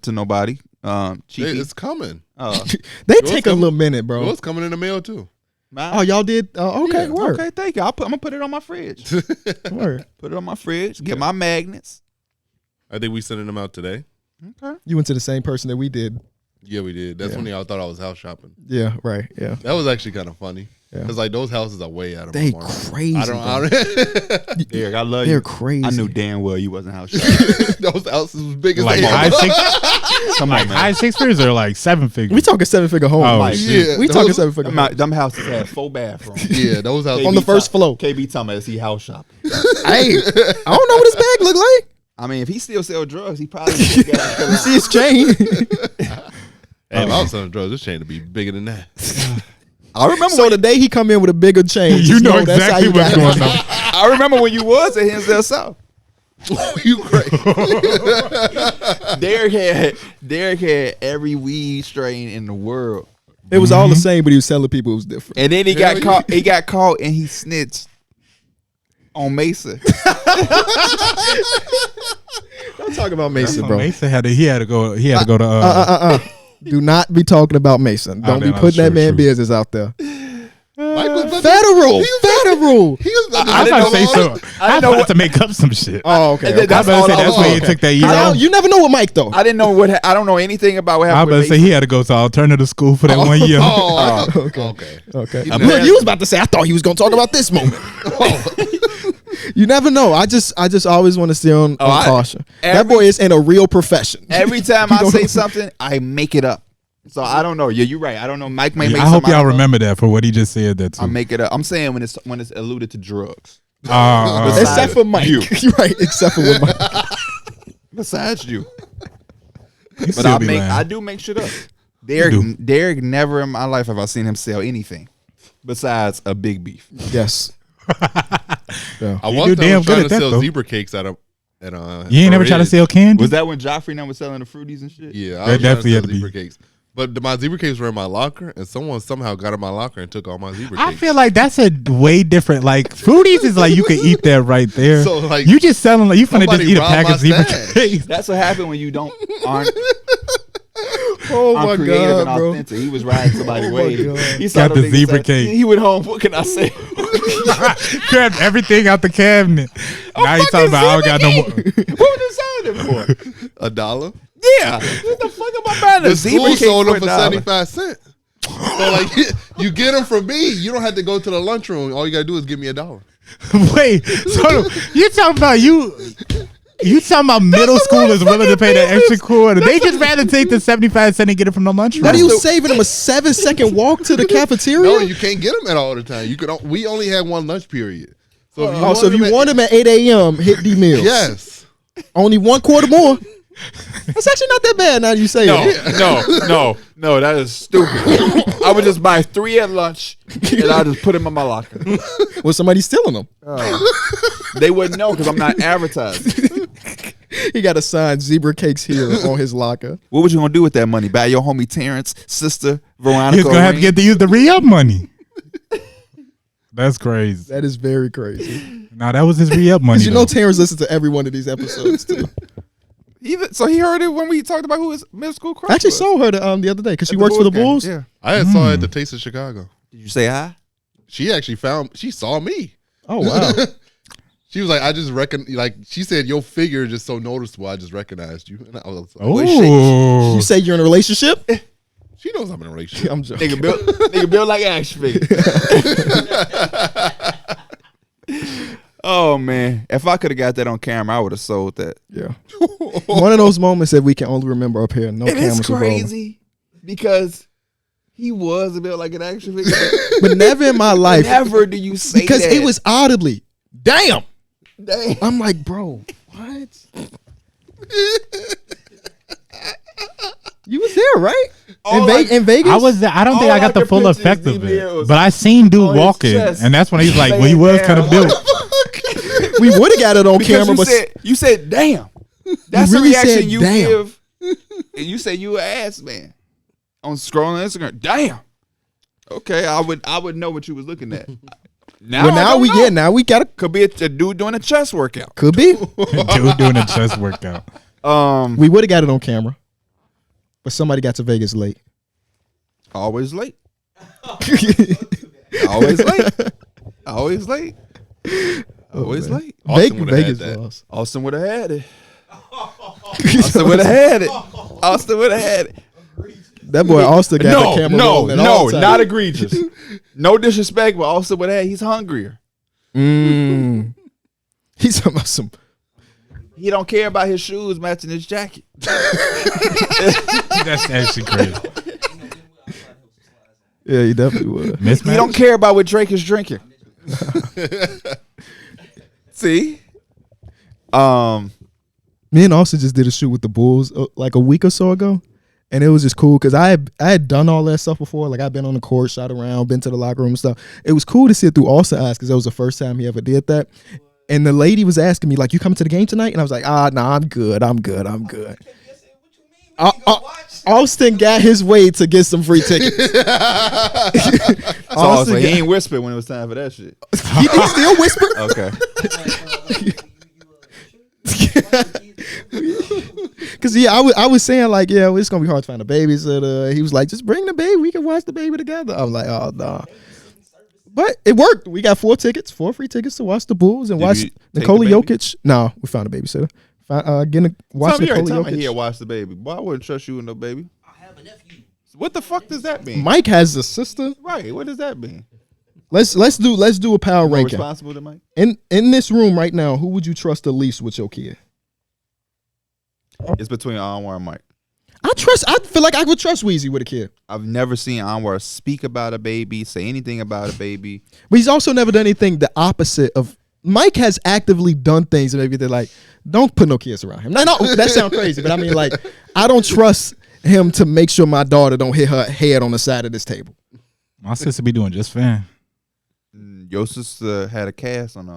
to nobody. Cheeky. It's coming. they take a little minute, bro. It's coming in the mail too. Oh, y'all did? Okay, Yeah, word. Okay, thank you. I'm gonna put it on my fridge. Word. Put it on my fridge. Get my magnets. I think we sending them out today. Okay. You went to the same person that we did. Yeah, we did. That's Yeah. when y'all thought I was house shopping. Yeah, right. Yeah. That was actually kind of funny. Yeah. Because like those houses are way out of They my market. crazy. I don't Darrick, I love They're you. crazy. I knew damn well you wasn't house shopping. those houses was big as like hell. high six, Come on, man. high six figures or like 7 figures. We talking 7-figure home. Oh, Mike. shit. We Yeah, talking those- 7-figure home. Them houses had 4 bathrooms. Yeah, those houses. On the first floor. KB talking about is he house shopping. Hey, I don't know what his bag look like. I mean, if he still sell drugs, he probably still got You see his chain. Hey, if I was selling drugs, this chain to be bigger than that. I remember So the day he come in with a bigger chain, you just know that's how exactly you what's got going it. on. I remember when you was at Hinsdale South. You crazy? Darrick had every weed strain in the world. It was all the same, but he was telling people it was different. And then he Hell got caught. He got caught and he snitched on Mesa. Don't talk about Mason, bro. Mason had to go to Do not be talking about Mason. Don't be man, putting that true, man true. business out there. Mike was about to- Federal. he was Federal. He was about to I was about to say so. I was know about what- to make up some shit. Oh, okay. And then okay. I was about to say all I that's was- why he took that year I off. don't- you never know with Mike though. I didn't know I don't know anything about what I happened. was about to with say he had to go to alternative school for that 1 year. Oh, Okay. Okay. He Look, never- you was about to say I thought he was gonna talk about this moment. You never know. I just always want to stay on caution. That boy is in a real profession. Every time I say something, I make it up. So I don't know. Yeah, you're right. I don't know. Mike may make I hope something, I y'all don't know. remember that for what he just said. That too. I make it up. I'm saying when it's alluded to drugs. Except for Mike. You. You're right. Except for with Mike. Besides you. You But still I be lying. do make shit up. do. Darrick never in my life have I seen him sell anything besides a big beef. Yes. Yeah. I You was do damn good trying at to that, sell though. zebra cakes at You ain't never tried to sell candy? Was that when Joffrey and them was selling the fruities and shit? Yeah, That I was trying definitely to had sell to be. zebra cakes. But my zebra cakes were in my locker, and someone somehow got in my locker and took all my zebra cakes. I feel like that's a way different. Like fruities is like you can eat that right there. So, like, you just selling like you finna just somebody eat a robbed pack my of zebra stash. cakes. That's what happened when you aren't Oh my creative god, and bro. authentic. He was riding somebody's Oh my way. God. He saw Got them the niggas zebra say- cake. He went home. What can I say? Grabbed everything out the cabinet. Now you talking about I don't got no more. What was you selling it for? $1. Yeah. What the fuck am I buying a The zebra school cake sold them for for $1? 75 cents. So like you get them from me. You don't have to go to the lunchroom. All you gotta do is give me $1. Wait, so you talking about you talking about middle schoolers willing to pay that extra quarter? They just rather take the 75 cents and get it from the lunchroom. What are you saving him a 7-second walk to the cafeteria? No, you can't get them at all the time. You could. We only had one lunch period. So if you So if you at- want him at 8 a.m., hit D meals. yes. Only 1 quarter more. That's actually not that bad now you say it. No, that is stupid. I would just buy 3 at lunch and I'll just put them in my locker. Was somebody stealing them? They wouldn't know because I'm not advertising. He got a sign zebra cakes here on his locker. What was you gonna do with that money? Buy your homie Terrence, sister Veronica. He's gonna have to ring? get to use the re-up money. That's crazy. That is very crazy. Now that was his re-up money. Because you know though. Terrence listens to every one of these episodes too. So he heard it when we talked about who his middle school crush I actually was. saw her the other day because she At the works for the game. Bulls. Yeah. I had saw her at the Taste of Chicago. Did you say hi? She actually she saw me. Oh wow. She was like, I just she said, your figure is just so noticeable. I just recognized you. And I was like, Oh, You say you're in a relationship? She knows I'm in a relationship. I'm joking. Nigga built like action figure. Oh man, if I could have got that on camera, I would have sold that. Yeah. One of those moments that we can only remember up here. No It cameras is were rolling. crazy because he was built like an action figure. But never in my life. Never do you say Because that. it was audibly. Damn. Damn. I'm like, bro, what? You was there, right? In Vegas? I was. I don't think all I got I the could full picture effect is of DBL it. was But I seen dude on his walking, chest, and that's when he's like, well, he was kind of built. We would have got it on Because camera, you said damn. That's really the reaction said you damn. give. And you say you an ass man on scrolling Instagram. Damn. Okay, I would know what you was looking at. Now now we got could be a dude doing a chest workout. could be. Dude doing a chest workout. We would have got it on camera, but somebody got to Vegas late. Always late. Always late. Always late. Always late. Austin would've had Vegas that. lost. Austin would have had it. Austin would have had it. Austin would have had it. That boy Austin got the camera rolling at all times. not egregious. No disrespect, but Austin would have. He's hungrier. He's talking about some. He don't care about his shoes matching his jacket. That's actually crazy. Yeah, he definitely would. Mismatch. He don't care about what Drake is drinking. See? Me and Austin just did a shoot with the Bulls like a week or so ago, and it was just cool because I had done all that stuff before. Like I've been on the court, shot around, been to the locker room and stuff. It was cool to see it through Austin's eyes because that was the first time he ever did that. And the lady was asking me like, "You coming to the game tonight?" And I was like, "Nah, I'm good. Austin got his way to get some free tickets. So he ain't whispered when it was time for that shit. He still whisper. Okay. Cause I was saying like, yeah, it's gonna be hard to find a babysitter. He was like, just bring the baby. We can watch the baby together. I was like, oh no. But it worked. We got 4 free tickets to watch the Bulls and watch you take Nikola the baby? Jokic. No, we found a babysitter. Watch Tell me Nikola he had Jokic. watched the baby. Boy, I wouldn't trust you with no baby. I have a nephew. What the fuck does that mean? Mike has a sister. Right. What does that mean? Let's do a power More ranking. responsible than Mike? In this room right now, who would you trust the least with your kid? It's between Anwar and Mike. I feel like I would trust Weezy with a kid. I've never seen Anwar speak about a baby, say anything about a baby. But he's also never done anything the opposite of. Mike has actively done things that maybe they're like, don't put no kids around him. No, that sounds crazy, but I mean, like, I don't trust him to make sure my daughter don't hit her head on the side of this table. My sister be doing just fine. Your sister had a cast on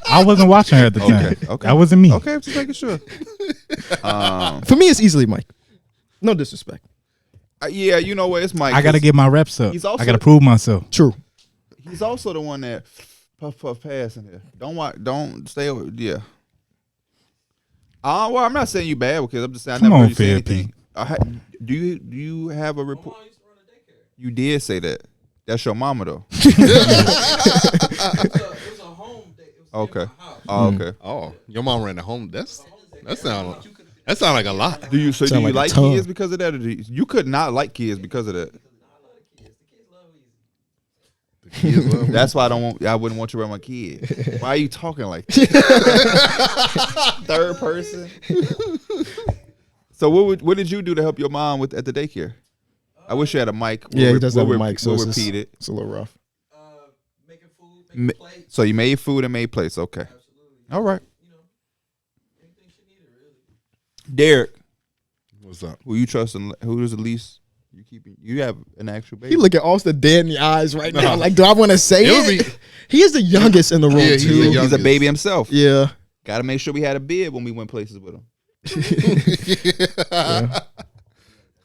I wasn't watching her at the time. Okay. That wasn't me. Okay, just making sure. For me, it's easily Mike. No disrespect. Yeah, you know what? It's Mike. I got to get my reps up. He's also- I got to prove myself. True. He's also the one that puff pass in here. Don't stay over. Yeah. Well, I'm not saying you bad because I'm just saying I Come never on, heard you say Pierre anything. Do you have a report? You did say that. That's your mama though. It was a home day. It was Okay. at my house. Oh, okay. Oh, your mom ran a home. That sound like a lot. Do you Sound you like a like ton. kids because of that, or you could not like kids because of that? I love the kids. The kids love Weezy. The kids love me. That's why I wouldn't want you around my kid. Why are you talking like that? Third person. So what did you do to help your mom with at the daycare? I wish you had a mic. Yeah, he does have a mic, so we'll it's repeat it. It's a little rough. Making food, making plates. So you made food and made plates. Okay. Absolutely. All right. You know, anything she needed, really. Derrick, What's up? who you trust and who is the least you keeping? You have an actual baby. He look at Austin dead in the eyes right now. Like, do I want to say It would it? He is the youngest in the room, Yeah, he's too. the He's a youngest. baby himself. Yeah. Got to make sure we had a bid when we went places with him.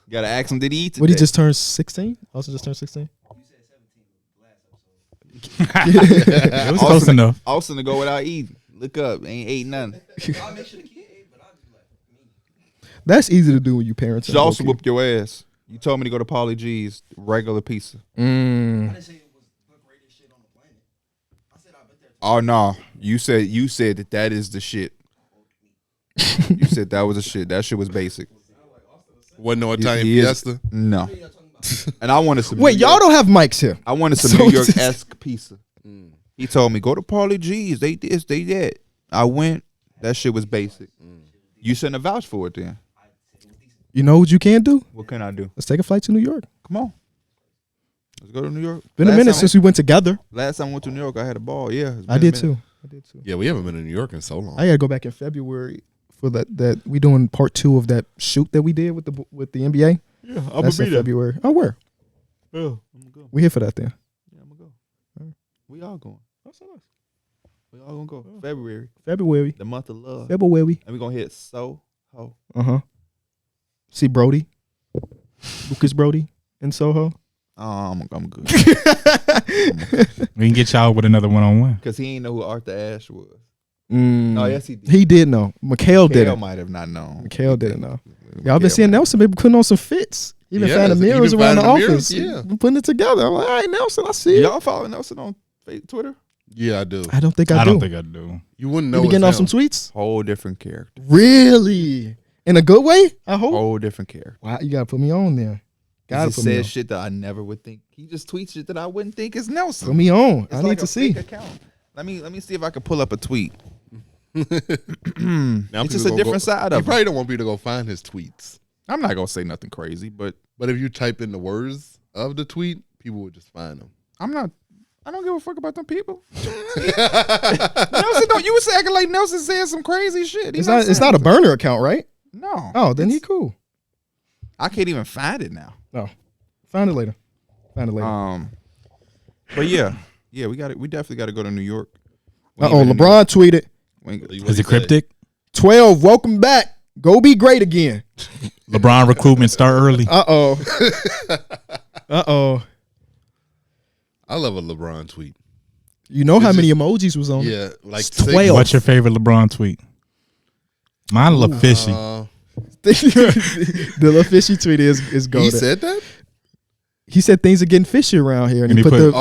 Got to ask him, did he eat today? What, he just turned 16? Austin just turned 16? It was close enough. Austin to go without eating. Look up, ain't ate nothing. I'll make sure the kid ate, but I'll just be like, me. That's easy to do when you parents. Should also whoop your ass. You told me to go to Pauly G's, regular pizza. I didn't say it was the greatest shit on the planet. I said I bet there. Oh no, you said that is the shit. You said that was the shit. That shit was basic. Wasn't no Italian He is- fiesta. No. And I wanted some. Wait, y'all don't have mics here. I wanted some So New York just- esque pizza. He told me go to Paulie G's. They this, they that. I went. That shit was basic. You shouldn't have vouched for it then. You know what you can do? What can I do? Let's take a flight to New York. Come on. Let's go to New York. Been a minute since we went together. Last time I went to New York, I had a ball. Yeah, it's I been a did minute. too. Yeah, we haven't been in New York in so long. I gotta go back in February for that we doing part 2 of that shoot that we did with the NBA. Yeah, I'm That's in February. Oh, where? Yeah, I'm gonna go. We here for that then. Yeah, I'm gonna go. We all going. That's nice. We all gonna go. February, February. the month of love, February. and we gonna hit Soho. See Brody, Lucas Brody in Soho. I'm good. We can get y'all with another one-on-one. Cause he ain't know who Arthur Ashe was. Mm. Oh yes, he did. He did know. Mikhail Kale didn't. might have not known. Mikhail didn't know. Y'all Mikhail been seeing might- Nelson been putting on some fits. Even Yes, finding he mirrors been around the finding office. mirrors, yeah. Been putting it together. I'm like, all right, Nelson, I see Do it. y'all follow Nelson on Twitter? Yeah, I do. I don't think I, I do. don't think I do. You wouldn't know. You be getting off it's some him. tweets? Whole different character. Really? In a good way? I hope. Whole different character. Wow, you gotta put me on there. Gotta He put me on. says shit that I never would think. He just tweets shit that I wouldn't think is Nelson. Put me on. It's I like need to a see. fake account. Let me see if I can pull up a tweet. Now It's people just a gonna different side You of it. probably don't want people to go find his tweets. I'm not gonna say nothing crazy, but But if you type in the words of the tweet, people would just find them. I don't give a fuck about them people. Nelson, you was acting like Nelson saying some crazy shit. It's not a burner account, right? No. Oh, then he cool. I can't even find it now. No. Find it later. But yeah, we got it. We definitely got to go to New York. LeBron tweeted. Is it cryptic? 12, welcome back. Go be great again. LeBron recruitment start early. Uh-oh. Uh-oh. I love a LeBron tweet. You know how It's many emojis was on it? Yeah, like It's 12. What's your favorite LeBron tweet? Mine look fishy. The little fishy tweet is golden. He said that? He said things are getting fishy around here. And he put the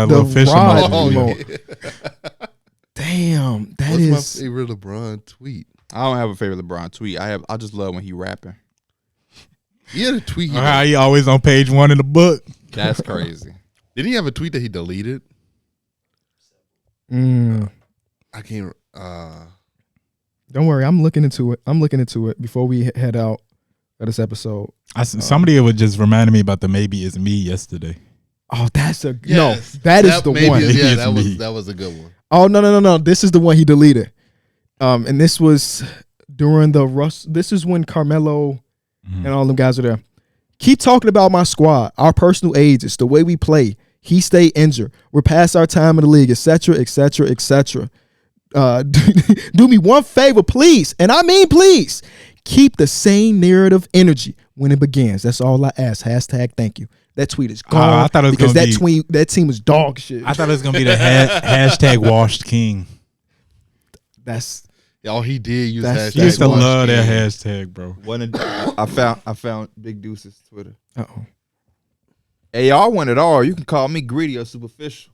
little fish rod emoji. emoji. Damn, that What's is. my favorite LeBron tweet? I don't have a favorite LeBron tweet. I just love when he rapping. He had a tweet. How he always on page 1 in the book. That's crazy. Did he have a tweet that he deleted? I can't. Don't worry, I'm looking into it before we head out of this episode. Somebody was just reminding me about the Maybe It's Me yesterday. Oh, that's a Yes, no. That is the maybe one. is- Yeah, It's that me. was a good one. Oh no. This is the one he deleted. And this was during the Russ. This is when Carmelo and all them guys are there. Keep talking about my squad, our personal ages, the way we play. He stay injured. We're past our time in the league, etc., etc., etc. Do me one favor, please, and I mean please. Keep the same narrative energy when it begins. That's all I ask. Hashtag thank you. That tweet is gone. I thought it was because gonna that team was dog shit. I thought it was going to be the hashtag washed king. That's All he did use That's- You used to hashtag love that watch hashtag, bro. I found Big Deuce's Twitter. uh-oh. Hey, y'all want it all. You can call me greedy or superficial.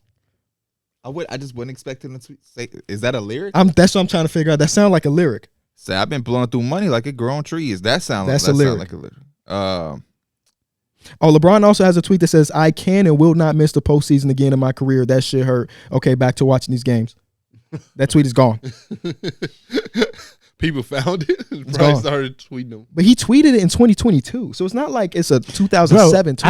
I just wasn't expecting to say. Is that a lyric? That's what I'm trying to figure out. That sounds like a lyric. Say I've been blowing through money like it growing trees. That's a sound lyric. like a lyric. Oh, LeBron also has a tweet that says, I can and will not miss the postseason again in my career. That shit hurt. Okay, back to watching these games. That tweet is gone. People found it and It's probably gone. started tweeting them. But he tweeted it in 2022. So it's not like it's a 2007 tweet.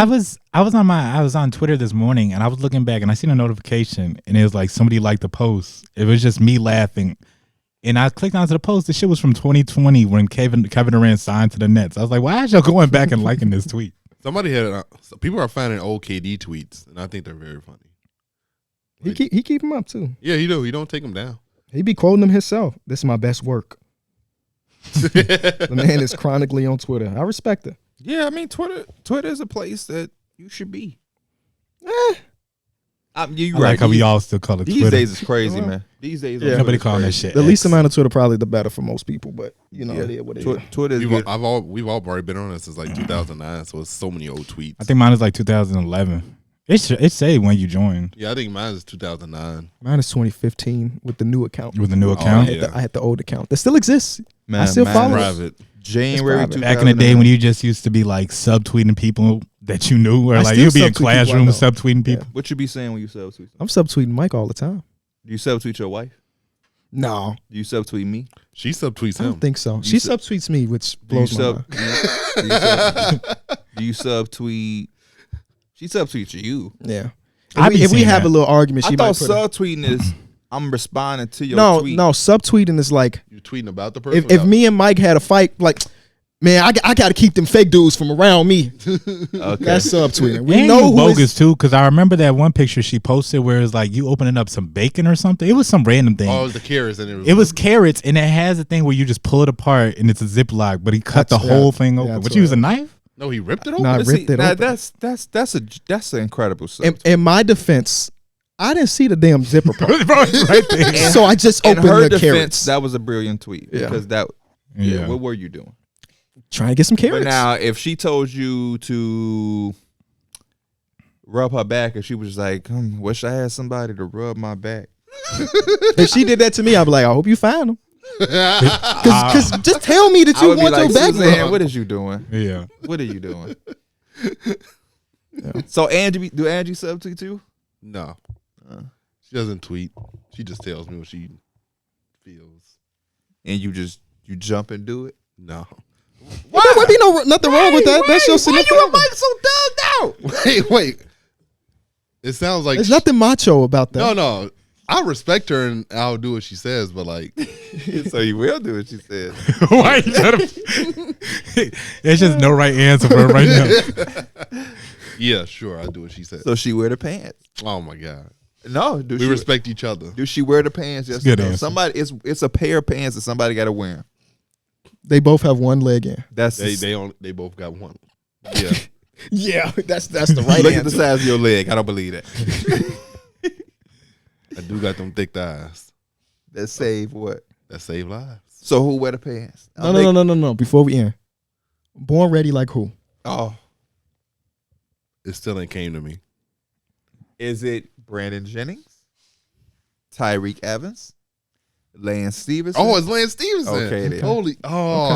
I was on Twitter this morning and I was looking back and I seen a notification and it was like somebody liked the post. It was just me laughing. And I clicked onto the post. The shit was from 2020 when Kevin Durant signed to the Nets. I was like, why is y'all going back and liking this tweet? Somebody had people are finding old KD tweets, and I think they're very funny. He keep him up too. Yeah, he do. He don't take them down. He be quoting them himself. This is my best work. The man is chronically on Twitter. I respect it. Yeah, I mean Twitter is a place that you should be. You I like how we all still call it these Twitter. days is crazy, man. These days, Yeah. Nobody calling that shit. The least X. amount of Twitter probably the better for most people, but you know it is what it is. Twitter is We've good. we've all already been on it since like 2009, so it's so many old tweets. I think mine is like 2011. It say when you joined Yeah, I think mine is 2009. Mine is 2015 with the new account. with the new account. I had the old account that still exists. Man, I still man, follow it. Private. January private. 2000. Back in the day when you just used to be like subtweeting people that you knew, or I like still you'd be in subtweet people I classrooms know. subtweeting people. What you be saying when you subtweet? I'm subtweeting Mike all the time. Do you subtweet your wife? No, Do you subtweet me? She subtweets I him. don't think so. She subtweets me, which Do you blows my mind. do you subtweet? She subtweets you. Yeah. I be If we seeing have that. a little argument, she I might thought put subtweeting is I'm responding to your no, tweet. no. Subtweeting is like You tweeting about the person? if me and Mike had a fight, like, man, I got to keep them fake dudes from around me. Okay. That's subtweeting. We And know you who bogus is. too, because I remember that one picture she posted where it's like you opening up some bacon or something. It was some random thing. Oh, it was the carrots and It was carrots, and it has a thing where you just pull it apart, and it's a Ziploc, but he cut the That's- whole yeah. thing Yeah, open. that's Would you use a right. knife? No, he ripped it open. Nah, I But ripped see, it now open. that's an incredible subject. In my defense, I didn't see the damn zipper part. Bro, it's right there. So I just In opened her the defense, carrots. that was a brilliant tweet Yeah. because that. Yeah. What were you doing? Trying to get some But carrots. now, if she told you to rub her back, and she was like, "Wish I had somebody to rub my back," If she did that to me, I'd be like, I hope you find them. Because just tell me that I you would be want like, your back "Suzanne, rubbed. what is you doing? Yeah. What are you doing?" So do Angie subtweet too? No, she doesn't tweet. She just tells me what she feels. And you jump and do it? No. Well, there would be nothing wrong with that. That's your significant other. so thugged out? Wait. It sounds like There's nothing macho about that. No. I respect her and I'll do what she says, but like, So you will do what she said. Why you trying to? There's just no right answer for her right now. yeah, sure, I'll do what she says. So she wear the pants? Oh my god, No, we respect each other. Do she wear the pants? Yes. Good or no? answer. Somebody, it's a pair of pants that somebody got to wear. They both have one leg in. That's They both got one. Yeah, Yeah, that's the right Look at the size of your leg. I don't believe that. I do got them thick thighs That save what? that save lives. So who wear the pants? No. Before we end, born ready like who? Oh, It still ain't came to me. is it Brandon Jennings, Tyreek Evans, Lance Stevenson? Oh, it's Lance Stevenson. Okay, then. Holy,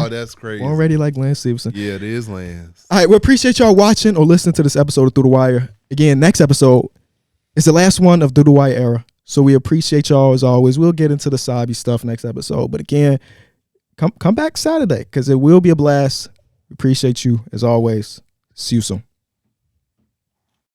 that's crazy. Born ready like Lance Stevenson. Yeah, it is Lance. All right, we appreciate y'all watching or listening to this episode of Through the Wire. Again, next episode is the last one of Through the Wire era. So we appreciate y'all as always. We'll get into the Sabi stuff next episode. But again, come back Saturday because it will be a blast. We appreciate you as always. See you soon.